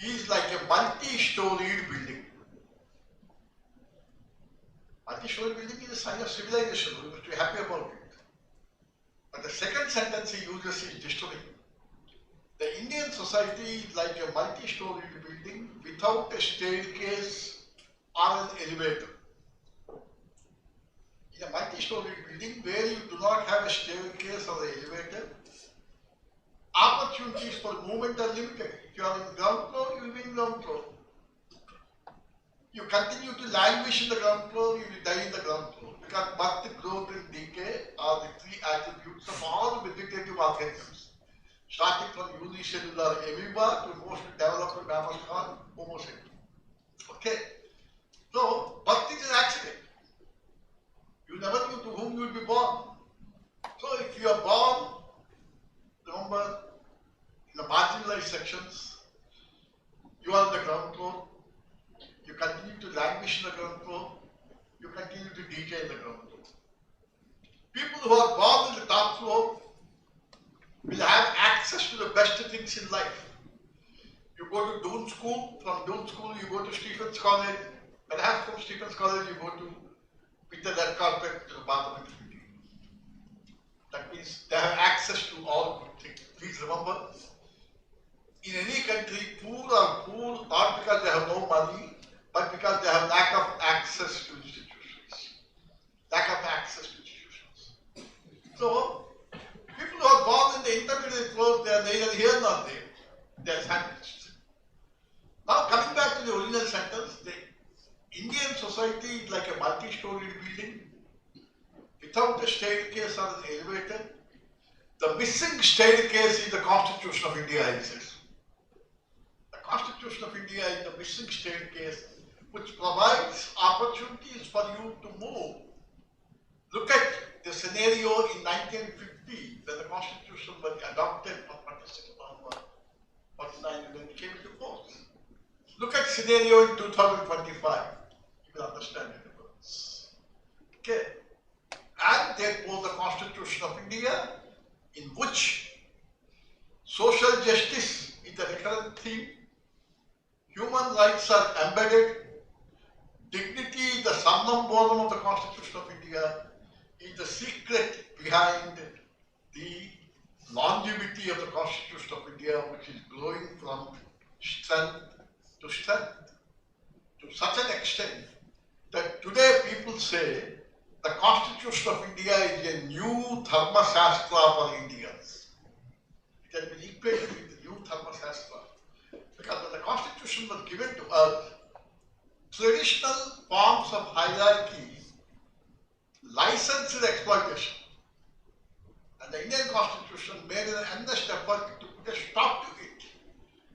is like a multi-storied building. Multi-storied building is a sign of civilization. We must be happy about it. But the second sentence he uses is disturbing. The Indian society is like a multi-storied building without a staircase or an elevator. In a multi-storied building where you do not have a staircase or an elevator, opportunities for movement are limited. If you are in ground floor, you will be in ground floor. You continue to languish in the ground floor, you will die in the ground floor. Because birth, growth and decay are the 3 attributes of all vegetative organisms. Starting from unicellular amoeba to most developed mammal called Homo sapiens. Okay? So, birth is an accident. You never knew to whom you will be born. So, if you are born, remember, in the marginalized sections, you are on the ground floor, you continue to languish in the ground floor, you continue to decay in the ground floor. People who are born in the top floor will have access to the best things in life. You go to Doon School, from Doon School you go to Stephens College, perhaps from Stephens College you go to Peter Red Carpet to the bottom of the city. That means they have access to all good things. Please remember, in any country, poor are poor not because they have no money, but because they have lack of access to institutions. Lack of access to institutions. So, people who are born in the intermediate floor, they are neither here nor there. They are sandwiched. Now, coming back to the original sentence, the Indian society is like a multi-storied building without a staircase or an elevator. The missing staircase is the Constitution of India, I say. The Constitution of India is the missing staircase which provides opportunities for you to move. Look at the scenario in 1950 when the Constitution was adopted on 26 November 49 when it came into force. Look at scenario in 2025. You will understand the difference. Okay. And therefore the Constitution of India, in which social justice is the recurrent theme, human rights are embedded, dignity is the summum bonum of the Constitution of India, is the secret behind the longevity of the Constitution of India, which is growing from strength to strength to such an extent that today people say the Constitution of India is a new Dharma Shastra for Indians. It has been equated with the new Dharma Shastra. Because when the Constitution was given to us, traditional forms of hierarchy licensed exploitation. And the Indian Constitution made an earnest effort to put a stop to it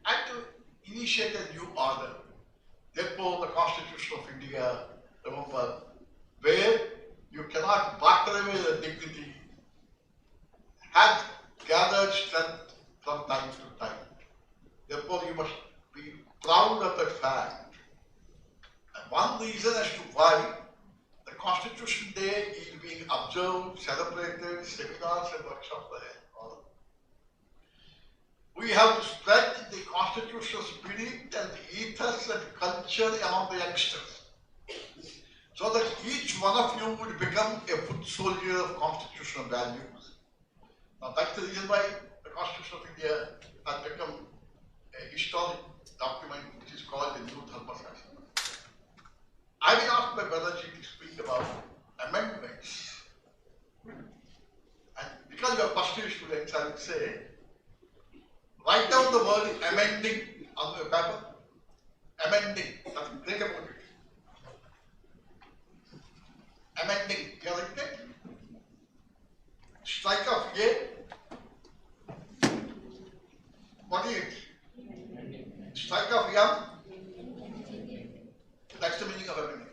and to initiate a new order. Therefore, the Constitution of India, remember, where you cannot barter away the dignity, has gathered strength from time to time. Therefore, you must be proud of that fact. And one reason as to why the Constitution Day is being observed, celebrated, seminars and workshops are held. We have to spread the constitutional spirit and the ethos and culture among the youngsters, so that each one of you would become a foot soldier of constitutional values. Now that's the reason why the Constitution of India has become a historic document which is called the New Dharma Shastra. I've been asked by Balaji to speak about amendments. And because you are first year students, I would say, write down the word amending on your paper. Amending, nothing think about it. Amending, you are written it. Strike off A. What is it? Strike off M. That's the meaning of amendment.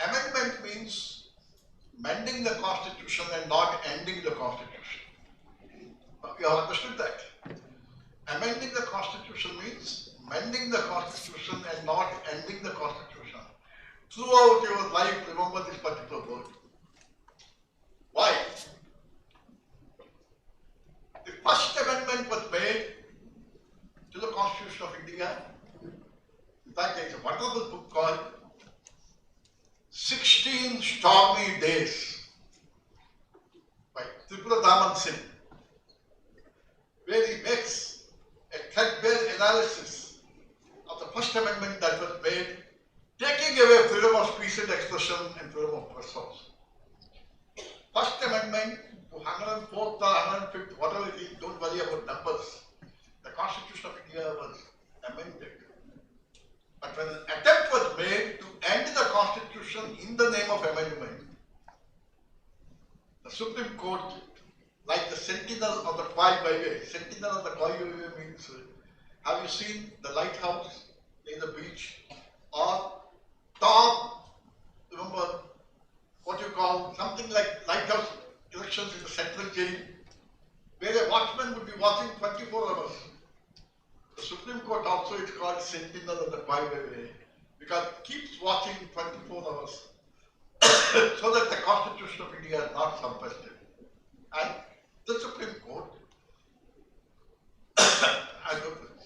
Amendment means mending the Constitution and not ending the Constitution. You have understood that? Amending the Constitution means mending the Constitution and not ending the Constitution. Throughout your life, remember this particular word. Why? The first amendment was made to the Constitution of India. In fact, there is a wonderful book called 16 Stormy Days by Tripura Daman Singh, where he makes a threadbare analysis of the first amendment that was made, taking away freedom of speech and expression and freedom of press also. First amendment to 104th or 105th, whatever it is, don't worry about numbers. The Constitution of India was amended. But when an attempt was made to end the Constitution in the name of amendment, the Supreme Court, like the sentinel on the Kwai Byway, sentinel on the Kwai Byway means, have you seen the lighthouse in the beach? Or top, remember what you call something like lighthouse erections in the central jail, where a watchman would be watching 24 hours. The Supreme Court also is called sentinel of the Byway because it keeps watching 24 hours so that the Constitution of India is not subversive. And the Supreme Court has opened.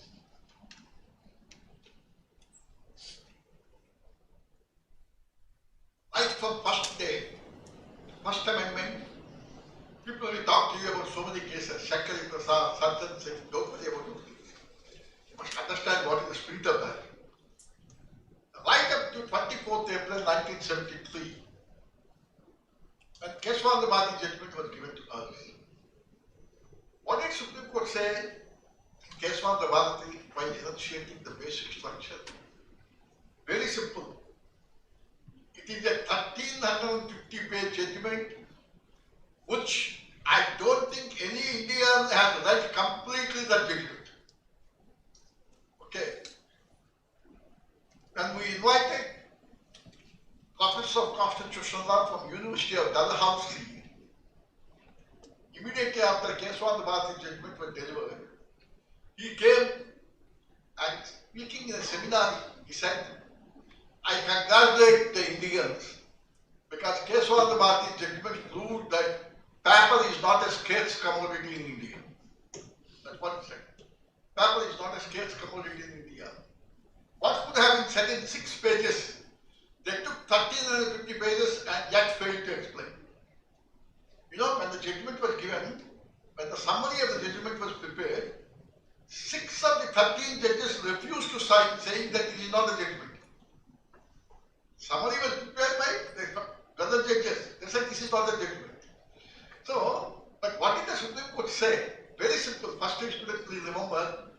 Right from first day, First Amendment, people will talk to you about so many cases, Shakari Prasad, Sarjan Singh, don't worry about those things. You must understand what is the spirit of that. Right up to 24th April 1973, when Keswandabadi judgment was given to us, what did Supreme Court say in Keswandabadi while enunciating the basic structure? Very simple. It is a 1350-page judgment which I don't think any Indian has read completely the judgment. Okay. When we invited Professor of Constitutional Law from University of Dalhousie, immediately after Keswant Bharati judgment was delivered, he came and speaking in a seminar, he said, I congratulate the Indians because Keswant Bharati judgment proved that paper is not a scarce commodity in India. That's what he said. Paper is not a scarce commodity in India. What could have been said in 6 pages? They took 1350 pages and yet failed to explain. You know, when the judgment was given, when the summary of the judgment was prepared, 6 of the 13 judges refused to sign, saying that it is not a judgment. Summary was prepared by the other judges. They said this is not a judgment. So, but what did the Supreme Court say? Very simple. First year students, please remember,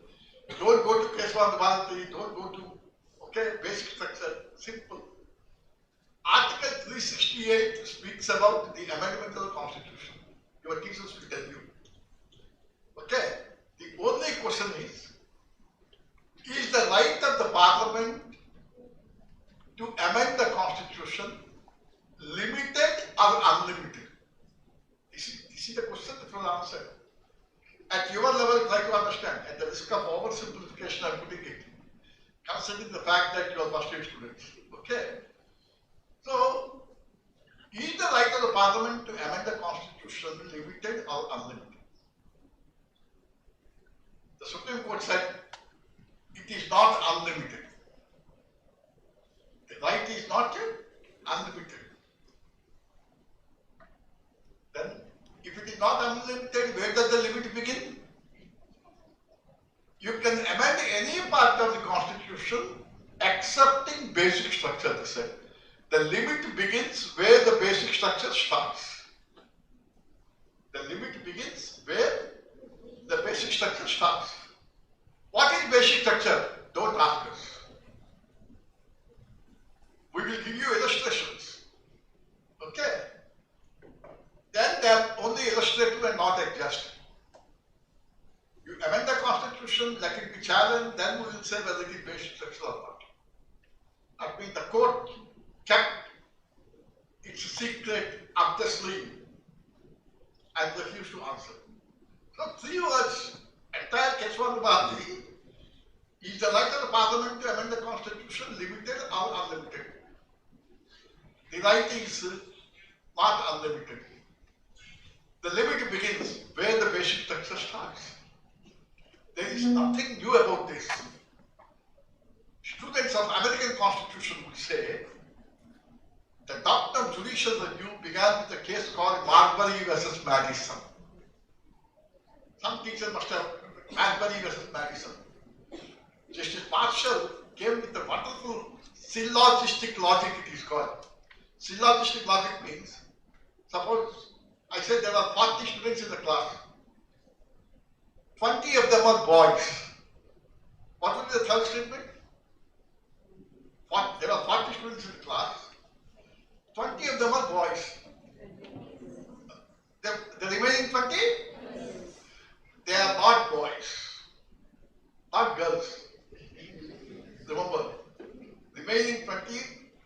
don't go to Keswant Bharati, don't go to, okay, basic structure. Simple. Article 368 speaks about the amendment of the Constitution. Your teachers will tell you. Okay. The only question is the right of the Parliament to amend the Constitution limited or unlimited? This is the question that will answer. At your level, try to understand. At the risk of oversimplification, I am putting it. Considering the fact that you are first year students. Okay. So, is the right of the Parliament to amend the Constitution limited or unlimited? The Supreme Court said it is not unlimited. The right is not unlimited. Then, if it is not unlimited, where does the limit begin? You can amend any part of the Constitution excepting basic structure, they said. The limit begins where the basic structure starts. The limit begins where the basic structure starts. What is basic structure? Don't ask us. We will give you illustrations. Okay? Then they are only illustrative and not adjust. You amend the Constitution, let it be challenged, then we will say whether it is basic structure or not. I mean, the court kept its secret up the sleeve and refused to answer. So 3 words, entire Keswant Bharati is the right of the Parliament to amend the Constitution limited or unlimited. The right is not unlimited. The limit begins where the basic structure starts. There is nothing new about this. Students of American Constitution would say the doctrine of judicial review began with a case called Marbury versus Madison. Some teacher must have Marbury versus Madison. Justice Marshall came with a wonderful syllogistic logic, it is called. Syllogistic logic means, suppose I said there are 40 students in the class. 20 of them are boys. What would be the third statement? There are 40 students in the class. 20 of them are boys. The remaining 20? They are not boys, not girls. Remember, remaining 20,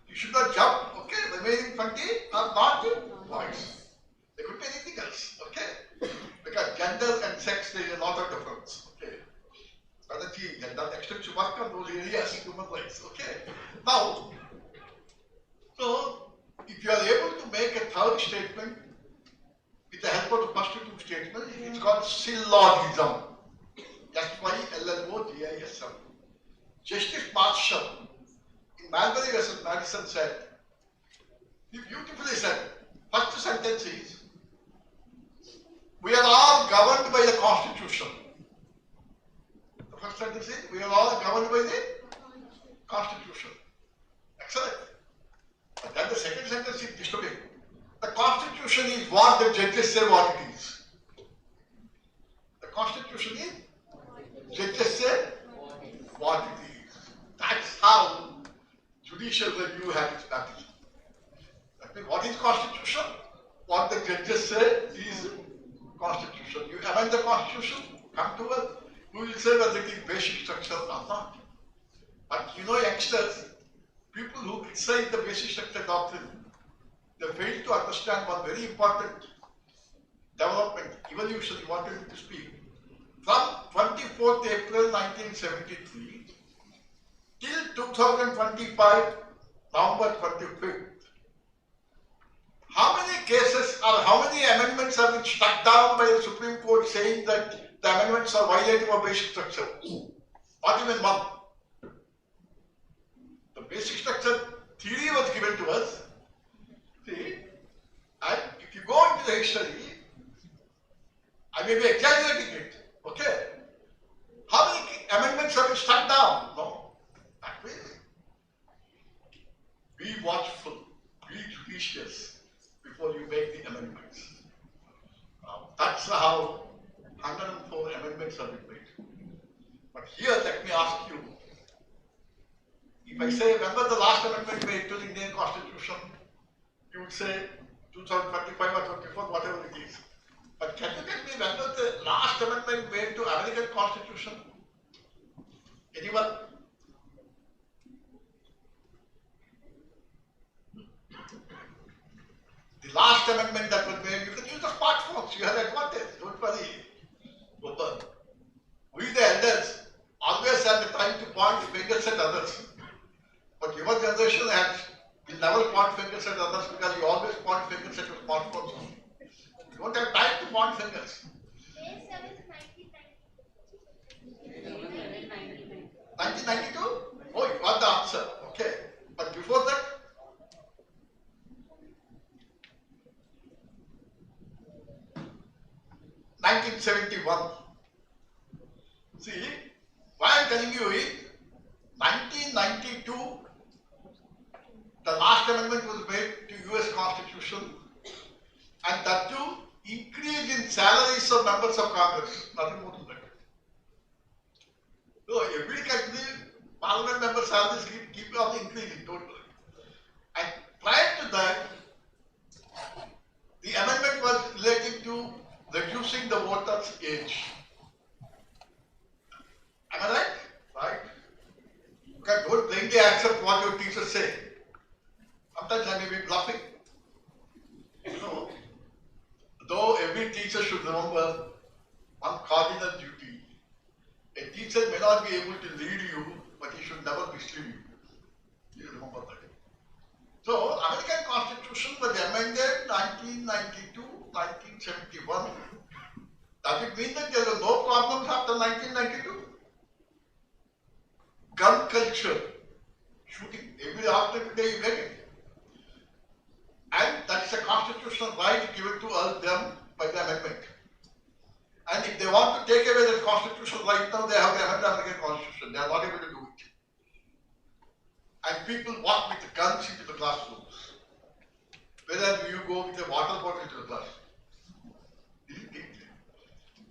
you should not jump, okay? Remaining 20 are not boys. They could be anything else, okay? Because gender and sex, there is a lot of difference, okay? Pranachi, gender extends to work on those areas, human rights, okay? Now, so, if you are able to make a third statement with the help of the first 2 statements, it's called syllogism. SYLLOGISM. Justice Marshall in Marbury versus Madison said, he beautifully said, first sentence is, we are all governed by the Constitution. The first sentence is, we are all governed by the Constitution. Excellent. But then the second sentence is disturbing. The Constitution is what the judges say what it is. The Constitution is, judges say what it is. That's how judicial review had its battle. That means what is constitution? What the judges say is constitution. You amend the constitution, come to us, we will say whether it is basic structure or not. But you know, youngsters, people who criticize the basic structure doctrine, they fail to understand one very important development, evolution you wanted me to speak. From 24th April 1973 till 2025 November 25th, how many cases or how many amendments have been struck down by the Supreme Court saying that the amendments are violating of basic structure? Not even one. The basic structure theory was given to us. See, and if you go into the history, I may be exaggerating it, okay? How many amendments have been struck down? No, not really. Be watchful, be judicious before you make the amendments. That's how 104 amendments have been made. But here, let me ask you, if I say, when was the last amendment made to the Indian Constitution? You would say 2025 or 24, whatever it is. But can you tell me when was the last amendment made to American Constitution? Anyone? The last amendment that was made, you can use the smartphones, you have the advantage, don't worry. We the elders always have the time to point fingers at others. But your generation will never point fingers at others because you always point fingers at your smartphones. You don't have time to point fingers. 1992? Oh, you got the answer. Okay. But before that? (1971). See, why I'm telling you is 1992, the last amendment was made to US Constitution, and that too increase in salaries of members of Congress, nothing more than that. So every country, parliament member salaries keep on increasing totally. And prior to that, the amendment was related to reducing the voters' age. Am I right? Right. Okay, don't blindly accept what your teachers say. Sometimes I may be bluffing. You know, though every teacher should remember one cardinal duty. A teacher may not be able to lead you, but he should never mislead you. You remember that. So, American Constitution was amended 1992, 1971. Does it mean that there were no problems after 1992? Gun culture, shooting, every after today you get it. And that is a constitutional right given to all them by the amendment. And if they want to take away the constitutional right now, they have to amend the American Constitution. They are not able to do it. And people walk with the guns into the classrooms. Whether you go with a water bottle into the classroom.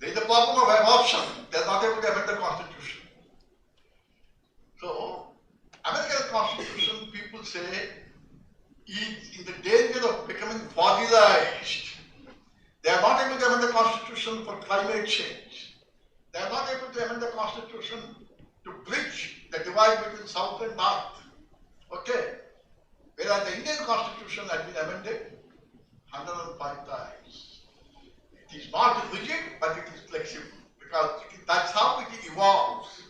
There is a problem of adoption. They are not able to amend the Constitution. So, American Constitution, people say, is in the danger of becoming fossilized. They are not able to amend the Constitution for climate change. They are not able to amend the Constitution to bridge the divide between South and North. Okay? Whereas the Indian Constitution has been amended 105 times. It is not rigid, but it is flexible because that's how it evolves.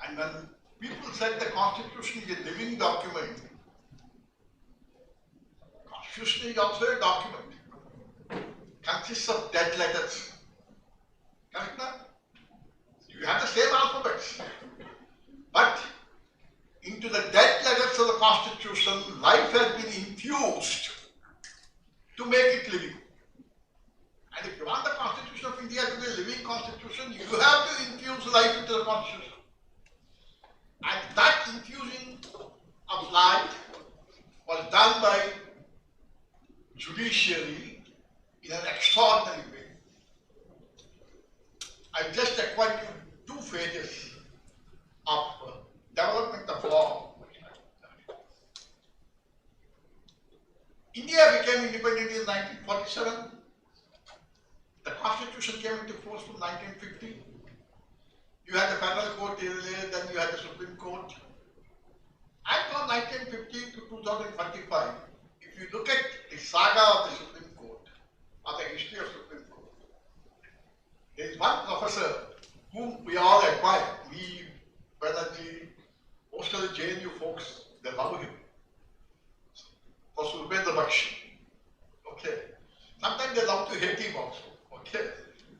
And when people said the Constitution is a living document, Constitution is also a document. Consists of dead letters. Correct now? You have the same alphabets. But into the dead letters of the Constitution, life has been infused to make it living. And if you want the Constitution of India to be a living Constitution, you have to infuse life into the Constitution. And that infusing of life was done by judiciary in an extraordinary way. I just acquired two phases of development of law. Court earlier, then you had the Supreme Court. And from 1950 to 2025, if you look at the saga of the Supreme Court, or the history of Supreme Court, there is one professor whom we all admire. We, Banerjee, most of the JNU folks, they love him. Professor Upendra Bakshi. Okay. Sometimes they love to hate him also. Okay.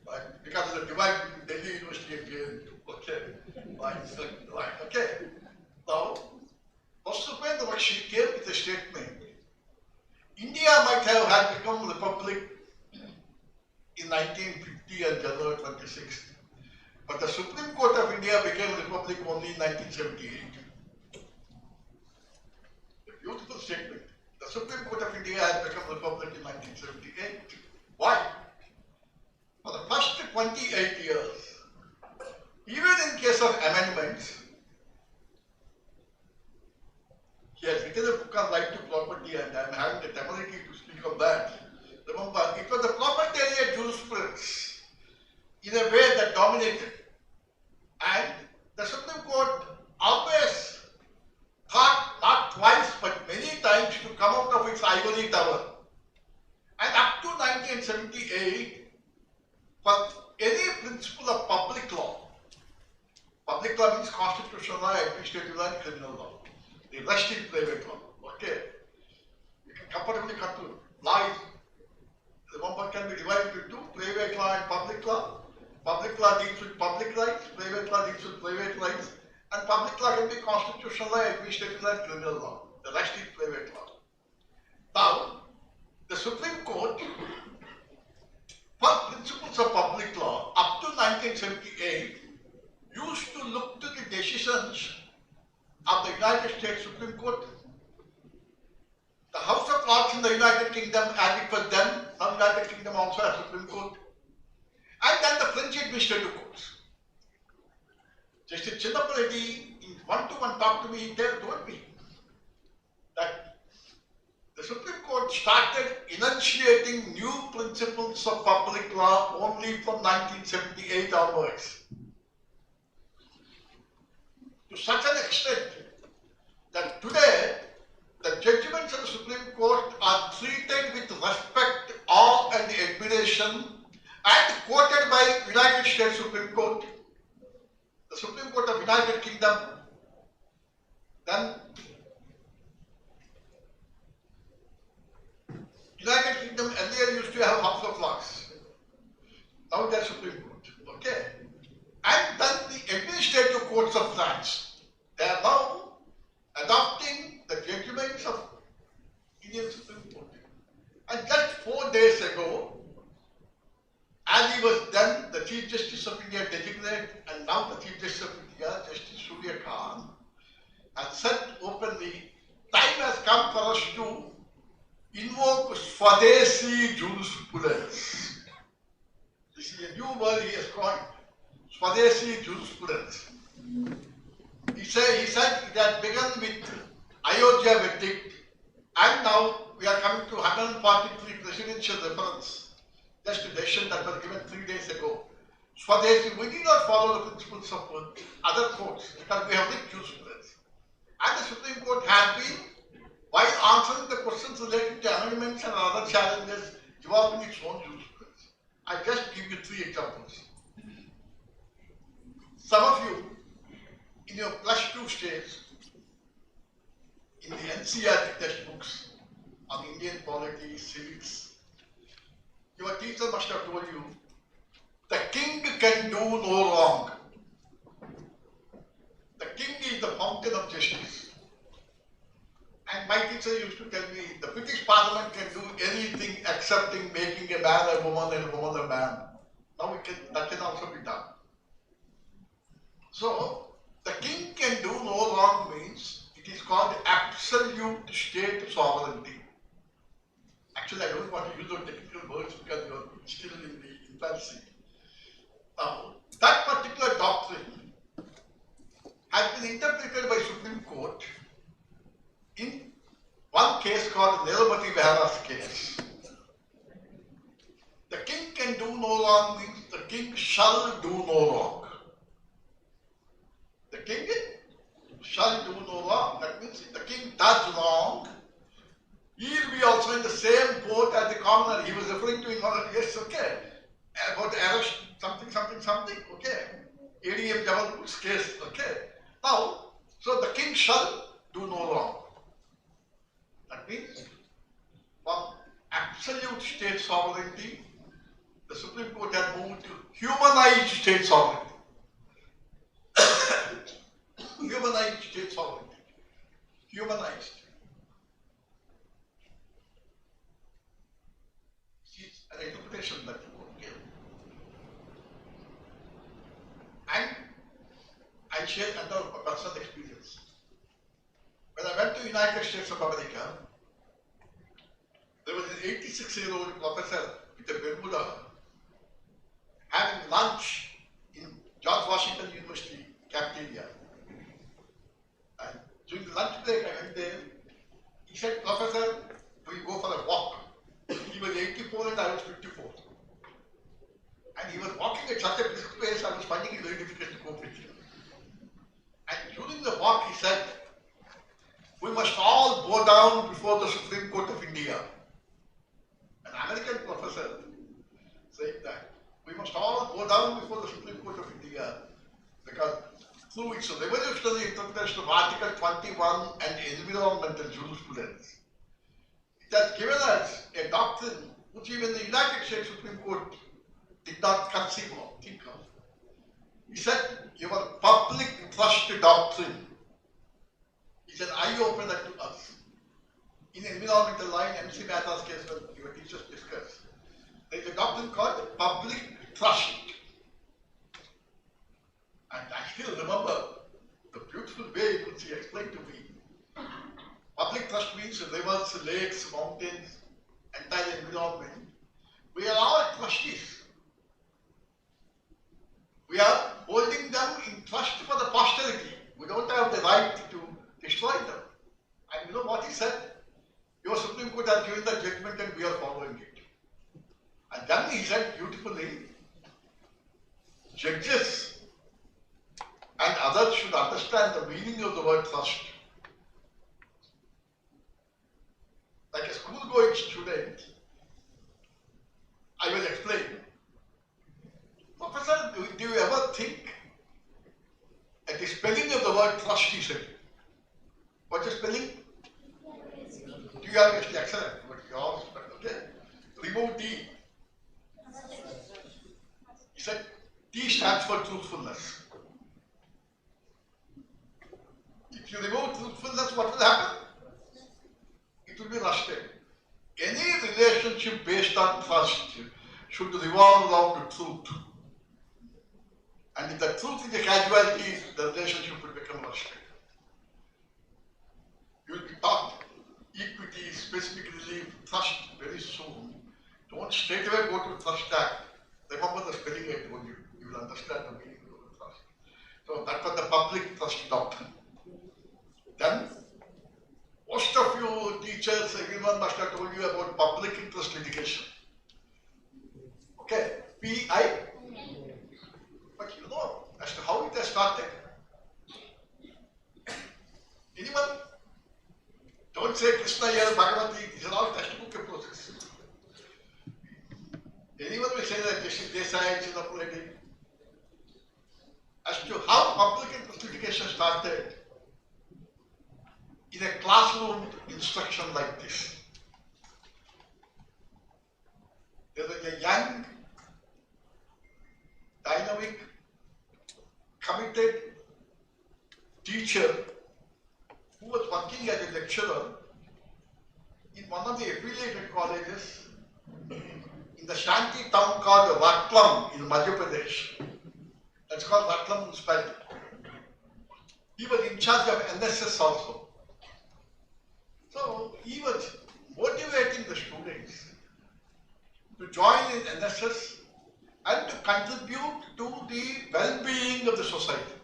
But because of the divide between Delhi University and JNU. Okay. Right. Okay. Now, Professor Upendra Bakshi came with a statement. India might have had become a republic in 1950 and January 26th. But the Supreme Court of India became a republic only in 1978. A beautiful statement. The Supreme Court of India had become a republic in 1978. Why? For the first 28 years, even in case of amendments, he has written a book on right to property, and I am having the temerity to speak on that. Remember, it was the propertarian jurisprudence in a way that dominated. And the Supreme Court always thought, not twice, but many times, to come out of its ivory tower. And up to 1978, for any principle of public law means constitutional law, administrative law, and criminal law. The rest is private law. Okay. You can comfortably conclude. Law is, remember, can be divided into private law and public law. Public law deals with public rights, private law deals with private rights, and public law can be constitutional law, administrative law, and criminal law. The rest is private law. Now, the Supreme Court, for principles of public law, up to 1978, used to look to the decisions of the United States Supreme Court. The House of Lords in the United Kingdom, as it was then, now United Kingdom also has Supreme Court. And then the French administrative courts. Justice Chinnappa Reddy, in one-to-one talk to me, he told me that the Supreme Court started enunciating new principles of public law only from 1978 onwards. To such an extent that today, the judgments of the Supreme Court are treated with respect, awe, and admiration, and quoted by United States Supreme Court, the Supreme Court of United Kingdom, then United Kingdom earlier used to have House of Lords. Now they are Supreme Court. Okay. And then the administrative courts of France. They are now adopting the judgments of Indian Supreme Court. And just 4 days ago, as he was then the Chief Justice of India designate, and now the Chief Justice of India, Justice Surya Khan, has said openly, time has come for us to invoke Swadesi jurisprudence. This is a new word he has coined, Swadesi jurisprudence. He said it has begun with Ayodhya verdict, and now we are coming to 143 presidential reference. Just a decision that was given 3 days ago. Swadesi, we need not follow the principles of other courts because we have rich jurisprudence. And the Supreme Court has been, while answering the questions related to amendments and other challenges, developing its own jurisprudence. I just give you 3 examples. Some of you, in your +2 stage, in the NCERT textbooks on Indian polity, civics, your teacher must have told you, the king can do no wrong. The king is the fountain of justice. And my teacher used to tell me, the British Parliament can do anything excepting making a man a woman and a woman a man. Now that can also be done. So, the king can do no wrong means it is called absolute state sovereignty. Actually, I don't want to use those technical words because you are still in the infancy. Now, that particular doctrine has been interpreted by Supreme Court in one case called Nirmati Vihara's case. The king can do no wrong means the king shall do no wrong. king shall do no wrong. That means if the king does wrong, he will be also in the same boat as the commoner. He was referring to in one of, yes, okay. About the arrest, something, okay. ADM Jabalpur's case, okay. Now, so the king shall do no wrong. That means from absolute state sovereignty, the Supreme Court had moved to humanized state sovereignty. Humanized state sovereignty. Humanized. It's an interpretation that you could give. And I share another personal experience. When I went to United States of America, there was an 86-year-old professor with a Bermuda having lunch in George Washington University cafeteria. And during the lunch break, I went there. He said, Professor, we'll go for a walk. He was 84 and I was 54. And he was walking at such a brisk pace, I was finding it very difficult to cope with him. And during the walk, he said, we must all bow down before the Supreme Court of India. An American professor saying that we must all bow down before the Supreme Court of India because through its revolutionary interpretation of Article 21 and environmental jurisprudence, it has given us a doctrine which even the United States Supreme Court did not conceive of, think of. He said, your public trust doctrine is an eye-opener to us. In environmental line, MC Mehta's case, when your teachers discussed, there is a doctrine called public trust. And I still remember the beautiful way in which he explained to me. Public trust means rivers, lakes, mountains, entire environment. We are all trustees. We are holding them in trust for the posterity. We don't have the right to destroy them. And you know what he said? Your Supreme Court has given the judgment and we are following it. And then he said beautifully, judges and others should understand the meaning of the word trust. Like a school-going student, I will explain. Professor, do you ever think at the spelling of the word trust, he said. What's the spelling? You are actually excellent, but yours, okay? Remove T. He said, T stands for truthfulness. If you remove truthfulness, what will happen? It will be rusted. Any relationship based on trust should revolve around the truth. And if the truth is a casualty, the relationship will become rusted. You will be taught equity, specific relief, trust very soon. Don't straight away go to trust act. Remember the spelling I told you. You will understand the meaning of the trust. So that was the public trust doctrine. Then, most of you teachers, everyone must have told you about public interest litigation. Okay, PI. But you know as to how it has started. Anyone? Don't say Krishna here, Bhagavati, these are all textbook approaches. Anyone will say that Desai, Chinapur Reddy. As to how public interest litigation started in a classroom instruction like this. There was a young, dynamic, committed teacher who was working as a lecturer in one of the affiliated colleges in the shanty town called Ratlam in Madhya Pradesh. That's called Ratlam municipality. He was in charge of NSS also. So he was motivating the students to join in NSS and to contribute to the well-being of the society.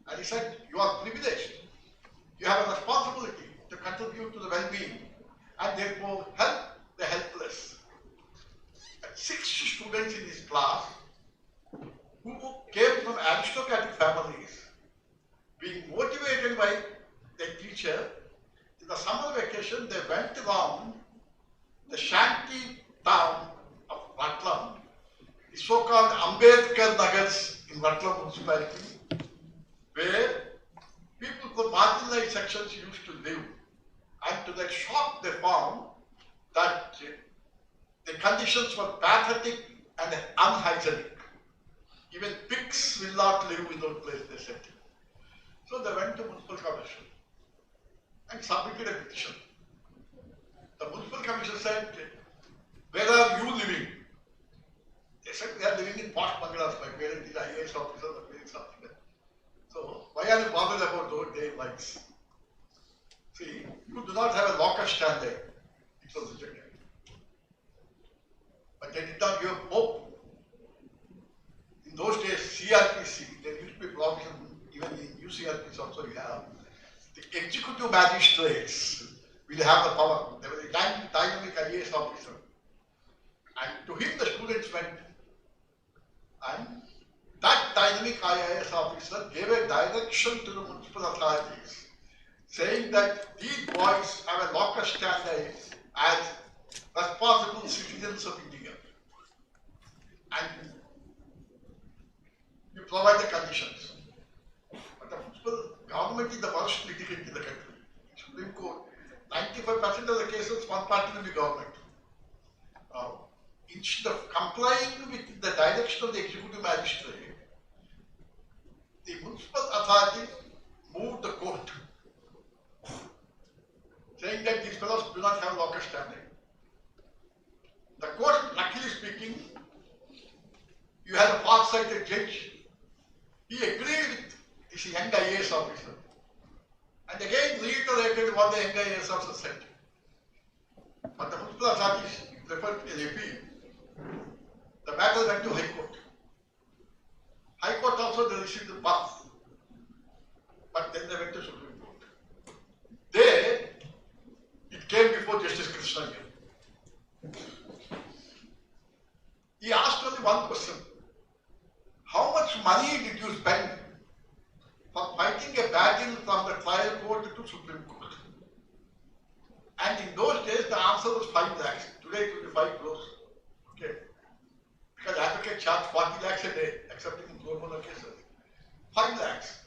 And he said, you are privileged. You have a responsibility to contribute to the well-being and therefore help the helpless. And 6 students in his class who came from aristocratic families being motivated by the teacher, in the summer vacation they went around the shanty town of Ratlam, the so-called Ambedkar Nagars in Ratlam municipality, where people from marginalized sections used to live. And to their shock they found that the conditions were pathetic and unhygienic. Even pigs will not live in those places, they said. So they went to Municipal Commission and submitted a petition. The Municipal Commission said, where are you living? They said, we are living in posh bungalows. My parents is IAS officer, my parents are there. So why are you bothered about those day lights? See, you do not have a locker stand there. It was rejected. But they did not give hope. In those days, CRPC, there used to be blocks, even in UCRPC also you have. The executive magistrates will have the power. There was a dynamic IAS officer. And to him the students went. And that dynamic IAS officer gave a direction to the municipal authorities, saying that these boys have a locker standard as responsible citizens of India. And you provide the conditions. But the municipal government is the worst litigant in the country. Supreme Court, 95% of the cases, one party will be government. Instead of complying with the direction of the executive magistrate, the municipal authority moved the court, saying that these fellows do not have locker standing. The court, luckily speaking, you had a far-sighted judge. He agreed with this young IAS officer and again reiterated what the young IAS officer said. But the municipal authorities preferred an appeal. The matter went to High Court. High Court also they received the path, but then they went to Supreme Court. There, it came before Justice Krishna. He asked only one question. How much money did you spend for fighting a battle from the trial court to Supreme Court? And in those days, the answer was 5 lakhs. Today, it will be 5 crores. Okay. Because advocate charged 40 lakhs a day, except in pro bono cases. 5 lakhs.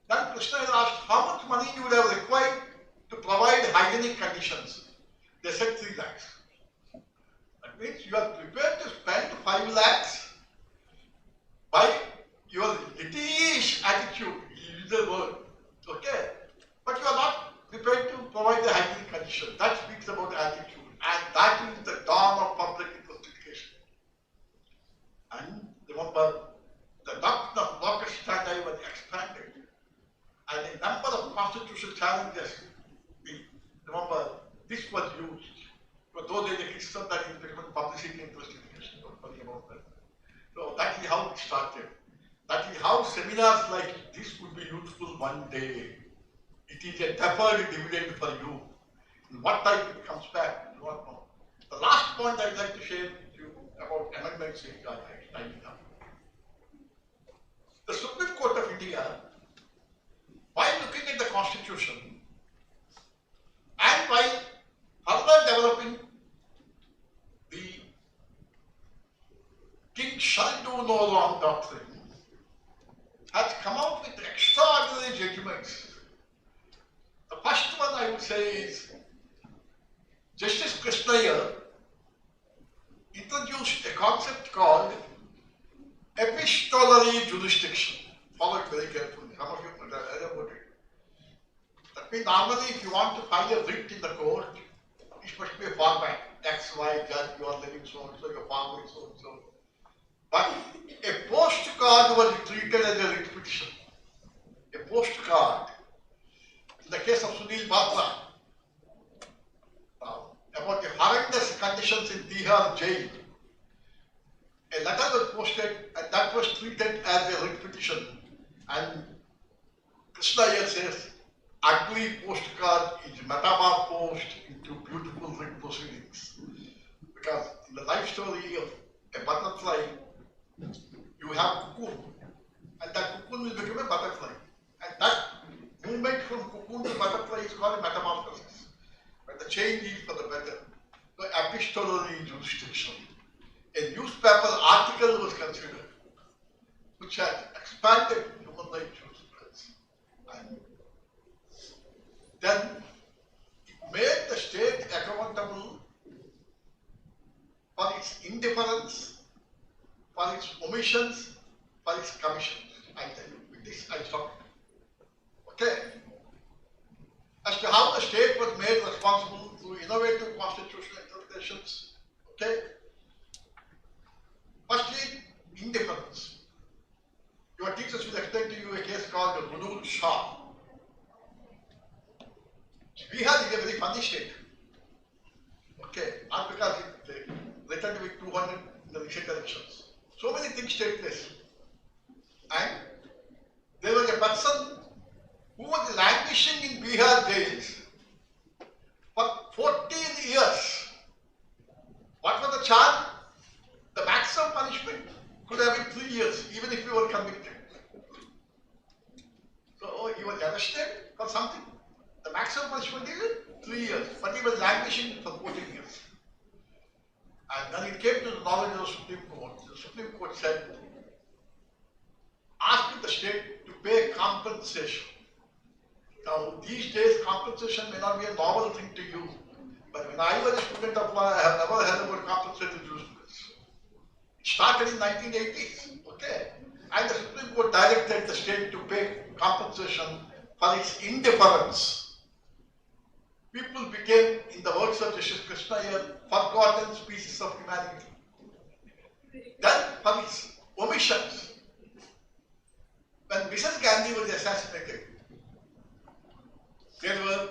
Then Krishna asked how much money you would have required to provide hygienic conditions. They said 3 lakhs. That means you are prepared to spend 5 lakhs by your litigation attitude, he used the word. Okay. But you are not prepared to provide the hygienic condition. That speaks about attitude. And that is the dawn of public interest litigation. And remember, the doctrine of locker standi was expanded. And a number of constitutional challenges, remember, this was used. But though there is a criticism that is becoming publicity interest litigation, don't worry about that. So that is how it started. That is how seminars like this would be useful one day. It is a deferred dividend for you. In what time it comes back, you do not know. The last point I'd like to share with you about amendments in time now. The Supreme Court of India, while looking at the Constitution and while further developing the King shall do no wrong doctrine, has come out with extraordinary judgments. The first one I would say is Justice Krishna introduced a concept called epistolary jurisdiction. Follow it very carefully. Some of you might have heard about it. That means normally if you want to file a writ in the court, it must be a format. X, Y, Z, you are living so and so, your father is so and so. But a postcard was treated as a writ petition. A postcard. In the case of Sunil Batra, about the horrendous conditions in Tihar jail, a letter was posted and that was treated as a writ petition. And Krishna here says, ugly postcard is metamorphosed into beautiful writ proceedings. Because in the life story of a butterfly, you have cocoon, and that cocoon will become a butterfly. And that change is for the better. The epistolary jurisdiction. A newspaper article was considered, which had expanded human rights jurisprudence. And then it made the state accountable for its indifference, for its omissions, for its commissions. I tell you, with this I stop. Okay? As to how the state was made responsible through innovative constitutional interpretations. Okay? Firstly, indifference. Your teachers will explain to you a case called the Hudud Shah. Bihar is a very funny state. Okay, not because it returned with 200 in the recent elections. So many things take place. And there was a person who was languishing in Bihar jails for 14 years. What was the charge? The maximum punishment could have been 3 years, even if you were convicted. So he was arrested for something. The maximum punishment is 3 years, but he was languishing for 14 years. And then it came to the knowledge of the Supreme Court. The Supreme Court said, ask the state to pay compensation. Now, these days, compensation may not be a novel thing to you, but when I was a student of law, I have never heard about compensated jurisprudence. It started in 1980s, okay? And the Supreme Court directed the state to pay compensation for its indifference. People became, in the words of Justice Krishna here, forgotten species of humanity. Then, for its omissions, when Mrs. Gandhi was assassinated, there were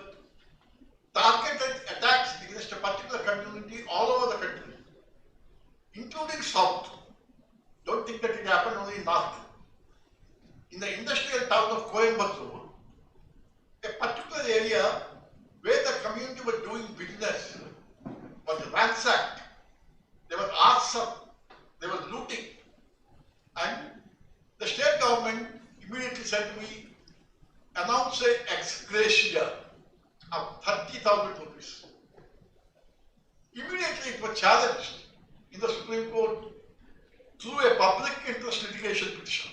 targeted attacks against a particular community all over the country, including South. Don't think that it happened only in North. In the industrial town of Coimbatore, a particular area where the community was doing business was ransacked. There was arson, there was looting, and the state government immediately said to me, announce an ex gratia of 30,000 rupees. Immediately it was challenged in the Supreme Court through a public interest litigation petition.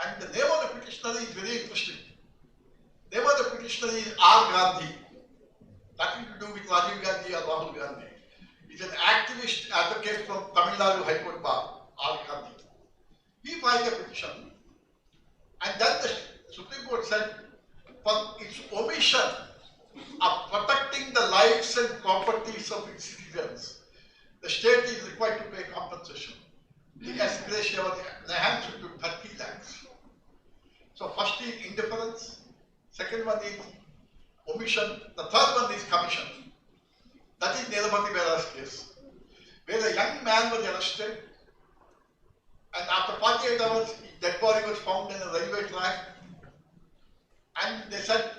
And the name of the petitioner is very interesting. The name of the petitioner is R. Gandhi. Nothing to do with Rajiv Gandhi or Rahul Gandhi. He's an activist advocate from Tamil Nadu High Court Bar, R. Gandhi. He filed a petition, and then the Supreme Court said, for its omission of protecting the lives and properties of its citizens, the state is required to pay compensation. The ex gratia was enhanced to 30 lakhs. So first is indifference, second one is omission, the third one is commission. That is Nilabati Bera's case, where a young man was arrested, and after 48 hours, his dead body was found in a railway track, and they said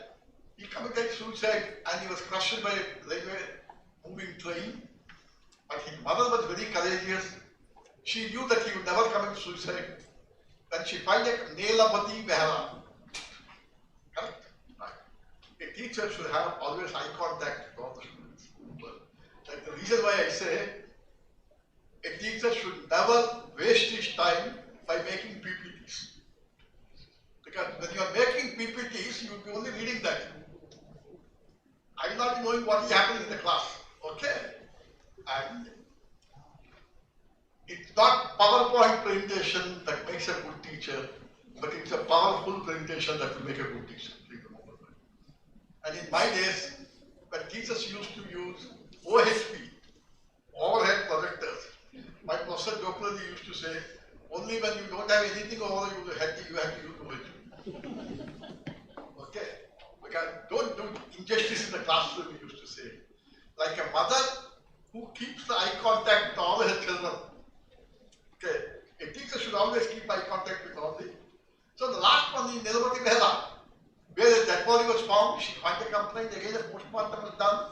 he committed suicide and he was crushed by a railway moving train. But his mother was very courageous. She knew that he would never commit suicide. Then she filed a Nilabati Behra. Correct? Right. A teacher should have always eye contact with all the students. Like the reason why I say a teacher should never waste his time by making PPTs. Because when you are making PPTs, you will be only reading that. I will not be knowing what is happening in the class. Okay? And it's not PowerPoint presentation that makes a good teacher, but it's a powerful presentation that will make a good teacher. And in my days, when teachers used to use OHP, overhead projectors, my professor Gopalji used to say, only when you don't have anything over your head, you have to use OHP. Okay? Because don't do injustice in the classroom, he used to say. Like a mother who keeps the eye contact with all her children. Okay? A teacher should always keep eye contact with all the. So the last one is Nilabati Behra, where a dead body was found, she filed a complaint, again a postmortem was done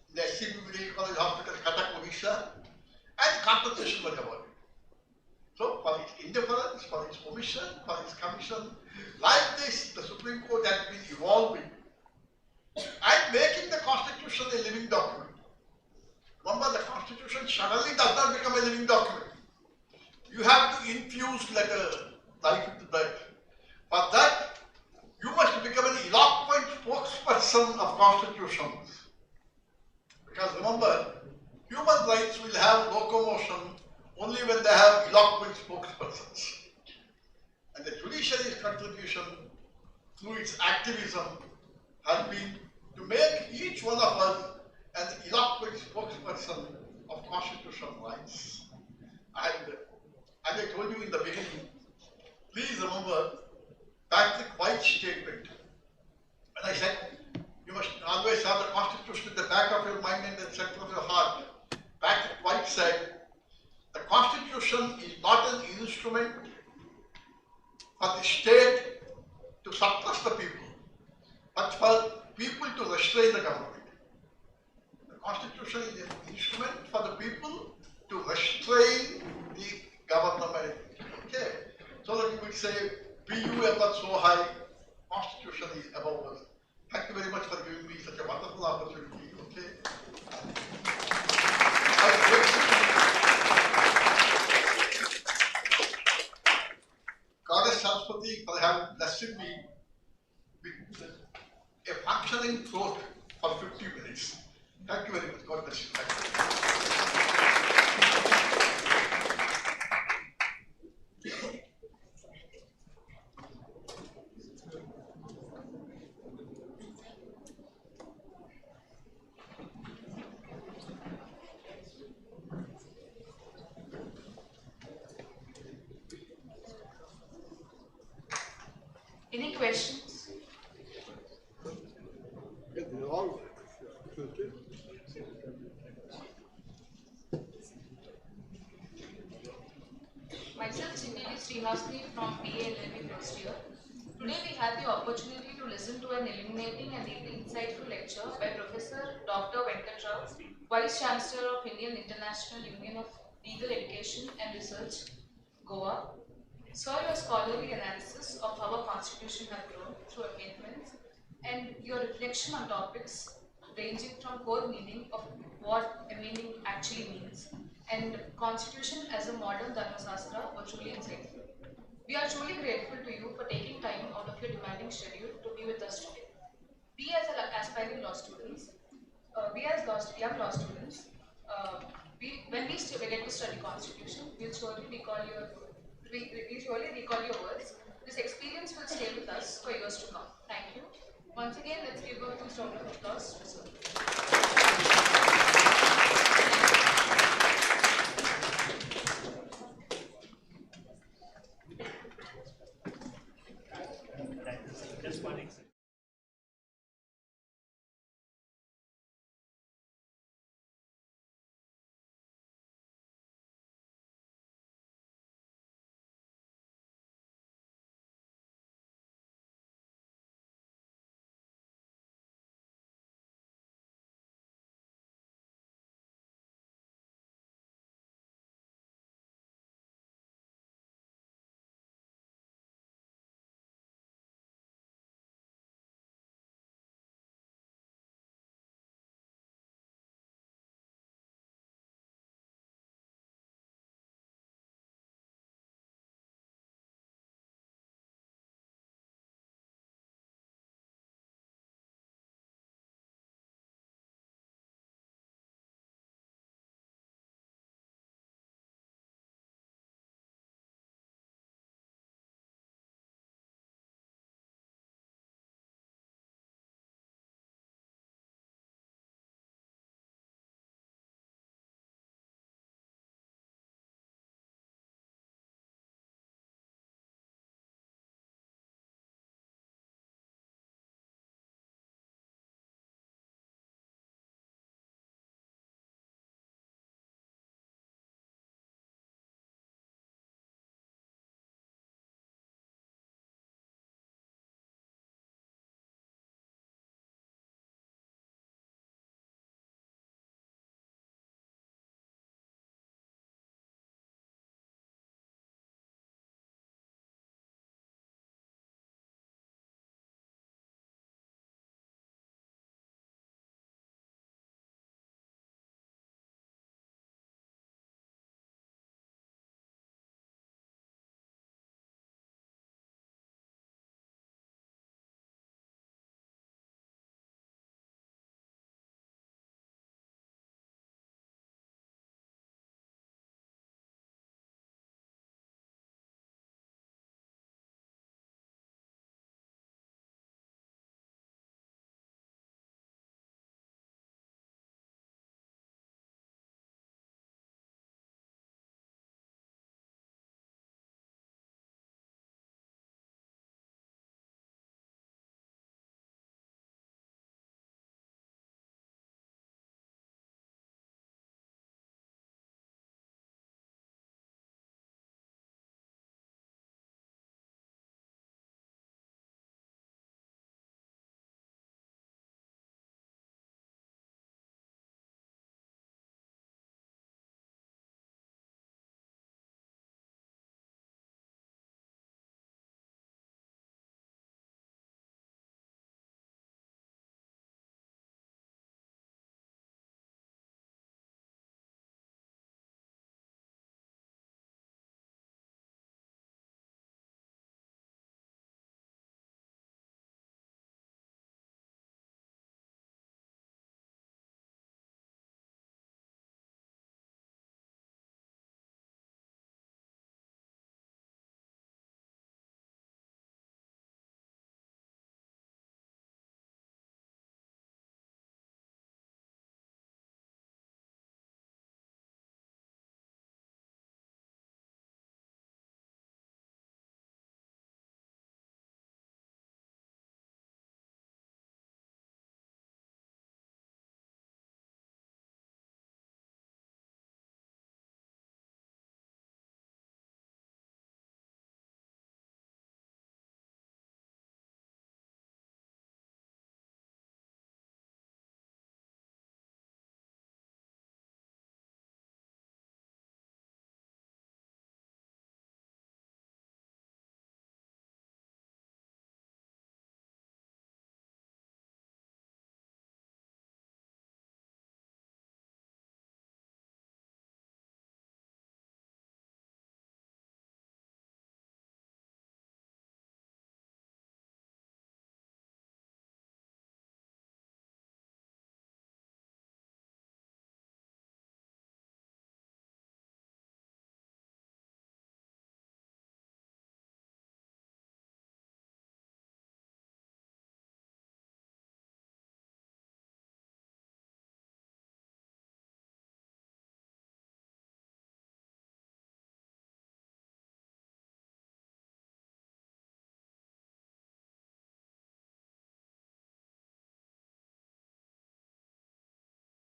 in the SCB Medical College Hospital, Cuttack, Odisha, and compensation was awarded. So for its indifference, for its omission, for its commission, like this, the Supreme Court has been evolving. and making the Constitution a living document. Remember, the Constitution suddenly does not become a living document. You have to infuse like a life into that. For that, you must become an eloquent spokesperson of constitutions. Because remember, human rights will have locomotion only when they have eloquent spokespersons. And the judiciary's contribution through its activism has been to make each one of us an eloquent spokesperson of constitutional rights. And as I told you in the beginning, please remember Patrick White's statement. When I said you must always have the Constitution in the back of your mind and the center of your heart, Patrick White said, the Constitution is not an instrument for the state to suppress the people, but for people to restrain the government. The Constitution is an instrument for the people to restrain the government. Okay, so that you will say, be you ever so high, Constitution is above us. Thank you very much for giving me such a wonderful opportunity. Okay. Goddess Saraswati for having blessed me with a functioning throat for 50 minutes. Thank you very much. God bless you. Any questions? Myself, Chinni Srihasni from BA LLB first year. Today we had the opportunity to listen to an illuminating and deeply insightful lecture by Professor Dr. Venkatrao, Vice Chancellor of Indian International Union of Legal Education and Research, Goa. Sir, your scholarly analysis of how our constitution has grown through amendments and your reflection on topics ranging from core meaning of what amending actually means and constitution as a modern Dharmasastra were truly insightful. We are truly grateful to you for taking time out of your demanding schedule to be with us today. We as aspiring law students, young law students, when we get to study constitution, we'll surely recall your words. This experience will stay with us for years to come. Thank you. Once again, let's give a huge round of applause to Sir. Just one example.